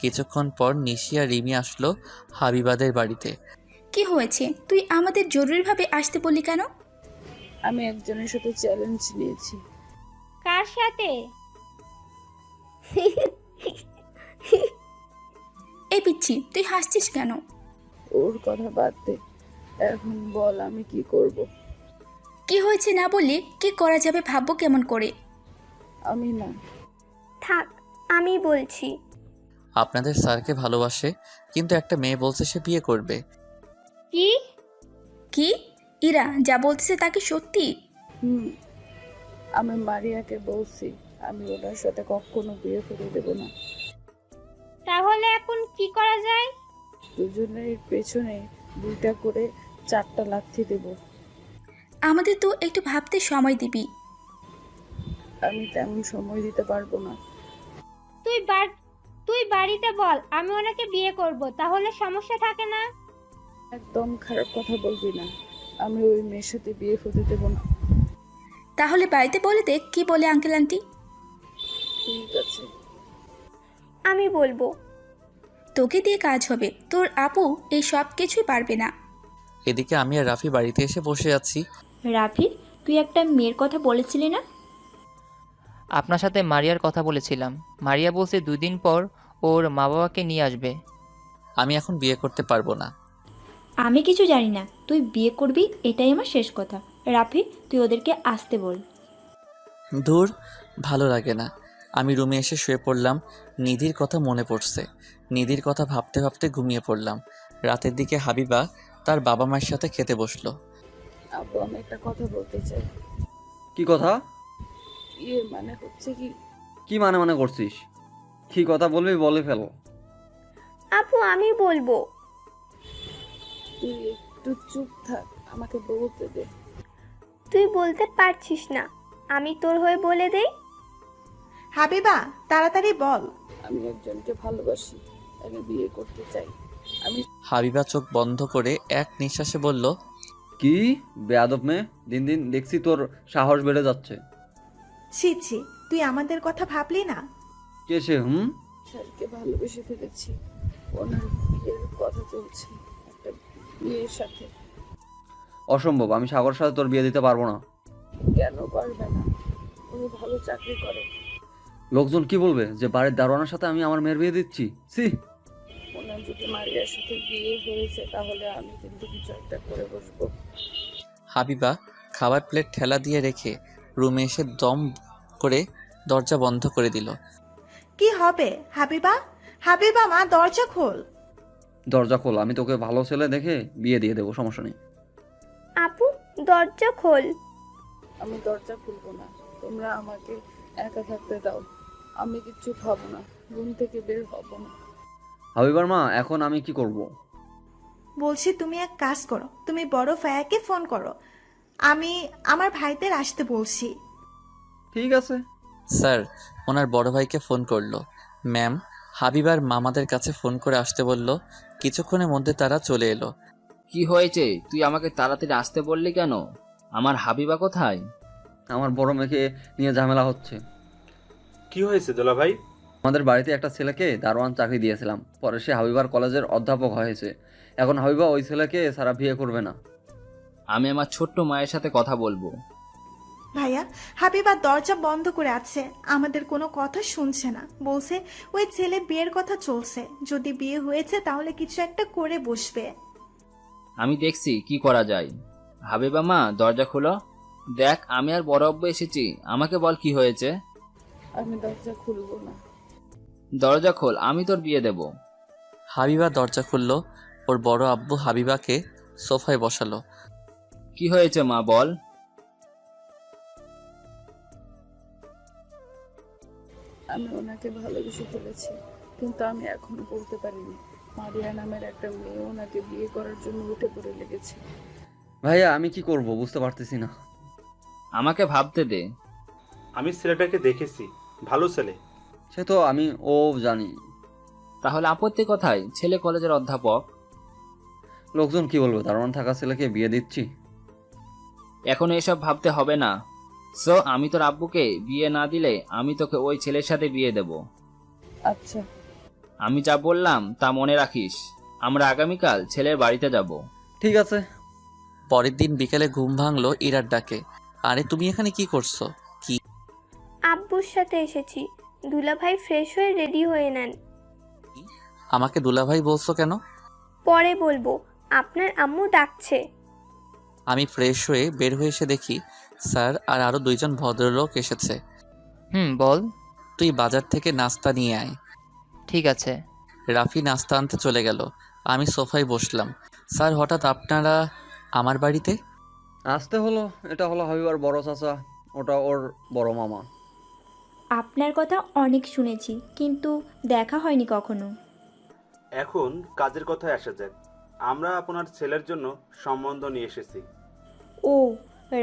কিছুক্ষণ পর নিশি আর রিমি আসলো হাবিবাদের বাড়িতে। কি হয়েছে, তুই আমাদের জরুরিভাবে আসতে বললি কেন? আমি একজনের সাথে চ্যালেঞ্জ নিয়েছি। কার সাথে? এই পিচ্ছি, তুই হাসছিস কেন? ওর কথা বাদ দে, এখন বল আমি কি করব। কি হয়েছে না বললে কি করা যাবে ভাববো কেমন করে। আমি না। থাক, আমি বলছি। আপনাদের স্যারকে ভালোবাসে, কিন্তু একটা মেয়ে বলছে সে বিয়ে করবে। কি? কি? ইরা যা বলতেছে তা কি সত্যি? আমি মারিয়াকে বলছি আমি ওনার সাথে কখনো বিয়ে করে দেব না। তাহলে এখন কি করা যায়? দুজনের পেছনে 2টা করে 4টা লাথি দেব। আমাদের তো একটু ভাবতে সময় দিবি। আমি তেমন সময় দিতে পারবো না। তুই বাড়িতে বল আমি ওনাকে বিয়ে করব, তাহলে সমস্যা থাকে না। একদম খারাপ কথা বলবি না, আমি ওই মেয়ের সাথে বিয়ে হতে দেব না। তাহলে বাড়িতে বলে দেখ কি বলে আঙ্কেল আন্টি। ঠিক আছে, আমি বলবো। তোকে দিয়ে কাজ হবে, তোর আপু এই সব কিছুই পারবে না। এদিকে আমি আর রাফি বাড়িতে এসে বসে আছি। রাফি, তুই একটা মেয়ের কথা বলেছিলি না? আপনার সাথে মারিয়ার কথা বলেছিলাম। মারিয়া বলছে 2 দিন পর ওর মা বাবাকে নিয়ে আসবে। আমি এখন বিয়ে করতে পারবো না। আমি কিছু জানি না, তুই বিয়ে করবি এটাই আমার শেষ কথা। রাফি, তুই ওদেরকে আসতে বল। দূর, ভালো লাগে না। আমি রুমে এসে শুয়ে পড়লাম। নিধির কথা মনে পড়ছে। নিধির কথা ভাবতে ভাবতে ঘুমিয়ে পড়লাম। রাতের দিকে হাবিবা তার বাবা মায়ের সাথে খেতে বসলো। আব্বু আমি একটা কথা বলতে চাই। কি কথা? মানে হচ্ছে কি? কি মানে করছিস? কি কথা বলবি বলে ফেল। আপু, আমি বলবো। তুই একটু চুপ থাক, আমাকে বলতে দে। তুই বলতে পারছিস না, আমি তোর হয়ে বলে দেই। হাবিবা, তাড়াতাড়ি বল। আমি একজনকে ভালোবাসি, তাকে বিয়ে করতে চাই। আমি হাবিবা চোখ বন্ধ করে এক নিঃশ্বাসে বলল, কি বেয়াদব মেয়ে, দিন দিন দেখছি তোর সাহস বেড়ে যাচ্ছে। ছি ছি, তুই আমাদের কথা ভাবলি না? কে সে? স্যারকে ভালোবেসে ফেলেছি। ওনার বিয়ের কথা চলছে একটা মেয়ের সাথে। অসম্ভব, আমি সাগরের সাথে তোর বিয়ে দিতে পারবো না। কেন পারবে না? উনি ভালো চাকরি করে। লোকজন কি বলবে যে বাড়ির দারোয়ানের সাথে আমি আমার মেয়ের বিয়ে দিচ্ছি? সি। ওনার যদি মারিয়ার সাথে বিয়ে হয়েছে তাহলে আমি কিন্তু কিছু একটা করে বসবো। হাবিবা খাবার প্লেট ঠেলা দিয়ে রেখে রুমে এসে দম করে দরজা বন্ধ করে দিল। কি হবে হাবিবা? হাবিবা মা, দরজা খোল। দরজা খোল, আমি তোকে ভালো ছেলে দেখে বিয়ে দিয়ে দেবো, সমস্যা নেই। আপু, দরজা খোল। আমি দরজা খুলবো না, তোমরা আমাকে একা থাকতে দাও। আমি কিচ্ছু খাবো না, রুম থেকে বের হব না। হাবিবার মা, এখন আমি কি করব? বলছি তুমি এক কাজ করো, তুমি বড় ভাইয়াকে ফোন করো। আমি আমার ভাইদের আসতে বলছি। ঠিক আছে। স্যার ওনার বড় ভাইকে ফোন করলো। ম্যাম হাবিবার মামাদের কাছে ফোন করে আসতে বলল। কিছুক্ষণের মধ্যে তারা চলে এলো। কি হয়েছে? তুই আমাকে তাড়াতাড়ি আসতে বললি কেন? আমার হাবিবা কোথায়? আমার বড় মেয়েকে নিয়ে ঝামেলা হচ্ছে। কি হয়েছে দোলা ভাই? আমাদের বাড়িতে একটা ছেলেকে দারোয়ান চাকরি দিয়েছিলাম, পরে সে হাবিবার কলেজের অধ্যাপক হয়েছে। এখন হাবিবা ওই ছেলেকে সারা বিয়ে করবে না। আমি আমার ছোট্ট মায়ের সাথে কথা বলবো। ভাইয়া, হাবিবা দরজা বন্ধ করে আছে, আমাদের কোনো কথা শুনছে না। বলছে ওই ছেলে বিয়ের কথা চলছে, যদি বিয়ে হয়েছে তাহলে কিছু একটা করে বসবে। আমি দেখছি কি করা যায়। হাবিবা মা, দরজা খোলো। দেখ, আমি আর বড় আব্বু এসেছি, আমাকে বল কি হয়েছে। আমি দরজা খুলবো না। দরজা খোল, আমি তোর বিয়ে দেব। হাবিবা দরজা খুলল। ওর বড় আব্বু হাবিবাকে সোফায় বসালো। কি হয়েছে মা, বল। আমি ওনাকে ভালোবেসে ফেলেছি, কিন্তু আমি এখনো বলতে পারিনি। মারিয়া নামের একটা মেয়ে ওনাকে বিয়ে করার জন্য উঠে পড়ে লেগেছে। ভাইয়া আমি কি করব বুঝতে পারতেছি না। আমাকে ভাবতে দে। আমি ছেলেটাকে দেখেছি, ভালো ছেলে। সে তো আমি জানি। তাহলে আপত্তি কোথায়? ছেলে কলেজের অধ্যাপক। লোকজন কি বলবে, তার মানে থাকা ছেলেকে বিয়ে দিচ্ছি? এখন এসব ভাবতে হবে না। সো আমি তোর আব্বুকে বিয়ে না দিলে আমি তোকে ওই ছেলের সাথে বিয়ে দেব। আচ্ছা, আমি যা বললাম তা মনে রাখিস। আমরা আগামীকাল ছেলের বাড়িতে যাব। ঠিক আছে। পরের দিন বিকেলে ঘুম ভাঙলো ইরার ডাকে। আরে তুমি এখানে কি করছো? কি? আব্বুর সাথে এসেছি। দুলাভাই ফ্রেশ হয়ে রেডি হয়ে নেন। আমাকে দুলাভাই বলছো কেন? পরে বলবো, আপনার আম্মু ডাকছে। আমি ফ্রেশ হয়ে বের হয়ে এসে দেখি স্যার আর আরো 2জন ভদ্রলোক এসেছে। বল। তুই বাজার থেকে নাস্তা নিয়ে আয়। ঠিক আছে। রাফি নাস্তা আনতে চলে গেল। আমি সোফায় বসলাম। স্যার হঠাৎ আপনারা আমার বাড়িতে? আসতে হলো, এটা হলো হাবিবার বড় চাচা, ওটা ওর বড় মামা। আপনার কথা অনেক শুনেছি, কিন্তু দেখা হয়নি কখনো। এখন কাজের কথায় আসা যাক। আমরা আপনার ছেলের জন্য সম্বন্ধ নিয়ে এসেছি। ও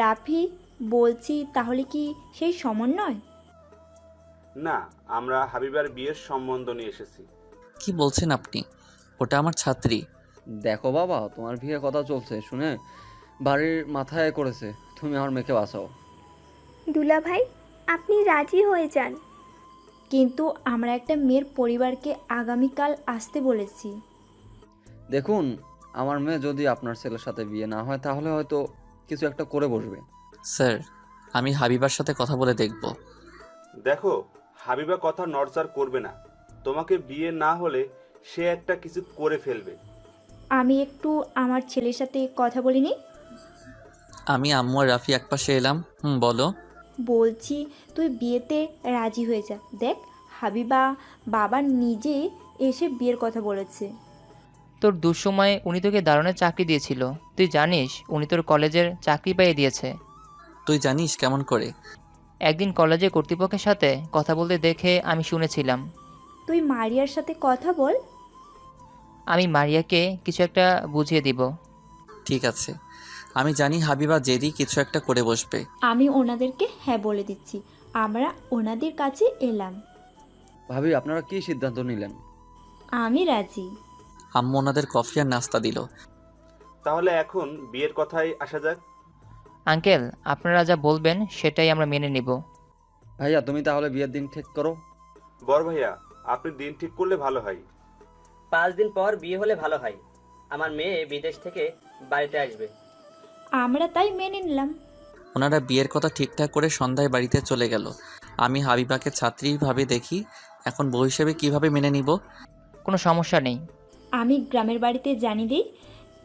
রাফি, বলছি তাহলে কি সেই সমন্বয়? না, আমরা হাবিবার বিয়ের সম্বন্ধ নিয়ে এসেছি। কি বলছেন আপনি? ওটা আমার ছাত্রী। দেখো বাবা, তোমার বিয়ে কথা চলছে শুনে বাড়ির মাথায় করেছে, তুমি আমার মেয়েকে বাঁচাও। দুলাভাই, আপনি রাজি হয়ে যান। কিন্তু আমরা একটা মেয়ের পরিবারকে আগামীকাল আসতে বলেছি। দেখুন, আমার মেয়ে যদি আপনার ছেলের সাথে বিয়ে না হয় তাহলে হয়তো কিছু একটা করে বসবে। স্যার, আমি হাবিবার সাথে কথা বলে দেখব। দেখো, হাবিবা কথা নড়চড় করবে না। তোমাকে বিয়ে না হলে সে একটা কিছু করে ফেলবে। আমি একটু আমার ছেলের সাথে কথা বলিনি। আমি আম্মু আর রাফি একপাশে এলাম। বলো। বলছি তুই বিয়েতে রাজি হয়ে যা। দেখ, হাবিবা বাবা নিজে এসে বিয়ের কথা বলেছে। তোর দুঃসময়ে উনি তোকে দারুণের চাকরি দিয়েছিল। তুই জানিস উনি তোর কলেজের চাকরি পাইয়ে দিয়েছে। তুই জানিস কেমন করে? একদিন কলেজের কর্তৃপক্ষের সাথে কথা বলতে দেখে আমি শুনেছিলাম। তুই মারিয়ার সাথে কথা বল। আমি মারিয়াকে কিছু একটা বুঝিয়ে দিব। ঠিক আছে, আমি জানি হাবিবা জেদি কিছু একটা করে বসবে। আমি ওনাদেরকে হ্যাঁ বলে দিচ্ছি। আমরা ওনাদের কাছে এলাম। ভাবি, আপনারা কি সিদ্ধান্ত নিলেন? আমি রাজি। আম্মু ওনাদের কফি আর নাস্তা দিল। তাহলে এখন বিয়ের কথায় আসা যাক। আঙ্কেল, আপনারা যা বলবেন সেটাই আমরা মেনে নিব। ভাইয়া, তুমি তাহলে বিয়ের দিন ঠিক করো। বড় ভাইয়া, আপনি দিন ঠিক করলে ভালো হয়। 5 দিন পর বিয়ে হলে ভালো হয়। আমার মেয়ে বিদেশ থেকে বাড়িতে আসবে। আমরা তাই মেনে নিলাম। ওনারা বিয়ের কথা ঠিকঠাক করে সন্ধ্যায় বাড়িতে চলে গেল। আমি হাবিবাকে ছাত্রীভাবে দেখি, এখন বউ হিসেবে কীভাবে মেনে নিব? কোনো সমস্যা নেই। আমি গ্রামের বাড়িতে জানিয়ে দিই,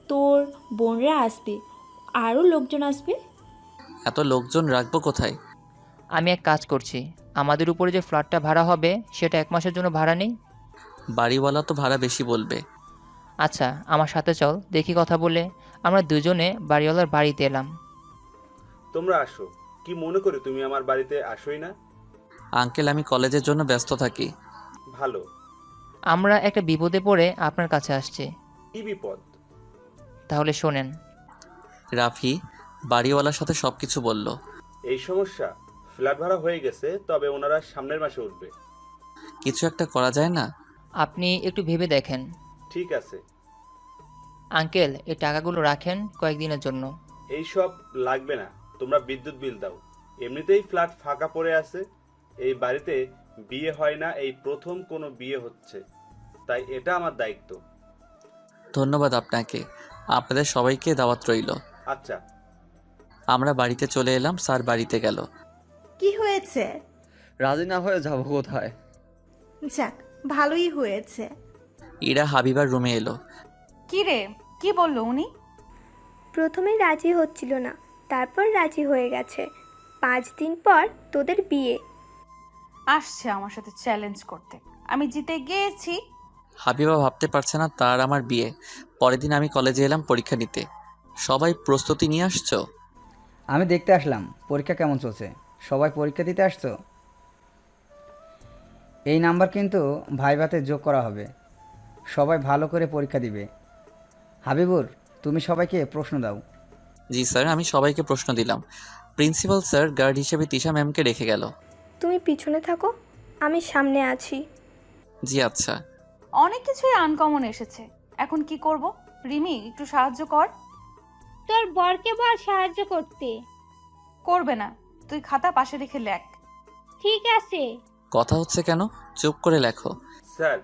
তোর বোনরা আসবে, আরও লোকজন আসবে। এত লোকজন রাখবো কোথায়? আমি এক কাজ করছি, আমাদের উপরে যে ফ্ল্যাটটা ভাড়া হবে সেটা 1 মাসের জন্য ভাড়া নেই। বাড়িওয়ালা তো ভাড়া বেশি বলবে। আচ্ছা, আমার সাথে চল, দেখি কথা বলে আমরা দুজনে বাড়িওয়ালার বাড়িতে এলাম। তোমরা আসো। কি মনে করে তুমি আমার বাড়িতে আসোই না? আঙ্কেল, আমি কলেজের জন্য ব্যস্ত থাকি। ভালো। আমরা একটা বিপদে পড়ে আপনার কাছে আসছি। কি বিপদ? তাহলে শোনেন। রাফি বাড়িওয়ালার সাথে সব কিছু বলল। এই সমস্যা, ফ্ল্যাট ভাড়া হয়ে গেছে, তবে ওনারা সামনের মাসে উঠবে। কিছু একটা করা যায় না? আপনি একটু ভেবে দেখেন। ঠিক আছে। আঙ্কেল, এই টাকাগুলো রাখেন কয়েকদিনের জন্য। এই সব লাগবে না, তোমরা বিদ্যুৎ বিল দাও। এমনিতেই ফ্ল্যাট ফাঁকা পড়ে আছে। এই বাড়িতে বিয়ে হয় না, এই প্রথম কোনো বিয়ে হচ্ছে, তাই এটা আমার দায়িত্ব। ধন্যবাদ আপনাকে। আপনাদের সবাইকে দাওয়াত রইল। আচ্ছা। আমরা বাড়িতে চলে এলাম। স্যার বাড়িতে গেল। কি হয়েছে? রাজি না হয়ে যাবো কোথায়? যাক, ভালোই হয়েছে। ইরা হাবিবার রুমে এলো। কি রে, কি বললো উনি? প্রথমে রাজি হচ্ছিল না, তারপর রাজি হয়ে গেছে। 5 দিন পর তোদের বিয়ে। আসছে আমার সাথে চ্যালেঞ্জ করতে। আমি জিতে গিয়েছি। হাবিবা ভাবতে পারছে না তার আমার বিয়ে। পরের দিন আমি কলেজে এলাম পরীক্ষা নিতে। সবাই প্রস্তুতি নিয়ে আসছো? আমি দেখতে আসলাম পরীক্ষা কেমন চলছে। সবাই পরীক্ষা দিতে আসছো? এই নাম্বার কিন্তু ভাইভাতে যোগ করা হবে। সবাই ভালো করে পরীক্ষা দিবে। হাবিবুর, তুমি সবাইকে প্রশ্ন দাও। জি স্যার, আমি সবাইকে প্রশ্ন দিলাম। প্রিন্সিপাল স্যার গার্ড হিসেবে তিশা ম্যামকে রেখে গেল। তুমি পিছনে থাকো, আমি সামনে আছি। জি আচ্ছা। অনেক কিছুই আনকমন এসেছে, এখন কি করব? রিমি, একটু সাহায্য কর। তোর বরকে বল সাহায্য করতে। করবে না, তুই খাতা পাশে রেখে লেখ। ঠিক আছে। কথা হচ্ছে কেন? চুপ করে লেখো। স্যার,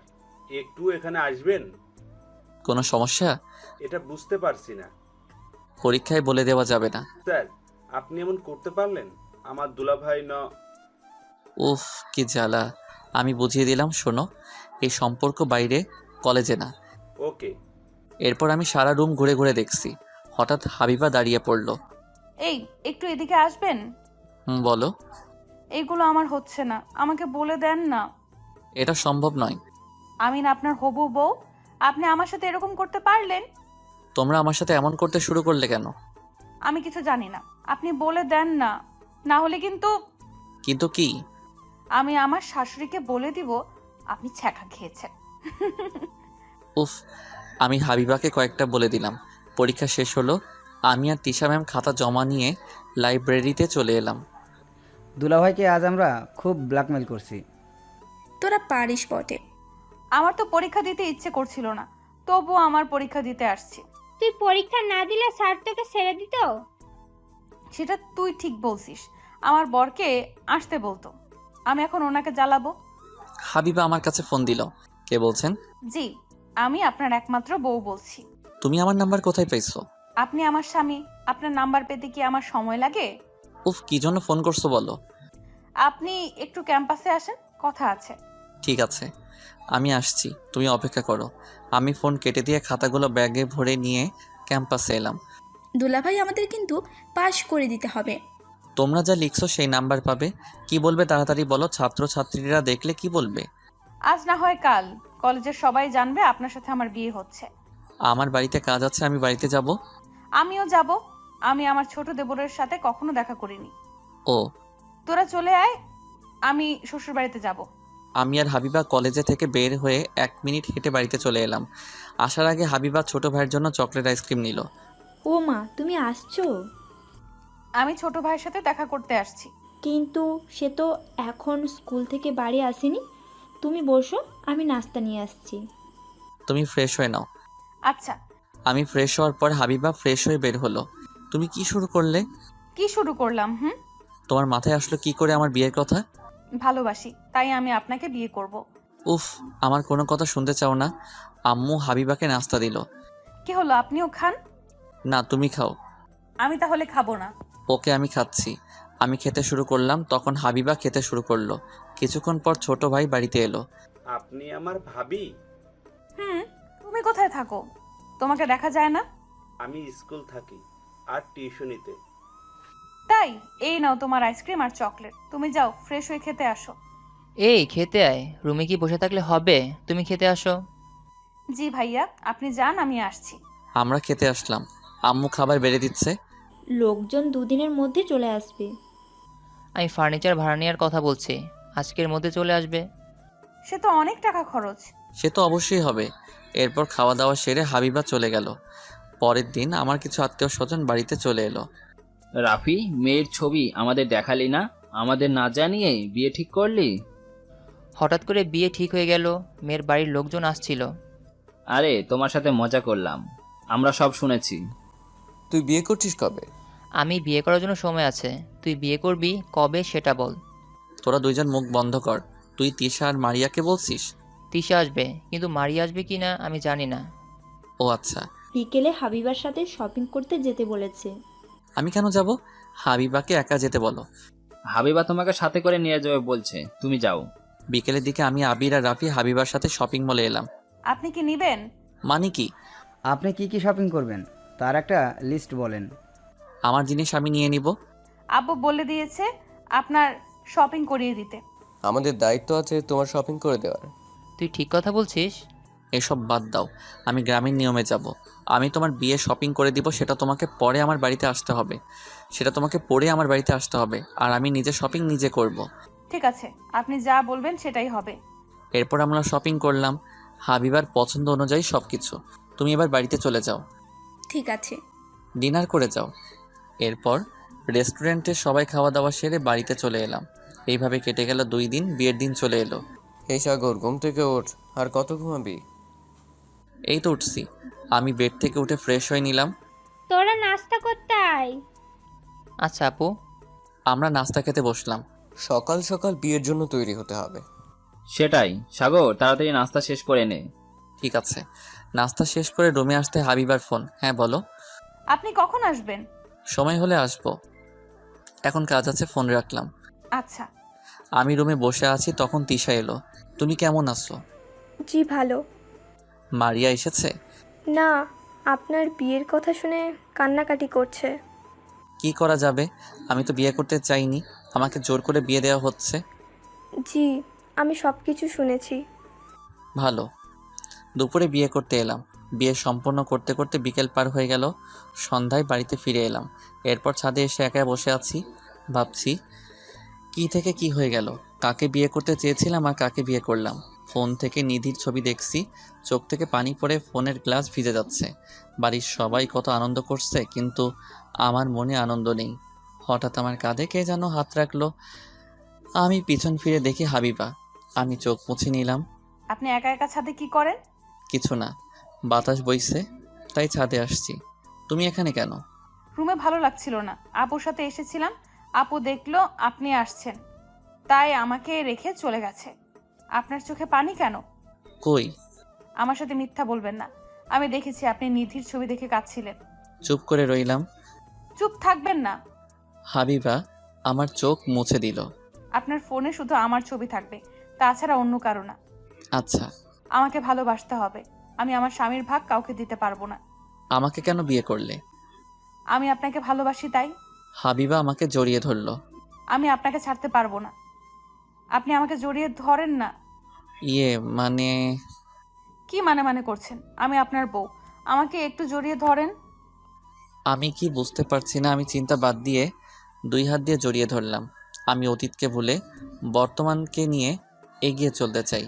একটু এখানে আসবেন? কোনো সমস্যা? এটা বুঝতে পারছি না। পরীক্ষায় বলে দেওয়া যাবে না। স্যার, আপনি এমন করতে পারলেন? আমার দুলাভাই উফ, কি জ্বালা। আমি বুঝিয়ে দিলাম, শোনো, এই সম্পর্ক বাইরে, কলেজে না। ওকে। এরপর আমি সারা রুম ঘুরে ঘুরে দেখছি। হঠাৎ হাবিবা দাঁড়িয়ে পড়ল। এই, একটু এদিকে আসবেন? বলো। এইগুলো আমার হচ্ছে না, আমাকে বলে দেন না। এটা সম্ভব নয়। আমি না আপনার হবু বউ, আপনি আমার সাথে এরকম করতে পারলেন? তোমরা আমার সাথে এমন করতে শুরু করলে কেন? আমি কিছু জানি না, আপনি বলে দেন না, না হলে কিন্তু। কিন্তু কি? আমি আমার শাশুড়িকে বলে দিব আপনি ছ্যাঁকা খেয়েছেন। উফ, আমি হাবিবাকে কয়েকটা বলে দিলাম। পরীক্ষা শেষ হলো। আমি আর তিশা ম্যাম খাতা জমা নিয়ে লাইব্রেরিতে চলে এলাম। দুলাভাইকে আজ আমরা খুব ব্ল্যাকমেল করছি। তোরা পারিস বটে। আমার তো পরীক্ষা দিতে ইচ্ছে করছিল না, তবুও আমার পরীক্ষা দিতে আসছি। তুই পরীক্ষা না দিলে স্যার তোকে ছেড়ে দিত? সেটা তুই ঠিক বলছিস, আমার বরকে আসতে বলতো, আমি এখন ওনাকে জ্বালাবো? হাবিবা আমার কাছে ফোন দিল। কে বলছেন? জি, আমি আপনার একমাত্র বউ বলছি। তুমি আমার নাম্বার কোথায় পাইছো? আপনি আমার স্বামী, আপনার নাম্বার পেতে কি আমার সময় লাগে? উফ, কি জন্য ফোন করছো বলো। আপনি একটু ক্যাম্পাসে আসেন, কথা আছে। ঠিক আছে, আমি আসছি, তুমি অপেক্ষা করো। আমি ফোন কেটে দিয়ে খাতাগুলো ব্যাগে ভরে নিয়ে ক্যাম্পাসে এলাম। দুলাভাই, আমাদের কিন্তু পাশ করে দিতে হবে। তোমরা যা লিখছো সেই নাম্বার পাবে। কি বলবে তাড়াতাড়ি বলো, ছাত্রছাত্রীরা দেখলে কি বলবে? আজ না হয় কাল কলেজের সবাই জানবে আপনার সাথে আমার বিয়ে হচ্ছে। আমার বাড়িতে কাজ আছে, আমি বাড়িতে যাব। আমিও যাব, আমি আমার ছোট দেবরের সাথে কখনো দেখা করিনি। ও, তোরা চলে আয়, আমি শ্বশুর বাড়িতে যাব। আমি আর হাবিবা কলেজে থেকে বের হয়ে 1 মিনিট হেঁটে বাড়িতে চলে এলাম। আসার আগে হাবিবা ছোট ভাইয়ের জন্য চকলেট আইসক্রিম নিল। ও মা, তুমি আসছো? আমি ছোট ভাইয়ের সাথে দেখা করতে আসছি। কিন্তু সে তো এখন স্কুল থেকে বাড়ি আসেনি। তুমি বসো, আমি নাস্তা নিয়ে আসছি। তুমি ফ্রেশ হয়ে নাও। আচ্ছা। আমি ফ্রেশ হওয়ার পর হাবিবা ফ্রেশ হয়ে বের হলো। তুমি কি শুরু করলে? কি শুরু করলাম? তোমার মাথায় আসলো কি করে আমার বিয়ের কথা? ভালোবাসি, তাই আমি আপনাকে বিয়ে করব। উফ, আমার কোনো কথা শুনতে চাও না? আম্মু হাবিবাকে নাস্তা দিল। কি হলো, আপনিও খান? না, তুমি খাও। আমি তাহলে খাবো না। ওকে, আমি খাচ্ছি। আমি খেতে শুরু করলাম, তখন হাবিবা খেতে শুরু করলো। কিছুক্ষণ পর ছোট ভাই বাড়িতে এলো। আপনি আমার ভাবি? তুমি কোথায় থাকো? তোমাকে দেখা যায় না। আমি স্কুল থাকি আর টিউশনিতে। তাই? এই নাও তোমার আইসক্রিম আর চকলেট, তুমি যাও ফ্রেশ হয়ে খেতে আসো। এই খেতে আয়, রুমে কি বসে থাকলে হবে? তুমি খেতে আসো। জি ভাইয়া, আপনি যান, আমি আসছি। আমরা খেতে আসলাম। আম্মু খাবার বেড়ে দিচ্ছে। লোকজন দুদিনের মধ্যে চলে আসবে। আমি ফার্নিচার ভাড়া নেওয়ার কথা বলছি, আজকের মধ্যে চলে আসবে। সে তো অনেক টাকা খরচ। সে তো অবশ্যই হবে। এরপর খাওয়া দাওয়া সেরে হাবিবা চলে গেল। পরের দিন আমার কিছু আত্মীয় স্বজন বাড়িতে চলে এলো। রাফি, মেয়ের ছবি আমাদের দেখালি না, আমাদের না জানিয়ে বিয়ে ঠিক করলি? হঠাৎ করে বিয়ে ঠিক হয়ে গেল, মেয়ের বাড়ির লোকজন আসছিল। আরে, তোমার সাথে মজা করলাম, আমরা সব শুনেছি। তুই বিয়ে করছিস কবে? আমি বিয়ে করার জন্য সময় আছে, তুই বিয়ে করবি কবে সেটা বল। তোরা দুইজন মুখ বন্ধ কর। তুই তিশা আর মারিয়াকে বলছিস? তিশা আসবে, কিন্তু মারিয়া আসবে কি না আমি জানি না। ও আচ্ছা। বিকেলে হাবিবার সাথে শপিং করতে যেতে বলেছে। আমি কেন যাব? হাবিবাকে একা যেতে বলো। হাবিবা তোমাকে সাথে করে নিয়ে যাবে বলছে, তুমি যাও। বিকেলের দিকে আমি আবির আর রাফি হাবিবার সাথে শপিং মলে এলাম। আপনি কি নিবেন? মানে কি? আপনি কি কি শপিং করবেন তার একটা লিস্ট বলেন। আমার জিনিস আমি নিয়ে নিব। আব্বু বলে দিয়েছে আপনার শপিং করিয়ে দিতে। আমাদের দায়িত্ব আছে তোমার শপিং করে দেওয়ার। তুই ঠিক কথা বলছিস। এসব বাদ দাও, আমি গ্রামীণ নিয়মে যাব। আমি তোমার বিয়ে শপিং করে দিব, সেটা তোমাকে পরে আমার বাড়িতে আসতে হবে। সেটা তোমাকে পরে আমার বাড়িতে আসতে হবে, আর আমি নিজে শপিং নিজে করব। ঠিক আছে, আপনি যা বলবেন সেটাই হবে। এরপর আমরা শপিং করলাম, হাবিবার পছন্দ অনুযায়ী সব কিছু। তুমি এবার বাড়িতে চলে যাও, ঠিক আছে। ডিনার করে যাও। এরপর রেস্টুরেন্টে সবাই খাওয়া দাওয়া সেরে বাড়িতে চলে এলাম। এইভাবে কেটে গেল 2 দিন, বিয়ের দিন চলে এলো। এই সাগর, ঘুম থেকে ওঠ। আর কত ঘুমাবি? এই তো উঠছি। আমি বেড থেকে উঠে ফ্রেশ হয়ে নিলাম। তোরা নাস্তা করতে আয়। আচ্ছা আপু। আমরা নাস্তা খেতে বসলাম। সকাল সকাল বিয়ের জন্য তৈরি হতে হবে। সেটাই, সাগর তাড়াতাড়ি নাস্তা শেষ করে নে। ঠিক আছে। নাস্তা শেষ করে রুমে আসতে হাবিবার ফোন। হ্যাঁ বলো। আপনি কখন আসবেন? সময় হলে আসবো, এখন কাজ আছে, ফোন রাখলাম। আচ্ছা। আমি রুমে বসে আছি, তখন তিশা এলো। তুমি কেমন আছো? জি ভালো। মারিয়া এসেছে? না, আপনার বিয়ের কথা শুনে কান্নাকাটি করছে। কি করা যাবে, আমি তো বিয়ে করতে চাইনি, আমাকে জোর করে বিয়ে দেওয়া হচ্ছে। জি, আমি সব কিছু শুনেছি। ভালো। দুপুরে বিয়ে করতে এলাম। বিয়ে সম্পন্ন করতে করতে বিকেল পার হয়ে গেল। সন্ধ্যায় বাড়িতে ফিরে এলাম। এরপর ছাদে এসে একা বসে আছি, ভাবছি কি থেকে কি হয়ে গেল। কাকে বিয়ে করতে চেয়েছিলাম আর কাকে বিয়ে করলাম। ফোন থেকে নিধির ছবি দেখছি, চোখ থেকে পানি পড়ে ফোনের গ্লাস ভিজে যাচ্ছে। বাড়ির সবাই কত আনন্দ করছে, কিন্তু আমার মনে আনন্দ নেই। হঠাৎ আমার কাঁধে কে যেন হাত রাখলো। আমি পিছন ফিরে দেখি হাবিবা। আমি চোখ মুছে নিলাম। আপনি একা একা ছাদে কি করেন? কিছু না, বাতাস বইছে তাই ছাদে আসছি। তুমি এখানে কেন? রুমে ভালো লাগছিল না, আপুর সাথে এসেছিলাম। আপু দেখলো আপনি আসছেন, তাই আমাকে রেখে চলে গেছে। আপনার চোখে পানি কেন? কই? আমার সাথে মিথ্যা বলবেন না, আমি দেখেছি আপনি নিধির ছবি দেখে কাঁদছিলেন। চুপ করে রইলাম। চুপ থাকবেন না। হাবিবা আমার চোখ মুছে দিল। আপনার ফোনে শুধু আমার ছবি থাকবে, তাছাড়া অন্য কারো না। আচ্ছা। আমাকে ভালোবাসতে হবে, আমি আমার স্বামীর ভাগ কাউকে দিতে পারবো না। আমাকে কেন বিয়ে করলে? আমি আপনাকে ভালোবাসি তাই। হাবিবা আমাকে জড়িয়ে ধরলো। আমি আপনাকে ছাড়তে পারবো না, আপনি আমাকে জড়িয়ে ধরেন না। মানে? কি মানে করছেন? আমি আপনার বউ, আমাকে একটু জড়িয়ে ধরেন। আমি কি বুঝতে পারছি না। আমি চিন্তা বাদ দিয়ে 2 হাত দিয়ে জড়িয়ে ধরলাম। আমি অতীতকে ভুলে বর্তমানকে নিয়ে এগিয়ে চলতে চাই।